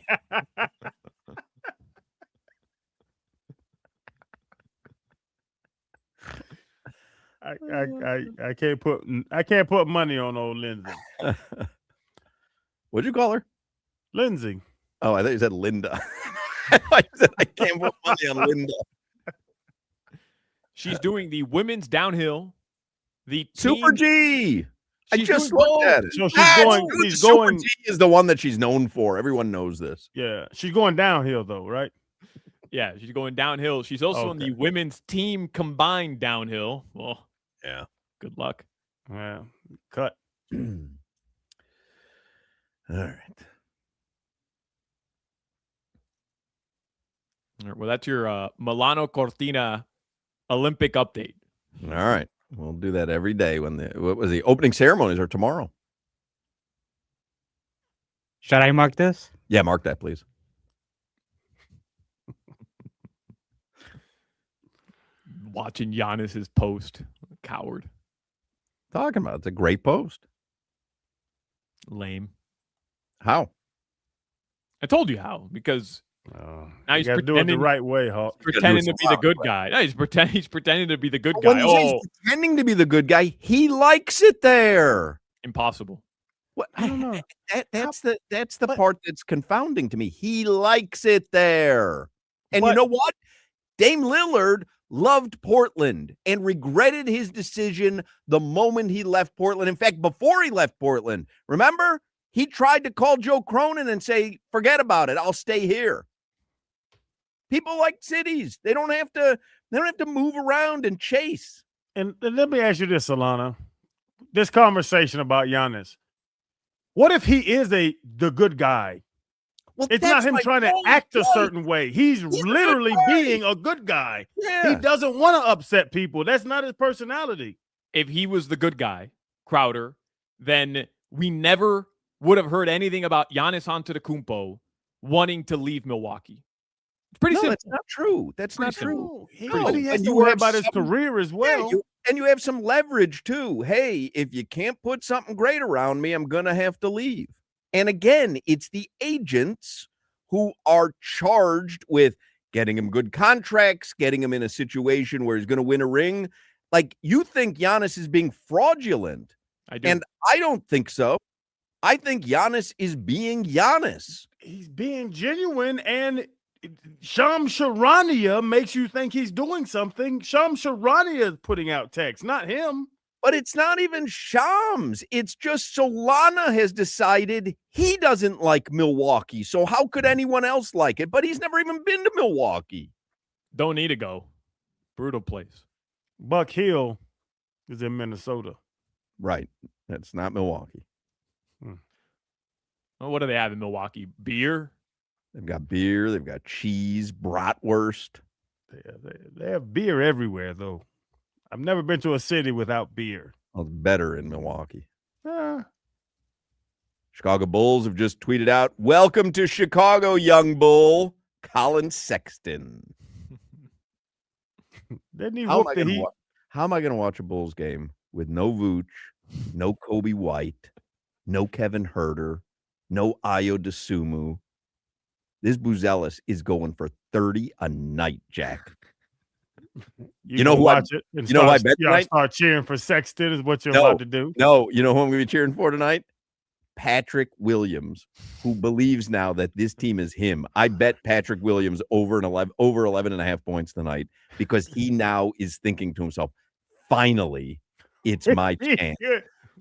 I can't put money on old Lindsay. What'd you call her? Lindsay. Oh, I thought you said Linda. I said I can't put money on Linda. She's doing the women's downhill. The Super G. I She's just doing looked at it. So she's Super G is the one that she's known for. Everyone knows this. Yeah, she's going downhill though, right? Yeah, she's going downhill. She's also in the women's team combined downhill. Well, yeah. Good luck. Yeah. Cut. All right. Well, that's your Milano Cortina Olympic update. All right. We'll do that every day when the opening ceremonies are tomorrow. Should I mark this? Yeah, mark that, please. Watching Giannis's post. Coward. Talking about it's a great post. Lame. How? I told you how, because now he's got to do it the right way, Hoch. Pretending to be the good guy. No, he's pretending to be the good When guy. he's pretending to be the good guy, he likes it there. Impossible. What? I don't know. That's the part that's confounding to me. He likes it there. And you know what? Dame Lillard loved Portland and regretted his decision the moment he left Portland. In fact, before he left Portland, remember? He tried to call Joe Cronin and say, forget about it. I'll stay here. People like cities. They don't have to move around and chase. And let me ask you this, Solana. This conversation about Giannis. What if he is the good guy? Well, it's not him trying to act a certain way. He's literally being a good guy. Yeah. He doesn't want to upset people. That's not his personality. if he was the good guy, Crowder, then we never would have heard anything about Giannis Antetokounmpo wanting to leave Milwaukee. It's pretty simple. That's not true. That's Pretty not simple. true. But he has And to you worry have about his some- career as well. And you have some leverage too. Hey, if you can't put something great around me, I'm going to have to leave. And again, it's the agents who are charged with getting him good contracts, getting him in a situation where he's going to win a ring. Like, you think Giannis is being fraudulent. I do. And I don't think so. I think Giannis is being Giannis. He's being genuine, and Shams Charania makes you think he's doing something. Shams Charania is putting out text, not him. But it's not even Shams. It's just Solana has decided he doesn't like Milwaukee. So how could anyone else like it? But he's never even been to Milwaukee. Don't need to go. Brutal place. Buck Hill is in Minnesota. Right. That's not Milwaukee. Well, what do they have in Milwaukee? Beer? They've got beer. They've got cheese, bratwurst. They have beer everywhere, though. I've never been to a city without beer. Well, it's better in Milwaukee. Chicago Bulls have just tweeted out, "Welcome to Chicago, young bull, Colin Sexton." Didn't he How whoop the Heat? How am I going to watch a Bulls game with no Vooch, no Kobe White, no Kevin Herter, no Ayo DeSumo? This Buzelis is going for 30 a night, Jack. You know who I watch it? And you know who I start- bet tonight? Start cheering for Sexton is what you're No. about to do. No, you know who I'm going to be cheering for tonight? Patrick Williams, who believes now that this team is him. I bet Patrick Williams over 11 and a half points tonight because he now is thinking to himself, finally, it's my chance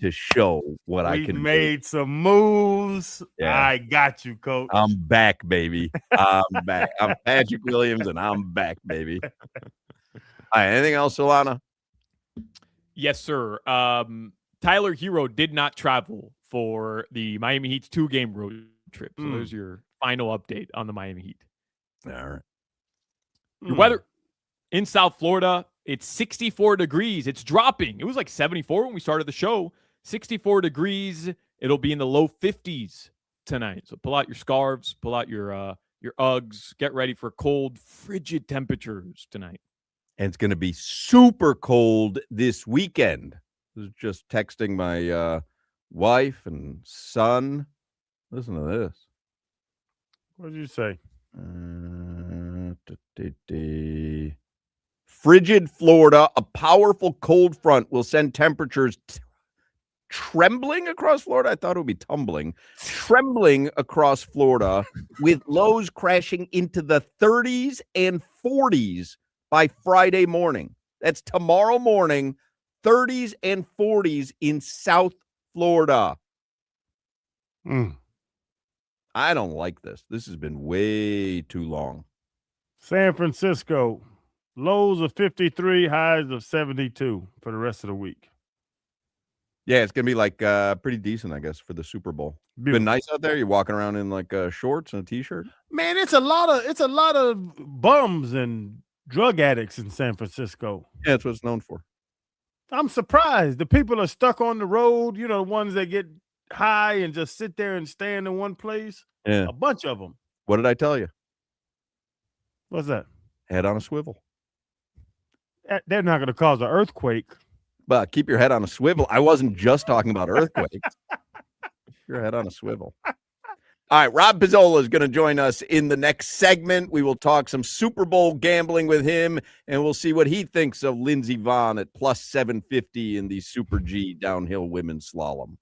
to show what I We can made some moves. Yeah. I got you, coach. I'm back, baby. I'm back. I'm Patrick Williams, and I'm back, baby. All right, anything else, Solana? Yes, sir. Tyler Hero did not travel for the Miami Heat's 2-game road trip. So there's your final update on the Miami Heat. All right. Your weather in South Florida, it's 64 degrees. It's dropping. It was like 74 when we started the show. 64 degrees. It'll be in the low 50s tonight. So pull out your scarves, pull out your Uggs, get ready for cold, frigid temperatures tonight. And it's going to be super cold this weekend. I was just texting my wife and son. Listen to this. What did you say? Frigid Florida, a powerful cold front will send temperatures trembling across Florida. I thought it would be tumbling. Trembling across Florida with lows crashing into the 30s and 40s by Friday morning. That's tomorrow morning, 30s and 40s in South Florida. I don't like this. This has been way too long. San Francisco, lows of 53, highs of 72 for the rest of the week. Yeah, it's gonna be like pretty decent, I guess, for the Super Bowl. Been nice out there. You're walking around in like shorts and a t-shirt. Man, it's a lot of bums and drug addicts in San Francisco. Yeah, that's what it's known for. I'm surprised. The people are stuck on the road, you know, the ones that get high and just sit there and stand in one place. Yeah. A bunch of them. What did I tell you? What's that? Head on a swivel. They're not going to cause an earthquake. But keep your head on a swivel. I wasn't just talking about earthquakes. Keep your head on a swivel. All right, Rob Pizzola is going to join us in the next segment. We will talk some Super Bowl gambling with him, and we'll see what he thinks of Lindsey Vonn at plus 750 in the Super G downhill women's slalom.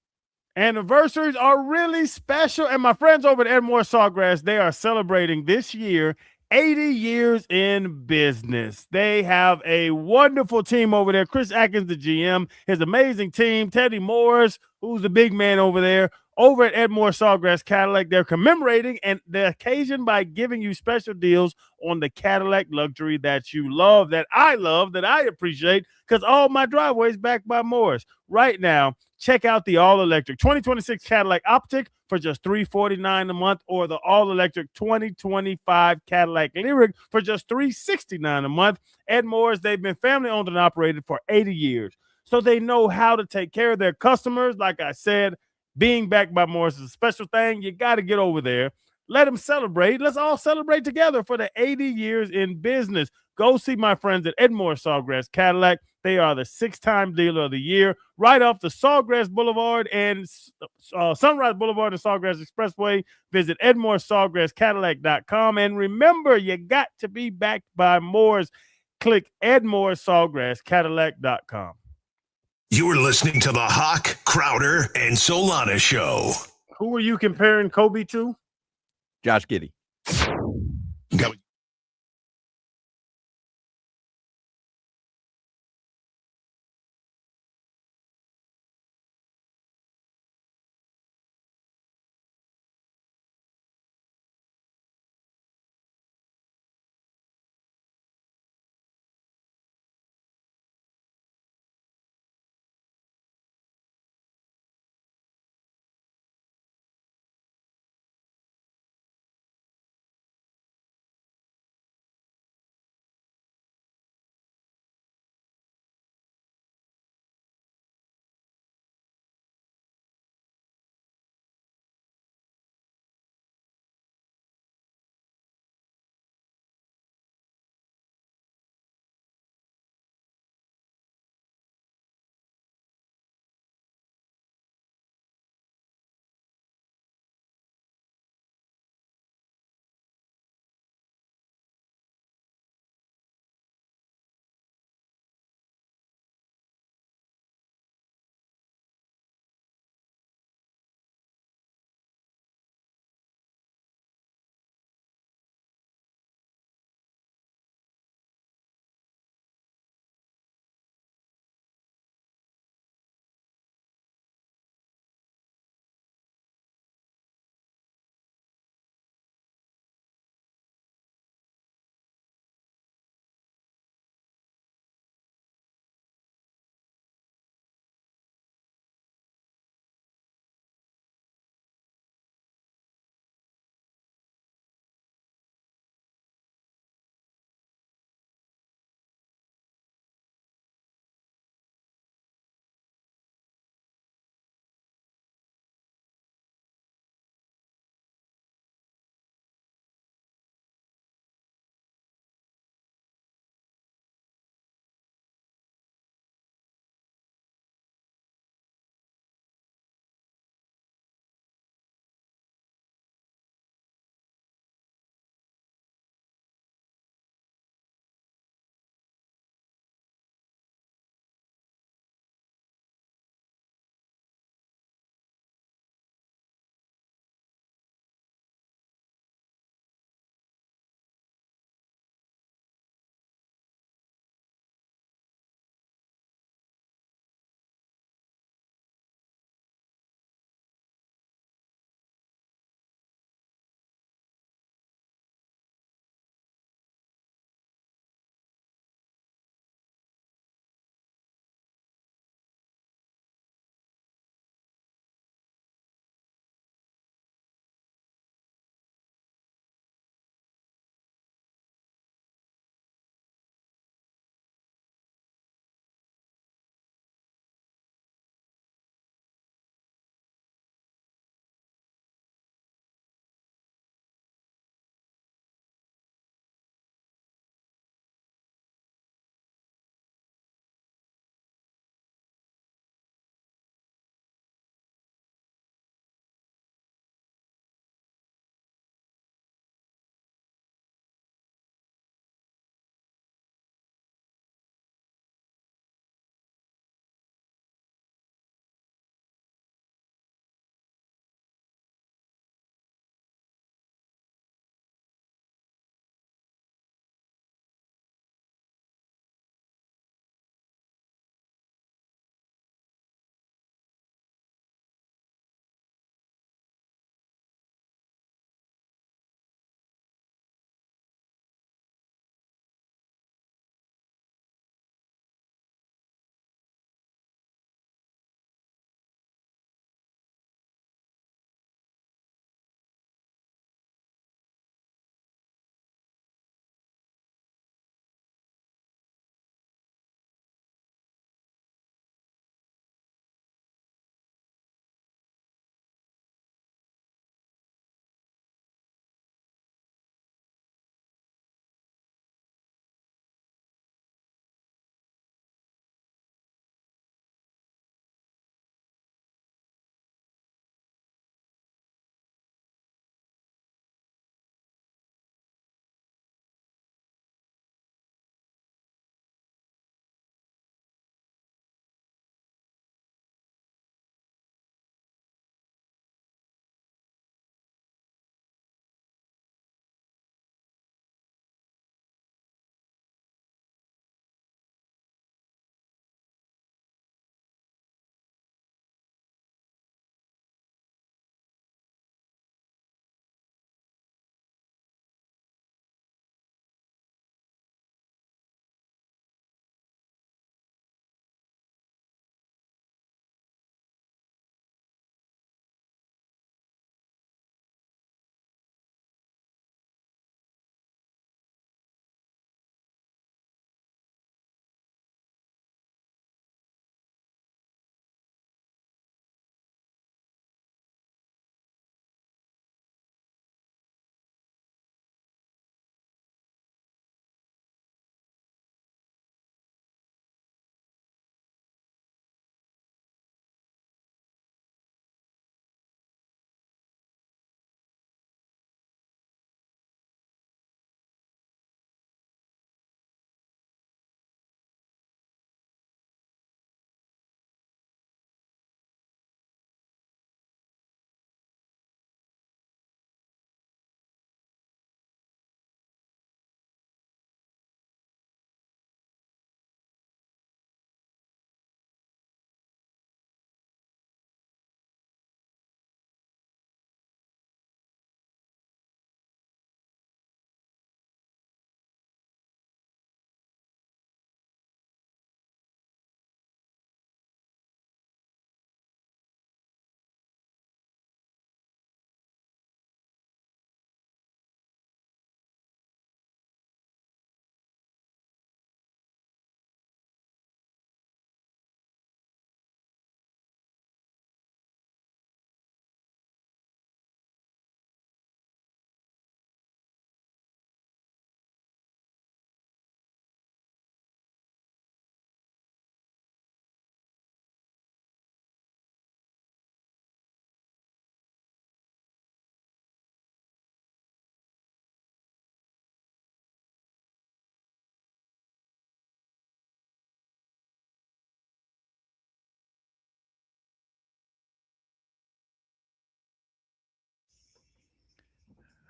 Anniversaries are really special, and my friends over at Edmore Sawgrass, they are celebrating this year 80 years in business. They have a wonderful team over there. Chris Atkins, the GM, his amazing team. Teddy Morris, who's the big man over there. Over at Edmore Sawgrass Cadillac, they're commemorating and the occasion by giving you special deals on the Cadillac luxury that you love, that I appreciate, because all my driveways backed by Morris. Right now, check out the all-electric 2026 Cadillac Optic for just $349 a month, or the all-electric 2025 Cadillac Lyric for just $369 a month. Edmore's, they've been family-owned and operated for 80 years. so they know how to take care of their customers. Like I said, being backed by Morris is a special thing. You got to get over there. Let them celebrate. Let's all celebrate together for the 80 years in business. Go see my friends at Edmore Sawgrass Cadillac. They are the 6-time dealer of the year, right off the Sawgrass Boulevard and Sunrise Boulevard and Sawgrass Expressway. Visit EdmoreSawgrassCadillac.com. And remember, you got to be backed by Moore's. Click EdmoreSawgrassCadillac.com. You're listening to the Hoch, Crowder, and Solana Show. Who are you comparing Kobe to? Josh Giddey. Go.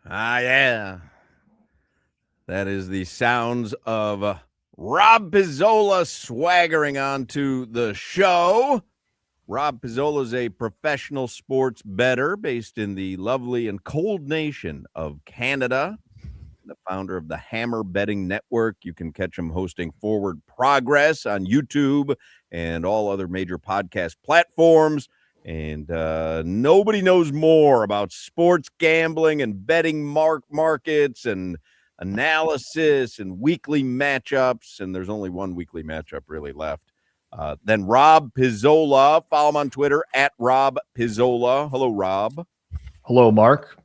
Ah, yeah. That is the sounds of Rob Pizzola swaggering onto the show. Rob Pizzola is a professional sports bettor based in the lovely and cold nation of Canada. The founder of the Hammer Betting Network. You can catch him hosting Forward Progress on YouTube and all other major podcast platforms. And nobody knows more about sports gambling and betting markets and analysis and weekly matchups. And there's only one weekly matchup really left. Then Rob Pizzola. Follow him on Twitter at Rob Pizzola. Hello, Rob. Hello, Mark.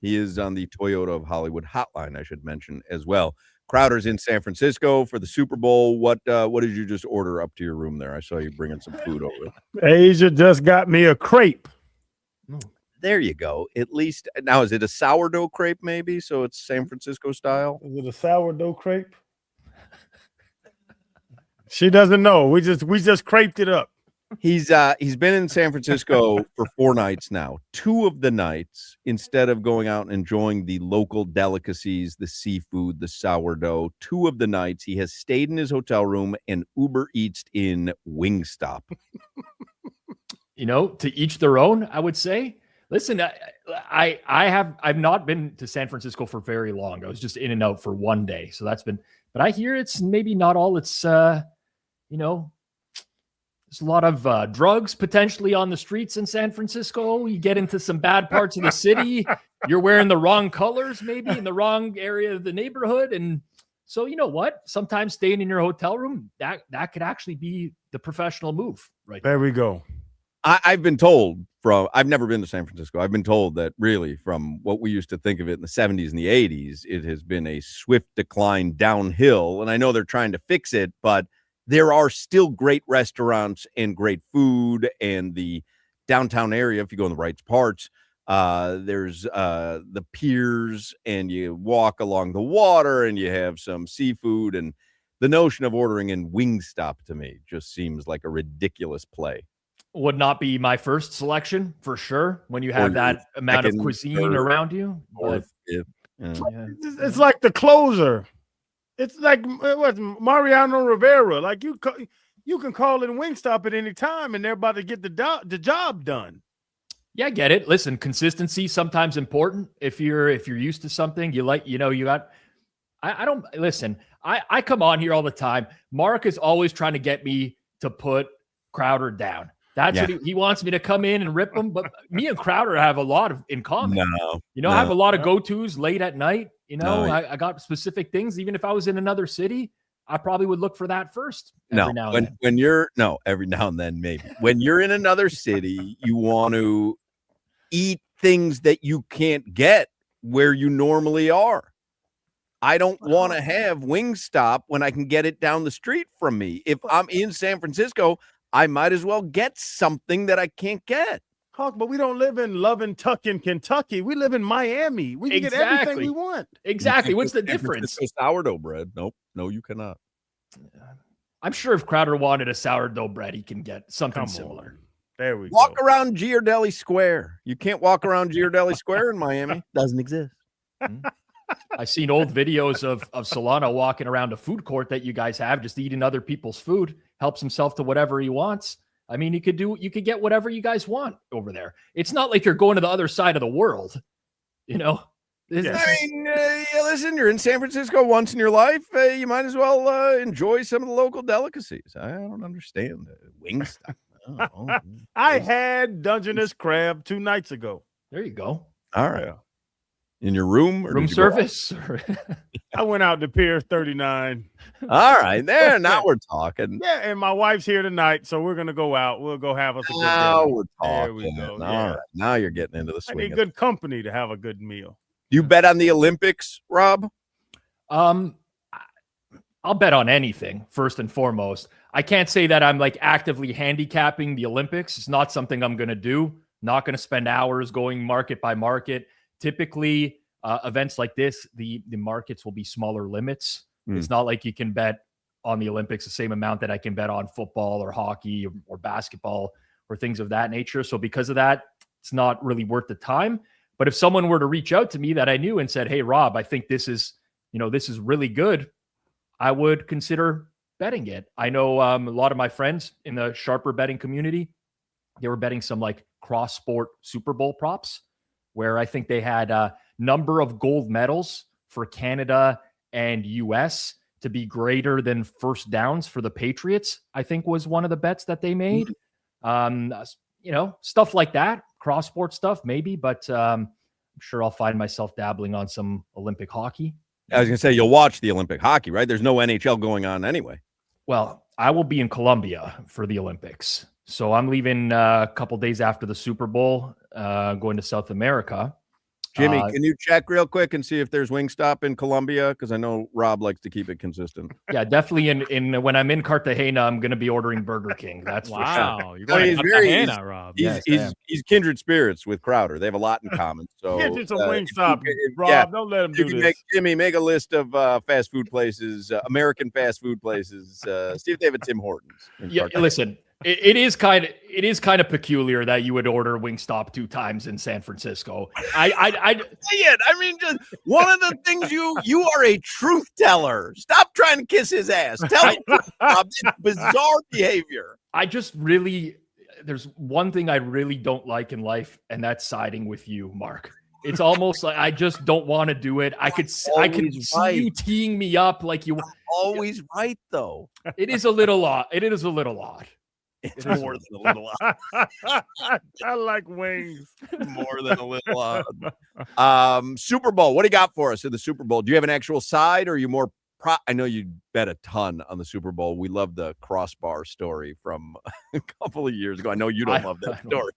He is on the Toyota of Hollywood hotline, I should mention as well. Crowder's in San Francisco for the Super Bowl. What did you just order up to your room there? I saw you bringing some food over. Asia just got me a crepe. There you go. At least now, is it a sourdough crepe maybe? So it's San Francisco style? Is it a sourdough crepe? She doesn't know. We just creped it up. He's been in San Francisco for 4 nights now. 2 of the nights, instead of going out and enjoying the local delicacies, the seafood, the sourdough, 2 of the nights he has stayed in his hotel room and Uber Eats in Wingstop. To each their own, I would say. Listen, I've not been to San Francisco for very long. I was just in and out for 1 day. So but I hear it's maybe not all it's, there's a lot of drugs potentially on the streets in San Francisco. You get into some bad parts of the city. You're wearing the wrong colors, maybe in the wrong area of the neighborhood. And so, you know what? Sometimes staying in your hotel room, that could actually be the professional move. Right there we go. I've been told I've never been to San Francisco. I've been told that really from what we used to think of it in the 70s and the 80s, it has been a swift decline downhill. And I know they're trying to fix it, but there are still great restaurants and great food, and the downtown area, if you go in the right parts, there's the piers, and you walk along the water, and you have some seafood, and the notion of ordering in Wingstop to me just seems like a ridiculous play. Would not be my first selection for sure when you have that amount of cuisine around you. It's like the closer. It's like what Mariano Rivera. Like you can call it Wingstop at any time, and they're about to get the job done. Yeah, I get it. Listen, consistency sometimes important. If you're used to something, I don't listen. I come on here all the time. Mark is always trying to get me to put Crowder down. That's what he wants me to come in and rip him. But me and Crowder have a lot in common. I have a lot of go-tos late at night. I got specific things. Even if I was in another city, I probably would look for that first. Every now and then maybe. When you're in another city, you want to eat things that you can't get where you normally are. I don't want to have Wingstop when I can get it down the street from me. If I'm in San Francisco, I might as well get something that I can't get. Hawk, but we don't live in Loving-Tucking, Kentucky. We live in Miami. We can get everything we want. Exactly. What's the difference? Sourdough bread. Nope. No, you cannot. I'm sure if Crowder wanted a sourdough bread, he can get something similar. There we walk around Ghirardelli Square. You can't walk around Ghirardelli Square in Miami. Doesn't exist. I've seen old videos of Solana walking around a food court that you guys have, just eating other people's food, helps himself to whatever he wants. I mean, you could get whatever you guys want over there. It's not like you're going to the other side of the world, Listen, you're in San Francisco once in your life. You might as well enjoy some of the local delicacies. I don't understand Wingstop. I had Dungeness crab 2 nights ago. There you go. All right. In your room? Room service? I went out to Pier 39. All right. There. Now we're talking. Yeah, and my wife's here tonight, so we're going to go out. We'll go have us a good Now dinner. we're talking. There we go. All Yeah. right. Now you're getting into the I swing. need good company to have a good meal. You bet on the Olympics, Rob? I'll bet on anything, first and foremost. I can't say that I'm like actively handicapping the Olympics. It's not something I'm going to do. Not going to spend hours going market by market. Typically, events like this, the markets will be smaller limits. It's not like you can bet on the Olympics the same amount that I can bet on football or hockey or basketball or things of that nature. So because of that, it's not really worth the time. But if someone were to reach out to me that I knew and said, "Hey, Rob, I think this is really good," I would consider betting it. I know a lot of my friends in the sharper betting community, they were betting some like cross sport Super Bowl props, where I think they had a number of gold medals for Canada and US to be greater than first downs for the Patriots, I think was one of the bets that they made. Stuff like that, cross sport stuff, maybe, but I'm sure I'll find myself dabbling on some Olympic hockey. I was going to say, you'll watch the Olympic hockey, right? There's no NHL going on anyway. Well, I will be in Colombia for the Olympics. So I'm leaving a couple days after the Super Bowl, going to South America. Jimmy, can you check real quick and see if there's Wingstop in Colombia? Because I know Rob likes to keep it consistent. Yeah, definitely. In when I'm in Cartagena, I'm going to be ordering Burger King. That's for sure. You're going to Cartagena, Rob. He's kindred spirits with Crowder. They have a lot in common. So get you some Wingstop, Rob. Don't let him do this. Jimmy, make a list of fast food places, American fast food places. See if they have a Tim Hortons. Yeah, listen. It is kind of peculiar that you would order Wingstop 2 times in San Francisco. I mean, just one of the things you are a truth teller. Stop trying to kiss his ass. Tell him, Rob, it's bizarre behavior. There's one thing I really don't like in life, and that's siding with you, Mark. It's almost like I just don't want to do it. I could see you teeing me up like you. Always right though. It is a little odd. It's more than a little odd. I like wings. More than a little odd. Super Bowl. What do you got for us in the Super Bowl? Do you have an actual side, or are you more I know you bet a ton on the Super Bowl. We love the crossbar story from a couple of years ago. I know you don't love that story.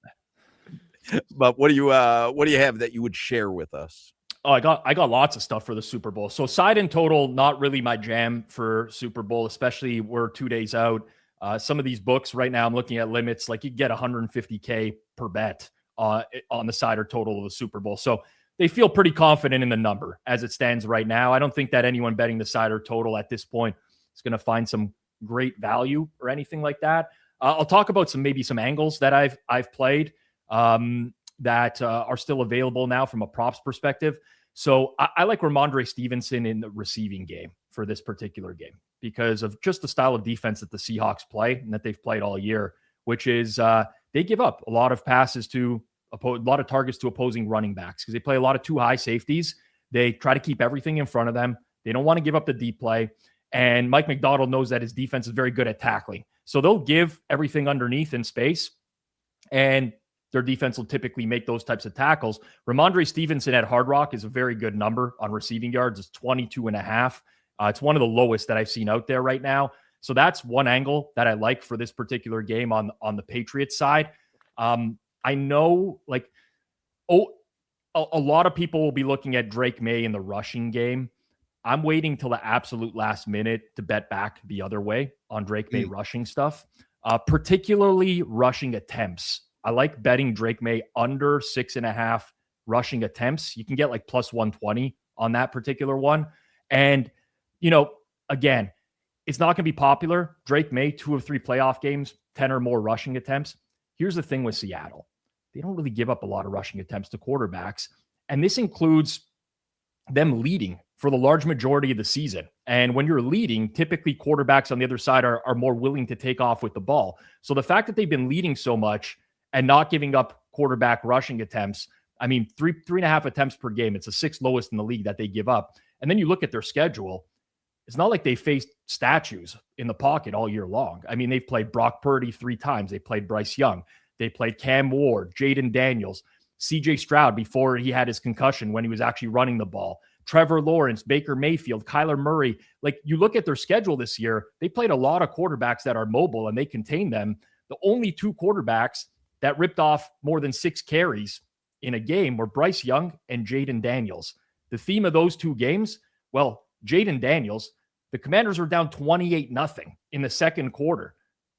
But what do you have that you would share with us? Oh, I got lots of stuff for the Super Bowl. So side and total, not really my jam for Super Bowl, especially we're 2 days out. Some of these books right now, I'm looking at limits, like you get $150K per bet on the side or total of the Super Bowl. So they feel pretty confident in the number as it stands right now. I don't think that anyone betting the side or total at this point is going to find some great value or anything like that. I'll talk about maybe some angles that I've played that are still available now from a props perspective. So I like Ramondre Stevenson in the receiving game for this particular game because of just the style of defense that the Seahawks play and that they've played all year, which is they give up a lot of passes to a lot of targets to opposing running backs because they play a lot of too high safeties. They try to keep everything in front of them. They don't want to give up the deep play. And Mike McDonald knows that his defense is very good at tackling. So they'll give everything underneath in space, and their defense will typically make those types of tackles. Ramondre Stevenson at Hard Rock is a very good number on receiving yards. It's 22.5. It's one of the lowest that I've seen out there right now. So that's one angle that I like for this particular game on the Patriots side. I know a lot of people will be looking at Drake May in the rushing game. I'm waiting till the absolute last minute to bet back the other way on Drake May rushing stuff, particularly rushing attempts. I like betting Drake May under 6.5 rushing attempts. You can get like plus 120 on that particular one. And, again, it's not going to be popular. Drake May, 2 of 3 playoff games, 10 or more rushing attempts. Here's the thing with Seattle. They don't really give up a lot of rushing attempts to quarterbacks. And this includes them leading for the large majority of the season. And when you're leading, typically quarterbacks on the other side are more willing to take off with the ball. So the fact that they've been leading so much and not giving up quarterback rushing attempts, I mean, 3.5 attempts per game. It's the 6th lowest in the league that they give up. And then you look at their schedule. It's not like they faced statues in the pocket all year long. I mean, they've played Brock Purdy 3 times. They played Bryce Young. They played Cam Ward, Jaden Daniels, CJ Stroud before he had his concussion when he was actually running the ball, Trevor Lawrence, Baker Mayfield, Kyler Murray. Like, you look at their schedule this year, they played a lot of quarterbacks that are mobile and they contain them. The only 2 quarterbacks that ripped off more than 6 carries in a game were Bryce Young and Jaden Daniels. The theme of those 2 games, well, Jaden Daniels, the Commanders are down 28-0 in the second quarter.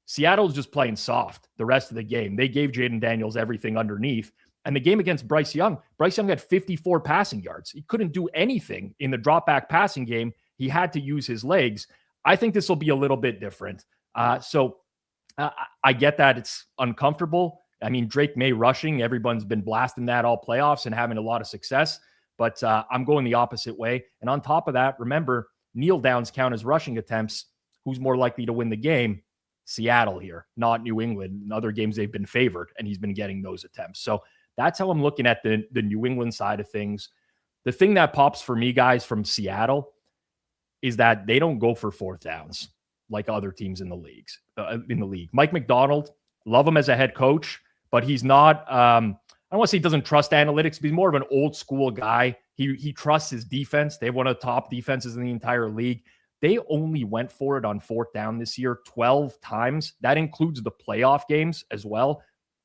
Seattle's just playing soft the rest of the game. They gave Jaden Daniels everything underneath. And the game against Bryce Young had 54 passing yards. He couldn't do anything in the drop back passing game. He had to use his legs. I think this will be a little bit different. So I get that it's uncomfortable. I mean, Drake May rushing, everyone's been blasting that all playoffs and having a lot of success, but I'm going the opposite way. And on top of that, remember, kneel downs count as rushing attempts. Who's more likely to win the game? Seattle here, not New England. In other games, they've been favored, and he's been getting those attempts. So that's how I'm looking at the New England side of things. The thing that pops for me, guys, from Seattle is that they don't go for fourth downs like other teams in the leagues. Mike Macdonald, love him as a head coach, but he's not. I don't want to say he doesn't trust analytics, but he's more of an old school guy. He trusts his defense. They have one of the top defenses in the entire league. They only went for it on fourth down this year 12 times. That includes the playoff games as well.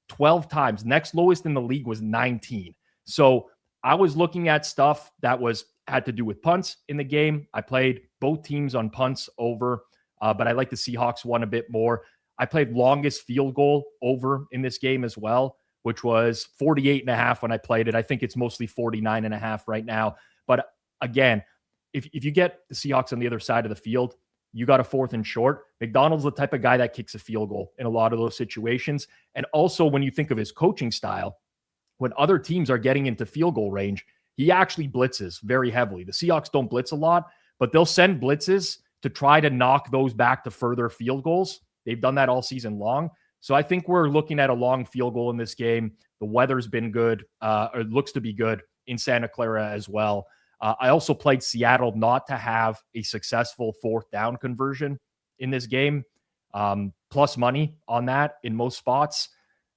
12 times. Next lowest in the league was 19. So I was looking at stuff that had to do with punts in the game. I played both teams on punts over, but I like the Seahawks one a bit more. I played longest field goal over in this game as well, which was 48.5 when I played it. I think it's mostly 49.5 right now. But again, if you get the Seahawks on the other side of the field, you got a 4th and short. McDonald's the type of guy that kicks a field goal in a lot of those situations. And also when you think of his coaching style, when other teams are getting into field goal range, he actually blitzes very heavily. The Seahawks don't blitz a lot, but they'll send blitzes to try to knock those back to further field goals. They've done that all season long. So I think we're looking at a long field goal in this game. The weather's been good, or it looks to be good in Santa Clara as well. I also played Seattle not to have a successful 4th down conversion in this game, plus money on that in most spots.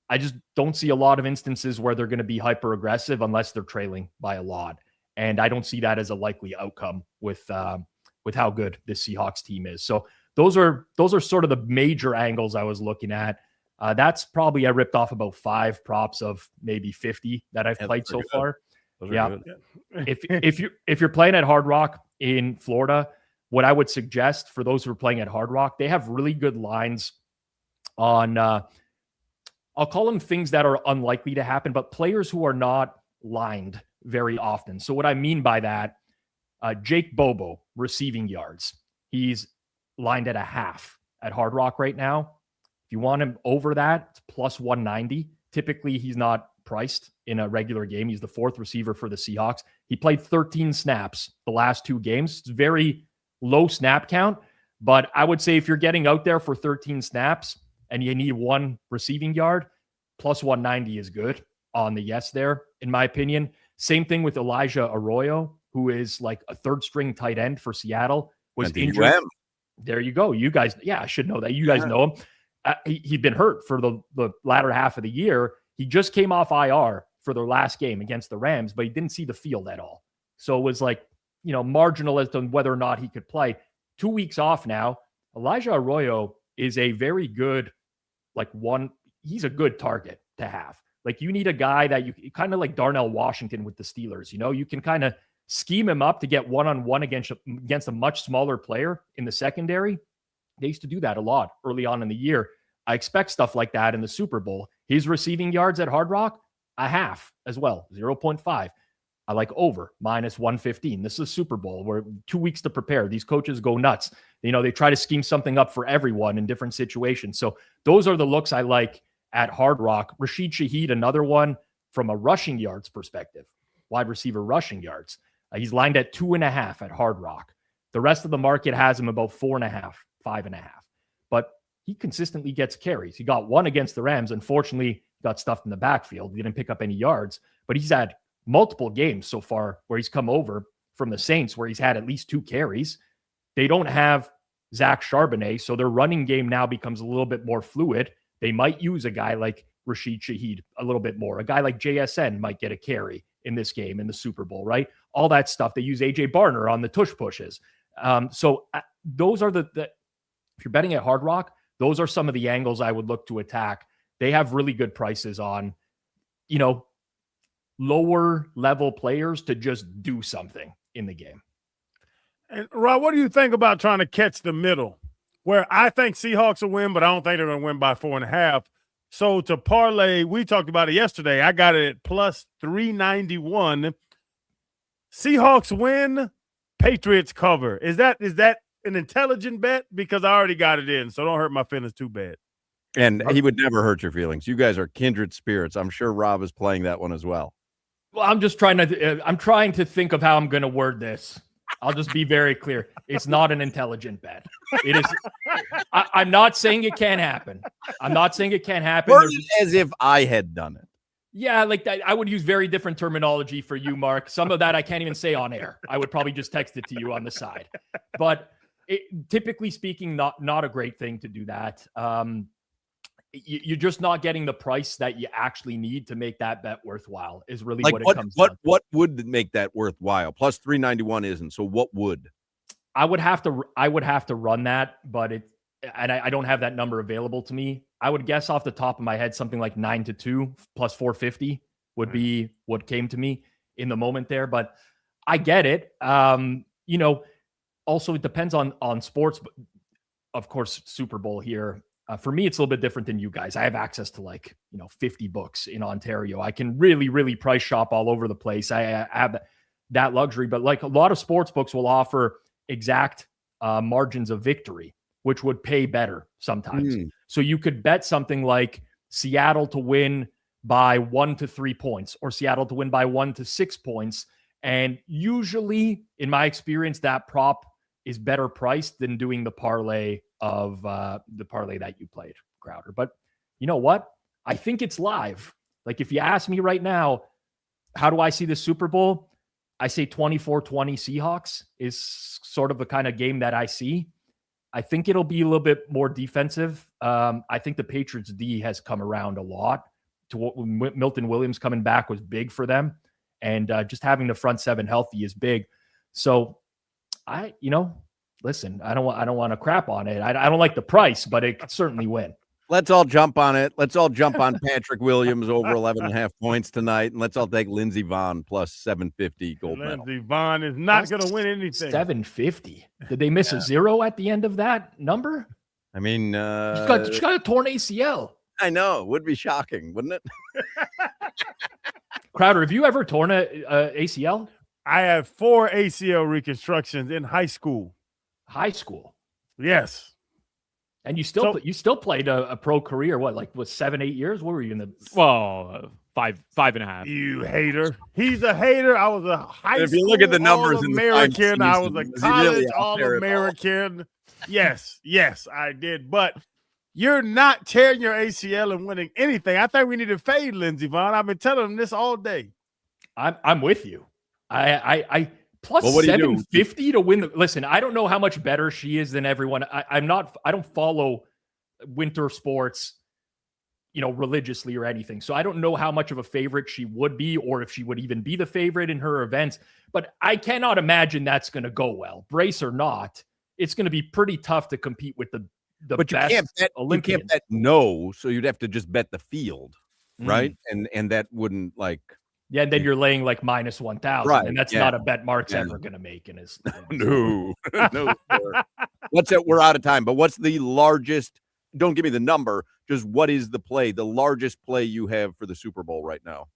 I just don't see a lot of instances where they're going to be hyper aggressive unless they're trailing by a lot. And I don't see that as a likely outcome with how good this Seahawks team is. So those are sort of the major angles I was looking at. That's probably, I ripped off about 5 props of maybe 50 that I've played so far. Yeah. If you're playing at Hard Rock in Florida, what I would suggest for those who are playing at Hard Rock, they have really good lines on, I'll call them things that are unlikely to happen, but players who are not lined very often. So what I mean by that, Jake Bobo, receiving yards. He's lined at a half at Hard Rock right now. If you want him over that, it's plus 190. Typically, he's not priced in a regular game. He's the 4th receiver for the Seahawks. He played 13 snaps the last 2 games. It's very low snap count, but I would say if you're getting out there for 13 snaps and you need 1 receiving yard, plus 190 is good on the yes there, in my opinion. Same thing with Elijah Arroyo, who is like a 3rd string tight end for Seattle, was injured. There you go. You guys, I should know that. You guys know him. He'd been hurt for the latter half of the year. He just came off IR for their last game against the Rams, but he didn't see the field at all. So it was like, marginal as to whether or not he could play. 2 weeks off now. Elijah Arroyo is a very good, he's a good target to have. Like, you need a guy that you kind of like Darnell Washington with the Steelers. You can kind of scheme him up to get one-on-one against a much smaller player in the secondary. They used to do that a lot early on in the year. I expect stuff like that in the Super Bowl. His receiving yards at Hard Rock, a half as well, 0.5. I like over, minus 115. This is a Super Bowl. We're 2 weeks to prepare. These coaches go nuts. They try to scheme something up for everyone in different situations. So those are the looks I like at Hard Rock. Rashid Shaheed, another one from a rushing yards perspective, wide receiver rushing yards. He's lined at 2.5 at Hard Rock. The rest of the market has him about 4.5, 5.5. But he consistently gets carries. He got 1 against the Rams. Unfortunately, he got stuffed in the backfield. He didn't pick up any yards, but he's had multiple games so far where he's come over from the Saints where he's had at least 2 carries. They don't have Zach Charbonnet, so their running game now becomes a little bit more fluid. They might use a guy like Rashid Shaheed a little bit more. A guy like JSN might get a carry in this game in the Super Bowl, right? All that stuff. They use AJ Barner on the tush pushes. So those are the if you're betting at Hard Rock, those are some of the angles I would look to attack. They have really good prices on, lower level players to just do something in the game. And Rob, what do you think about trying to catch the middle? Where I think Seahawks will win, but I don't think they're going to win by 4.5. So to parlay, we talked about it yesterday. I got it at plus 391. Seahawks win, Patriots cover. Is that an intelligent bet? Because I already got it in, so don't hurt my feelings too bad. And he would never hurt your feelings. You guys are kindred spirits. I'm sure Rob is playing that one as well. Well, I'm trying to think of how I'm going to word this. I'll just be very clear. It's not an intelligent bet. It is. I'm not saying it can't happen. I'm not saying it can't happen. Word it as if I had done it. Yeah, like that. I would use very different terminology for you, Mark. Some of that I can't even say on air. I would probably just text it to you on the side. But typically speaking, not a great thing to do that. You're just not getting the price that you actually need to make that bet worthwhile is really what it comes down to. What would make that worthwhile? Plus 391 isn't. So what would? I would have to run that, but I don't have that number available to me. I would guess off the top of my head, something like 9-2 plus 450 would be what came to me in the moment there, but I get it. Also it depends on sports, but of course, Super Bowl here. For me, it's a little bit different than you guys. I have access to 50 books in Ontario. I can really, really price shop all over the place. I have that luxury, but a lot of sports books will offer exact margins of victory, which would pay better sometimes. So you could bet something like Seattle to win by 1 to 3 points or Seattle to win by 1 to 6 points. And usually in my experience, that prop is better priced than doing the parlay of the parlay that you played, Crowder. But you know what? I think it's live. If you ask me right now, how do I see the Super Bowl? I say 24-20 Seahawks is sort of the kind of game that I see. I think it'll be a little bit more defensive. I think the Patriots D has come around a lot. To what Milton Williams coming back was big for them. And just having the front seven healthy is big. So listen, I don't want to crap on it. I don't like the price, but it could certainly win. Let's all jump on it. Let's all jump on Patrick Williams over 11.5 points tonight. And let's all take Lindsey Vonn plus 750 gold medal. Lindsey Vonn is not going to win anything. 750. Did they miss a zero at the end of that number? I mean, she's got a torn ACL. I know. It would be shocking, wouldn't it? Crowder, have you ever torn a ACL? I have 4 ACL reconstructions in high school. High school? Yes. And you still played a pro career, what 7-8 years? What were you in the? Well, 5.5. You hater. He's a hater. I was a high school if you look at the numbers All-American. I was a college really All-American. Yes, I did. But you're not tearing your ACL and winning anything. I think we need to fade Lindsey Vonn. I've been telling him this all day. I'm with you. I plus 750 to win. Listen, I don't know how much better she is than everyone. I don't follow winter sports, religiously or anything. So I don't know how much of a favorite she would be, or if she would even be the favorite in her events. But I cannot imagine that's going to go well. Brace or not, it's going to be pretty tough to compete with the but best you can't bet no, so you'd have to just bet the field, right? And that wouldn't Yeah, and then you're laying minus 1,000, right? And that's not a bet Mark's ever going to make in his. No. We're out of time. But what's the largest? Don't give me the number. Just what is the largest play you have for the Super Bowl right now?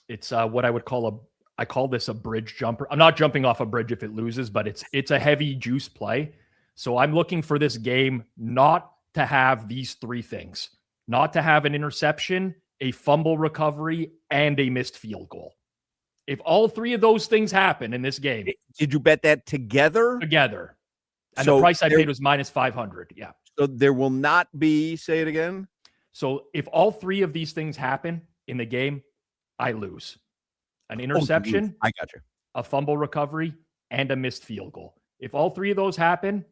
It's what I would call I call this a bridge jumper. I'm not jumping off a bridge if it loses, but it's a heavy juice play. So I'm looking for this game not to have these 3 things: not to have an interception, a fumble recovery, and a missed field goal. If all 3 of those things happen in this game. Did you bet that together? Together. And the price I paid was minus 500. Yeah. So there will not be, say it again. So if all 3 of these things happen in the game, I lose. An interception. I got you. A fumble recovery, and a missed field goal. If all 3 of those happen,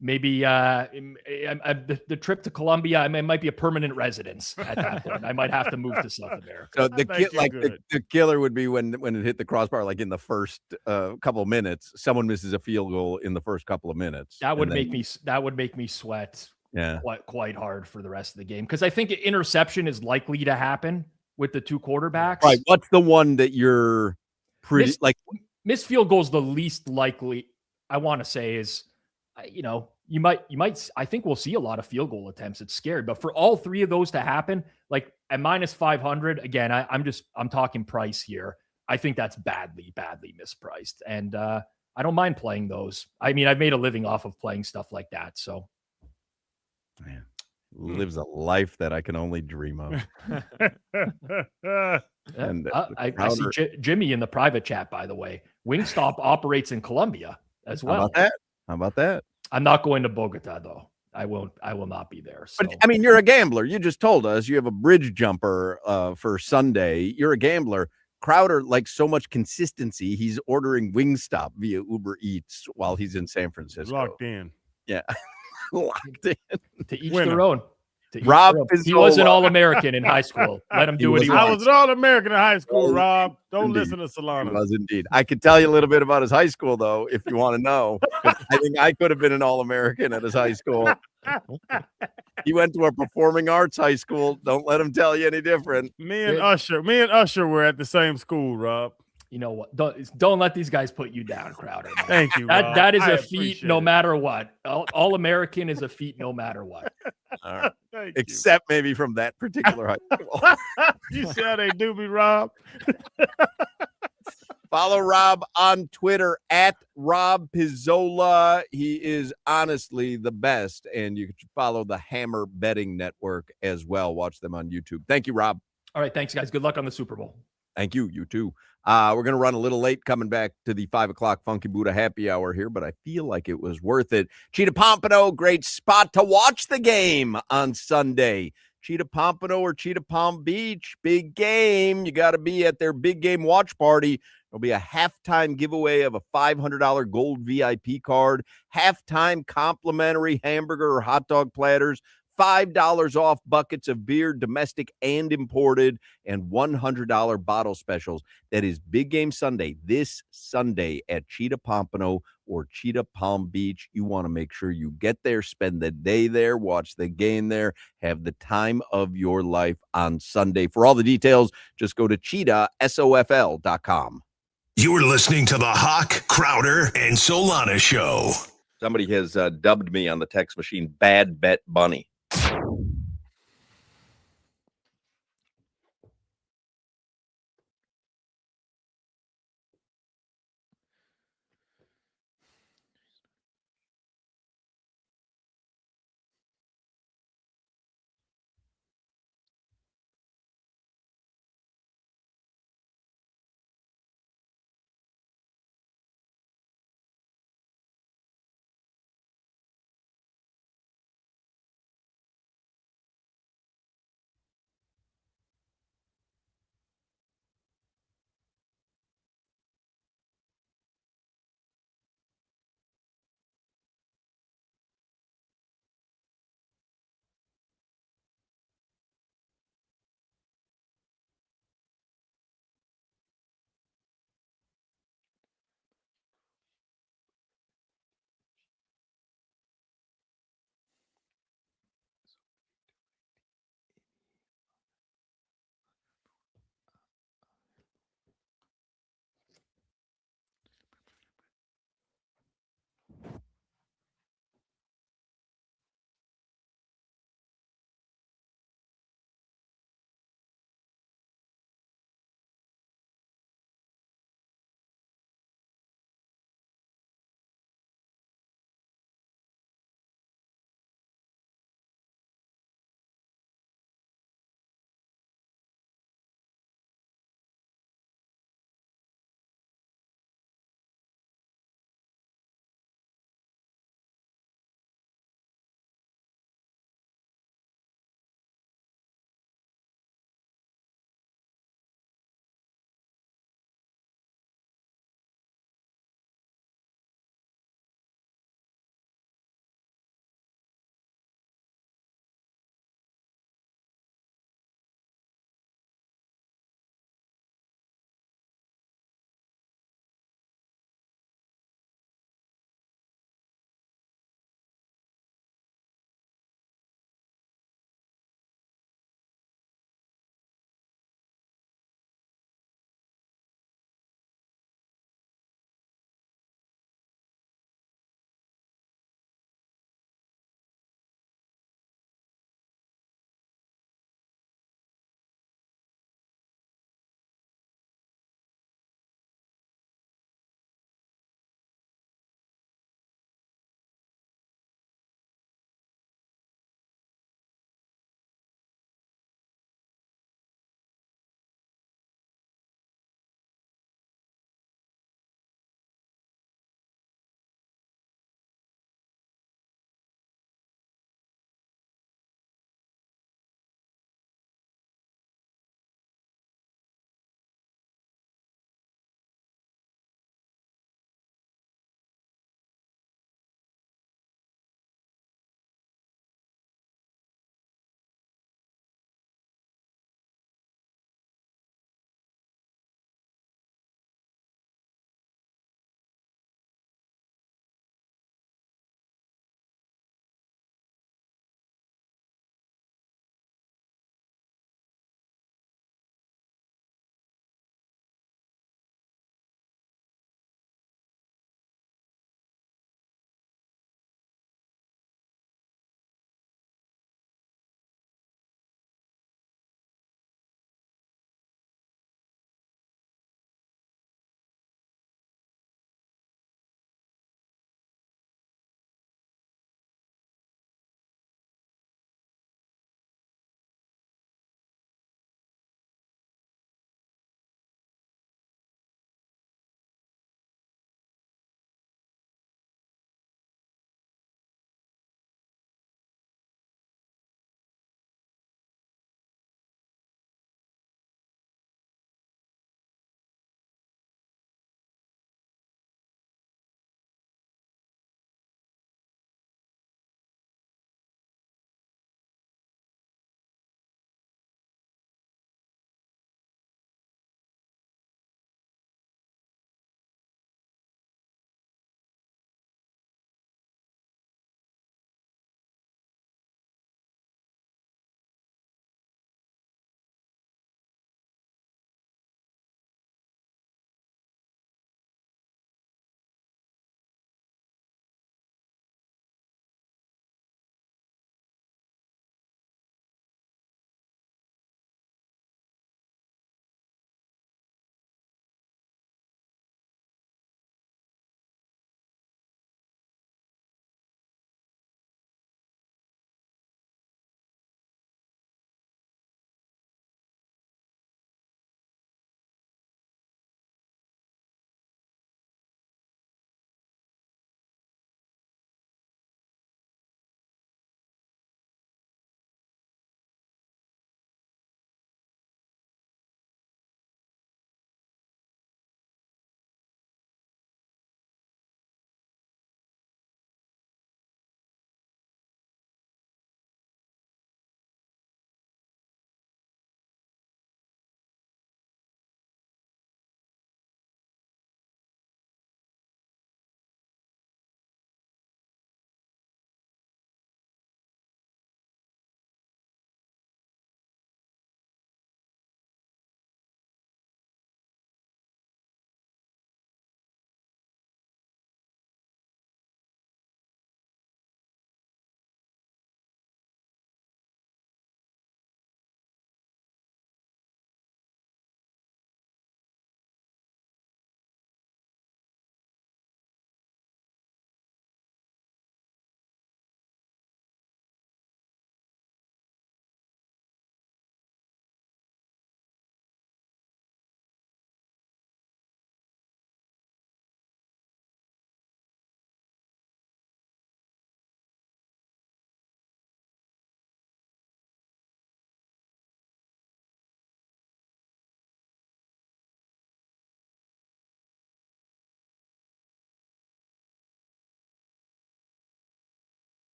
maybe the trip to Colombia, it might be a permanent residence at that point. I might have to move to South America. So the killer would be when it hit the crossbar, in the first couple of minutes, someone misses a field goal in the first couple of minutes. That would make me sweat quite hard for the rest of the game, because I think interception is likely to happen with the 2 quarterbacks. Right. What's the one that you're pretty missed field goal is the least likely? I want to say is. You might, I think we'll see a lot of field goal attempts. It's scary, but for all 3 of those to happen, at minus 500, again, I'm talking price here. I think that's badly mispriced. And I don't mind playing those. I mean, I've made a living off of playing stuff like that. So man, lives a life that I can only dream of. And I see Jimmy in the private chat, by the way. Wingstop operates in Colombia as well. How about that? How about that? I'm not going to Bogota, though. I will not be there. So. But I mean, you're a gambler. You just told us you have a bridge jumper for Sunday. You're a gambler. Crowder likes so much consistency. He's ordering Wingstop via Uber Eats while he's in San Francisco. Locked in. Yeah. Locked in. To each their own. Rob He was an All-American in high school. Let him do what he wants. I was an All-American in high school, Rob. Don't listen to Solana. He was indeed. I could tell you a little bit about his high school, though, if you want to know. I think I could have been an All-American at his high school. He went to a performing arts high school. Don't let him tell you any different. Me and Usher were at the same school, Rob. You know what? Don't let these guys put you down, Crowder. Man. Thank you, Rob. That is a feat no matter what. All-American is a feat no matter what. All right. Except maybe from that particular high school. You see how they do me, Rob? Follow Rob on Twitter at Rob Pizzola. He is honestly the best. And you can follow the Hammer Betting Network as well. Watch them on YouTube. Thank you, Rob. All right. Thanks, guys. Good luck on the Super Bowl. Thank you. You too. We're going to run a little late coming back to the 5 o'clock Funky Buddha happy hour here, but I feel like it was worth it. Cheetah Pompano, great spot to watch the game on Sunday. Cheetah Pompano or Cheetah Palm Beach, big game. You got to be at their big game watch party. There'll be a halftime giveaway of a $500 gold VIP card, halftime complimentary hamburger or hot dog platters, $5 off buckets of beer, domestic and imported, and $100 bottle specials. That is Big Game Sunday, this Sunday at Cheetah Pompano or Cheetah Palm Beach. You want to make sure you get there, spend the day there, watch the game there, have the time of your life on Sunday. For all the details, just go to cheetahsofl.com. You're listening to the Hoch, Crowder, and Solana Show. Somebody has dubbed me on the text machine Bad Bet Bunny.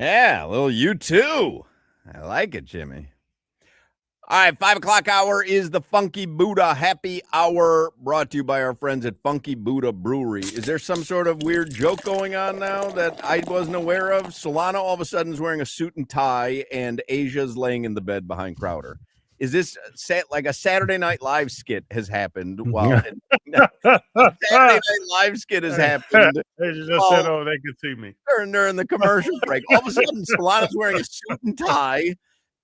Yeah, a little you too. I like it, Jimmy. All right, 5 o'clock hour is the Funky Buddha Happy Hour, brought to you by our friends at Funky Buddha Brewery. Is there some sort of weird joke going on now that I wasn't aware of? Solana all of a sudden is wearing a suit and tie, and Asia's laying in the bed behind Crowder. Is this like a Saturday Night Live skit has happened? While Saturday Night Live skit has happened. They just said, "Oh, they could see me." During the commercial break, all of a sudden, Solana's wearing a suit and tie,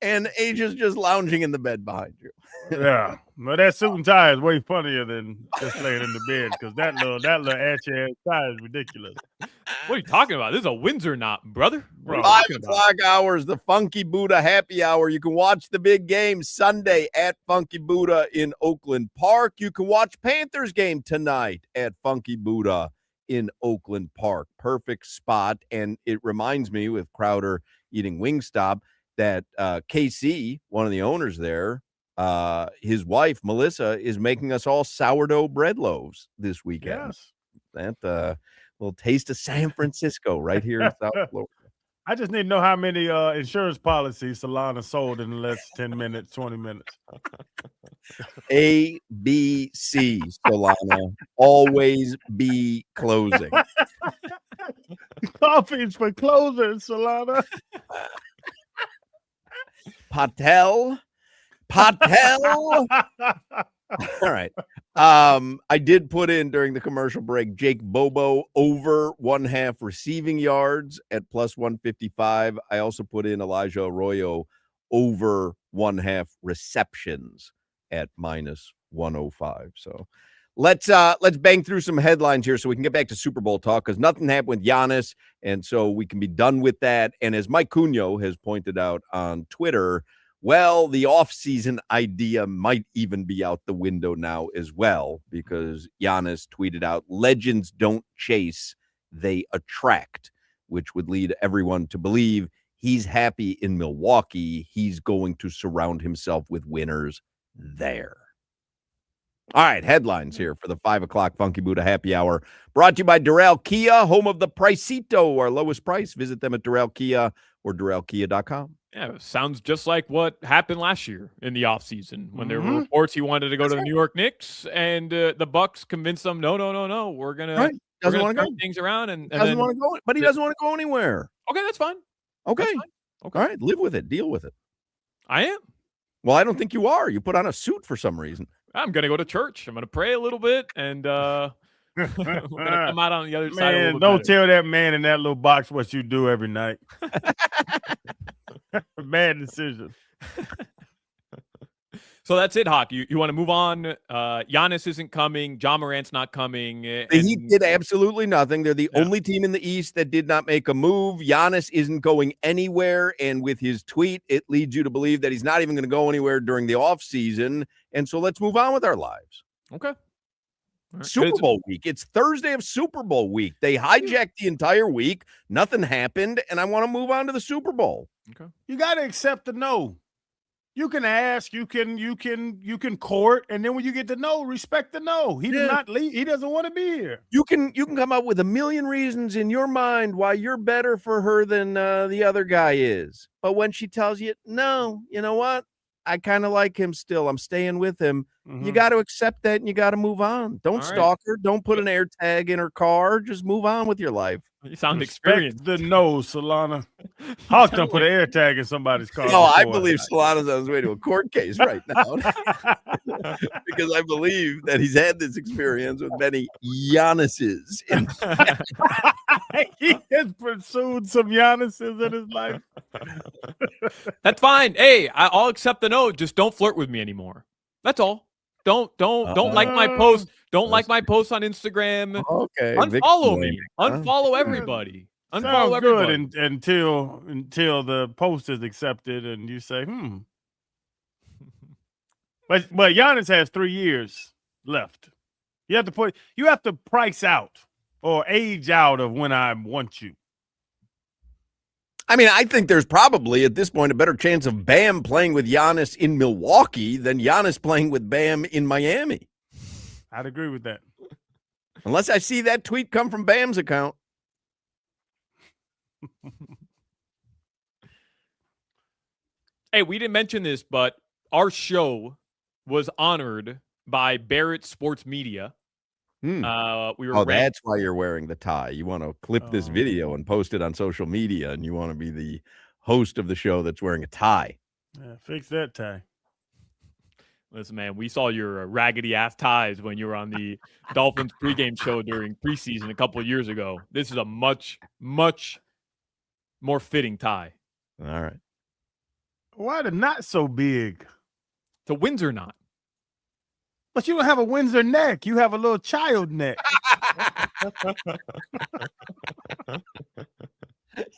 and Asia's just lounging in the bed behind you. Yeah, but that suit and tie is way funnier than just laying in the bed because that little ashy tie is ridiculous. What are you talking about? This is a Windsor knot, brother. Bro, 5 o'clock hours, the Funky Buddha Happy Hour. You can watch the big game Sunday at Funky Buddha in Oakland Park. You can watch Panthers game tonight at Funky Buddha in Oakland Park. Perfect spot. And it reminds me, with Crowder eating Wingstop, that KC, one of the owners there, his wife, Melissa, is making us all sourdough bread loaves this weekend. Yes. That little taste of San Francisco right here in South Florida. I just need to know how many insurance policies Solana sold in the last 10 minutes, 20 minutes. A, B, C, Solana. Always be closing. Coffees for closers, Solana. Patel. All right. I did put in during the commercial break Jake Bobo over 1/2 receiving yards at plus 155. I also put in Elijah Arroyo over 1/2 receptions at minus 105. So let's bang through some headlines here so we can get back to Super Bowl talk, because nothing happened with Giannis, and so we can be done with that. And as Mike Cunio has pointed out on Twitter, well, the offseason idea might even be out the window now as well, because Giannis tweeted out, "Legends don't chase, they attract," which would lead everyone to believe he's happy in Milwaukee. He's going to surround himself with winners there. All right, headlines here for the 5 o'clock Funky Buddha Happy Hour, brought to you by Doral Kia, home of the Pricito, our lowest price. Visit them at Doral Kia or DoralKia.com. Yeah, it sounds just like what happened last year in the offseason when there were reports he wanted to go to the New York Knicks, and the Bucks convinced him, no, we're gonna doesn't want to go things around, and doesn't want to go, but he doesn't want to go anywhere. Okay, that's fine. Okay, That's fine. Okay, all right, live with it, deal with it. I am. Well, I don't think you are. You put on a suit for some reason. I'm gonna go to church. I'm gonna pray a little bit, and we're gonna come out on the other side. Man, don't tell that man in that little box what you do every night. Bad decision. So that's it, Hoch. You want to move on? Giannis isn't coming. Ja Morant's not coming. The Heat did absolutely nothing. They're the only team in the East that did not make a move. Giannis isn't going anywhere, and with his tweet, it leads you to believe that he's not even going to go anywhere during the offseason. And so let's move on with our lives. Okay. Right. Super Bowl week. It's Thursday of Super Bowl week. They hijacked the entire week. Nothing happened, and I want to move on to the Super Bowl. Okay. You got to accept the no. You can ask, you can court, and then when you get the no, respect the no. He did not leave. He doesn't want to be here. You can come up with a million reasons in your mind why you're better for her than the other guy is. But when she tells you, no, you know what? I kind of like him still. I'm staying with him. You got to accept that, and you got to move on. Don't stalk her. Don't put an air tag in her car. Just move on with your life. You sound experienced. The no, Solana. Hoch done put an air tag in somebody's car. No, I believe Solana's on his way to a court case right now. Because I believe that he's had this experience with many Giannis's. He has pursued some Giannis's in his life. That's fine. Hey, I'll accept the no. Just don't flirt with me anymore. That's all. Don't like my post. Don't like my post on Instagram. Okay. Unfollow me. Unfollow everybody. Unfollow Sounds everybody. good until the post is accepted and you say, But Giannis has 3 years left. You have to price out or age out of when I want you. I mean, I think there's probably at this point a better chance of Bam playing with Giannis in Milwaukee than Giannis playing with Bam in Miami. I'd agree with that. Unless I see that tweet come from Bam's account. Hey, we didn't mention this, but our show was honored by Barrett Sports Media. We were that's why you're wearing the tie. You want to clip this video and post it on social media, and you want to be the host of the show that's wearing a tie. Yeah, fix that tie. Listen, man, we saw your raggedy ass ties when you were on the Dolphins pregame show during preseason a couple of years ago. This is a much, much more fitting tie. All right. Why the knot so big? It's a Windsor knot. But you don't have a Windsor neck. You have a little child neck.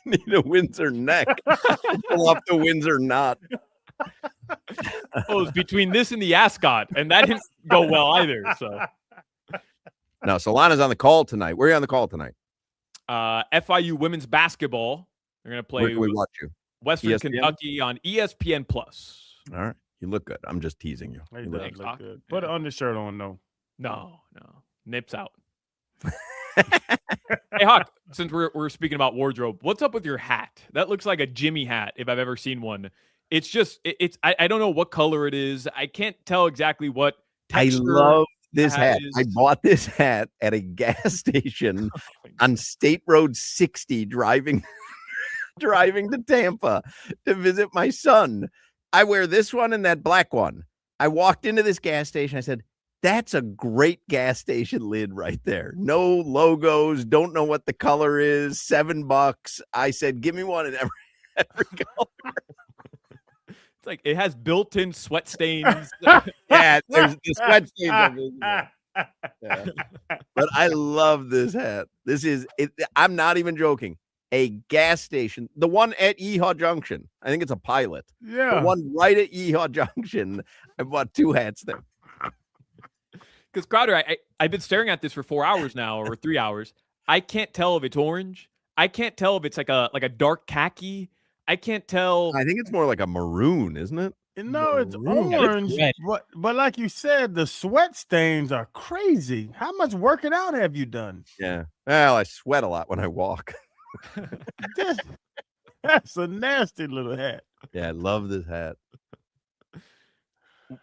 Need a Windsor neck. Pull up the Windsor knot. Oh, it's between this and the ascot, and that didn't go well either. So, no, Solana's on the call tonight. Where are you on the call tonight? FIU women's basketball. They're going to play. Where can we watch you? Western ESPN? Kentucky on ESPN Plus. All right, you look good. I'm just teasing you. He You does look good. look good. Put an undershirt on, though. No, nips out. Hey, Hoch, since we're speaking about wardrobe, what's up with your hat? That looks like a Jimmy hat if I've ever seen one. It's just I don't know what color it is. I can't tell exactly what texture. I love this hat. is. I bought this hat at a gas station on State Road 60 driving to Tampa to visit my son. I wear this one and that black one. I walked into this gas station. I said, that's a great gas station lid right there. No logos. Don't know what the color is. $7. I said, give me one in every color. It's like it has built-in sweat stains. Yeah, there's the sweat stains. Yeah. But I love this hat. This is it. I'm not even joking. A gas station, the one at Yeehaw Junction. I think it's a Pilot. Yeah. The one right at Yeehaw Junction. I bought 2 hats there. Because Crowder, I've been staring at this for 4 hours now, or 3 hours. I can't tell if it's orange. I can't tell if it's like a dark khaki. I can't tell. I think it's more like a maroon, isn't it? No, it's orange. But like you said, the sweat stains are crazy. How much working out have you done? Yeah. Well, I sweat a lot when I walk. That's a nasty little hat. Yeah, I love this hat.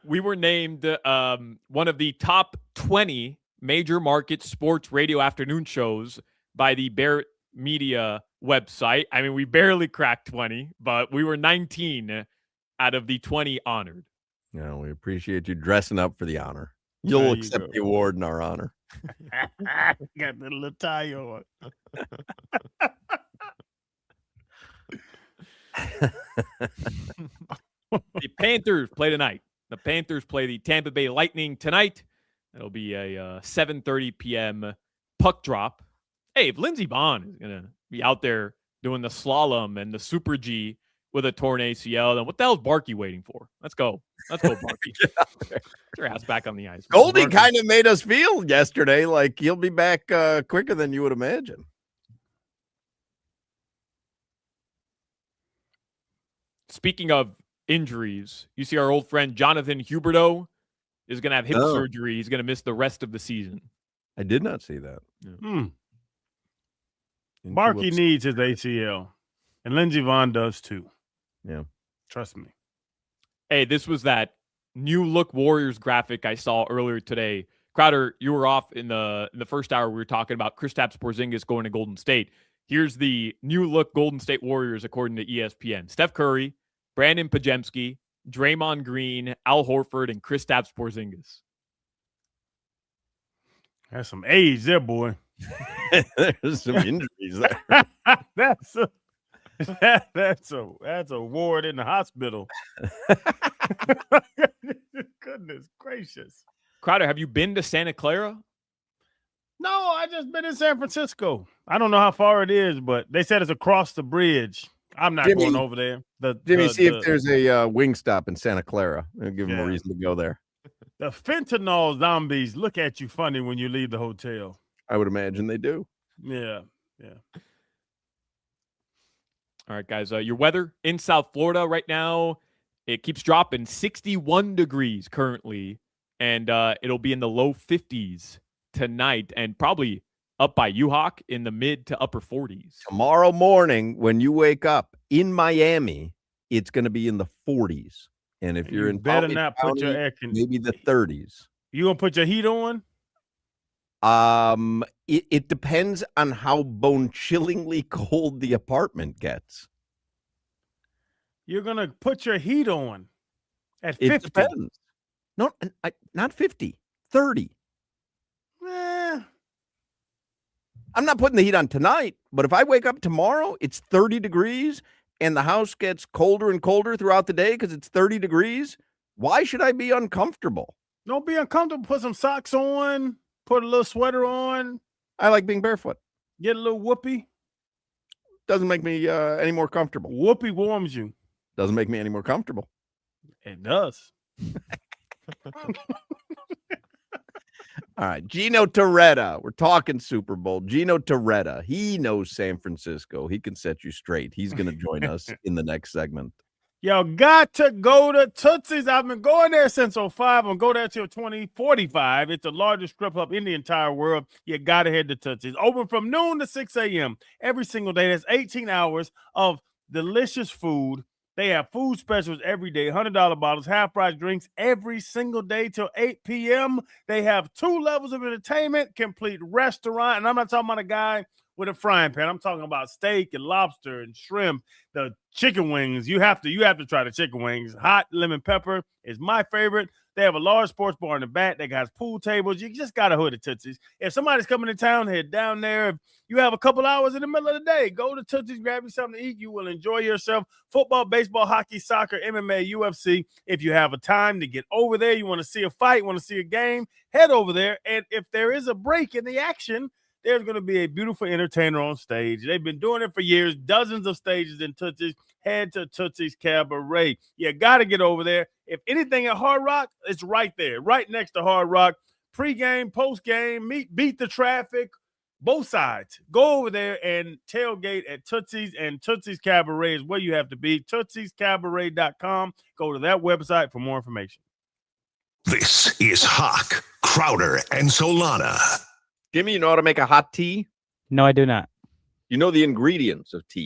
We were named one of the top 20 major market sports radio afternoon shows by the Barrett Media website. I mean, we barely cracked 20, but we were 19 out of the 20 honored. Yeah, we appreciate you dressing up for the honor. You'll accept the award in our honor. Got the little tie on. The Panthers play tonight. The Panthers play the Tampa Bay Lightning tonight. It'll be a 7:30 p.m. puck drop. Hey, if Lindsey Vonn is going to be out there doing the slalom and the Super G with a torn ACL, then what the hell is Barkey waiting for? Let's go. Let's go, Barkey. Get your ass back on the ice. Goldie kind of made us feel yesterday like he'll be back quicker than you would imagine. Speaking of injuries, you see our old friend Jonathan Huberdeau is going to have hip surgery. He's going to miss the rest of the season. I did not see that. Yeah. Barkey needs his ACL, and Lindsey Vonn does too. Yeah. Trust me. Hey, this was that new look Warriors graphic I saw earlier today. Crowder, you were off in the first hour. We were talking about Kristaps Porzingis going to Golden State. Here's the new look Golden State Warriors according to ESPN. Steph Curry, Brandon Pajemski, Draymond Green, Al Horford, and Kristaps Porzingis. That's some age there, boy. There's some injuries there. That's a ward in the hospital. Goodness gracious. Crowder, have you been to Santa Clara? No, I just been in San Francisco. I don't know how far it is, but they said it's across the bridge. I'm not going over there. Jimmy, see if there's a wing stop in Santa Clara. I'll give him a reason to go there. The fentanyl zombies look at you funny when you leave the hotel. I would imagine they do. Yeah. All right, guys. Your weather in South Florida right now, it keeps dropping. 61 degrees currently, and it'll be in the low 50s tonight, and probably up by Hoch in the mid to upper 40s. Tomorrow morning, when you wake up in Miami, it's going to be in the 40s. And if you're in better Palm Beach not put your County, air conditioning. maybe the 30s. You gonna put your heat on? It depends on how bone-chillingly cold the apartment gets. You're gonna put your heat on at 50. It depends. No, not 50, 30. I'm not putting the heat on tonight, but if I wake up tomorrow, it's 30 degrees and the house gets colder and colder throughout the day because it's 30 degrees. Why should I be uncomfortable? Don't be uncomfortable. Put some socks on. Put a little sweater on. I like being barefoot. Get a little whoopee. Doesn't make me any more comfortable. Whoopee warms you. Doesn't make me any more comfortable. It does. All right, Gino Torretta. We're talking Super Bowl. Gino Torretta. He knows San Francisco. He can set you straight. He's going to join us in the next segment. Y'all got to go to Tootsie's. I've been going there since 05. I'll go there till 2045. It's the largest strip club in the entire world. You got to head to Tootsie's. Open from noon to 6 a.m. every single day. That's 18 hours of delicious food. They have food specials every day, $100 bottles, half-price drinks every single day till 8 p.m. They have 2 levels of entertainment, complete restaurant. And I'm not talking about a guy with a frying pan. I'm talking about steak and lobster and shrimp, the chicken wings. You have to try the chicken wings. Hot lemon pepper is my favorite. They have a large sports bar in the back that has pool tables. You just got to hood at Tootsie's. If somebody's coming to town, head down there. If you have a couple hours in the middle of the day, go to Tootsie's, grab you something to eat. You will enjoy yourself. Football, baseball, hockey, soccer, MMA, UFC. If you have a time to get over there, you want to see a fight, want to see a game, head over there. And if there is a break in the action, there's going to be a beautiful entertainer on stage. They've been doing it for years, dozens of stages in Tootsie's. Head to Tootsie's Cabaret. You got to get over there. If anything at Hard Rock, it's right there, right next to Hard Rock. Pre-game, post-game, beat the traffic, both sides. Go over there and tailgate at Tootsie's, and Tootsie's Cabaret is where you have to be. TootsiesCabaret.com. Go to that website for more information. This is Hoch, Crowder, and Solana. Jimmy, you know how to make a hot tea? No, I do not. You know the ingredients of tea.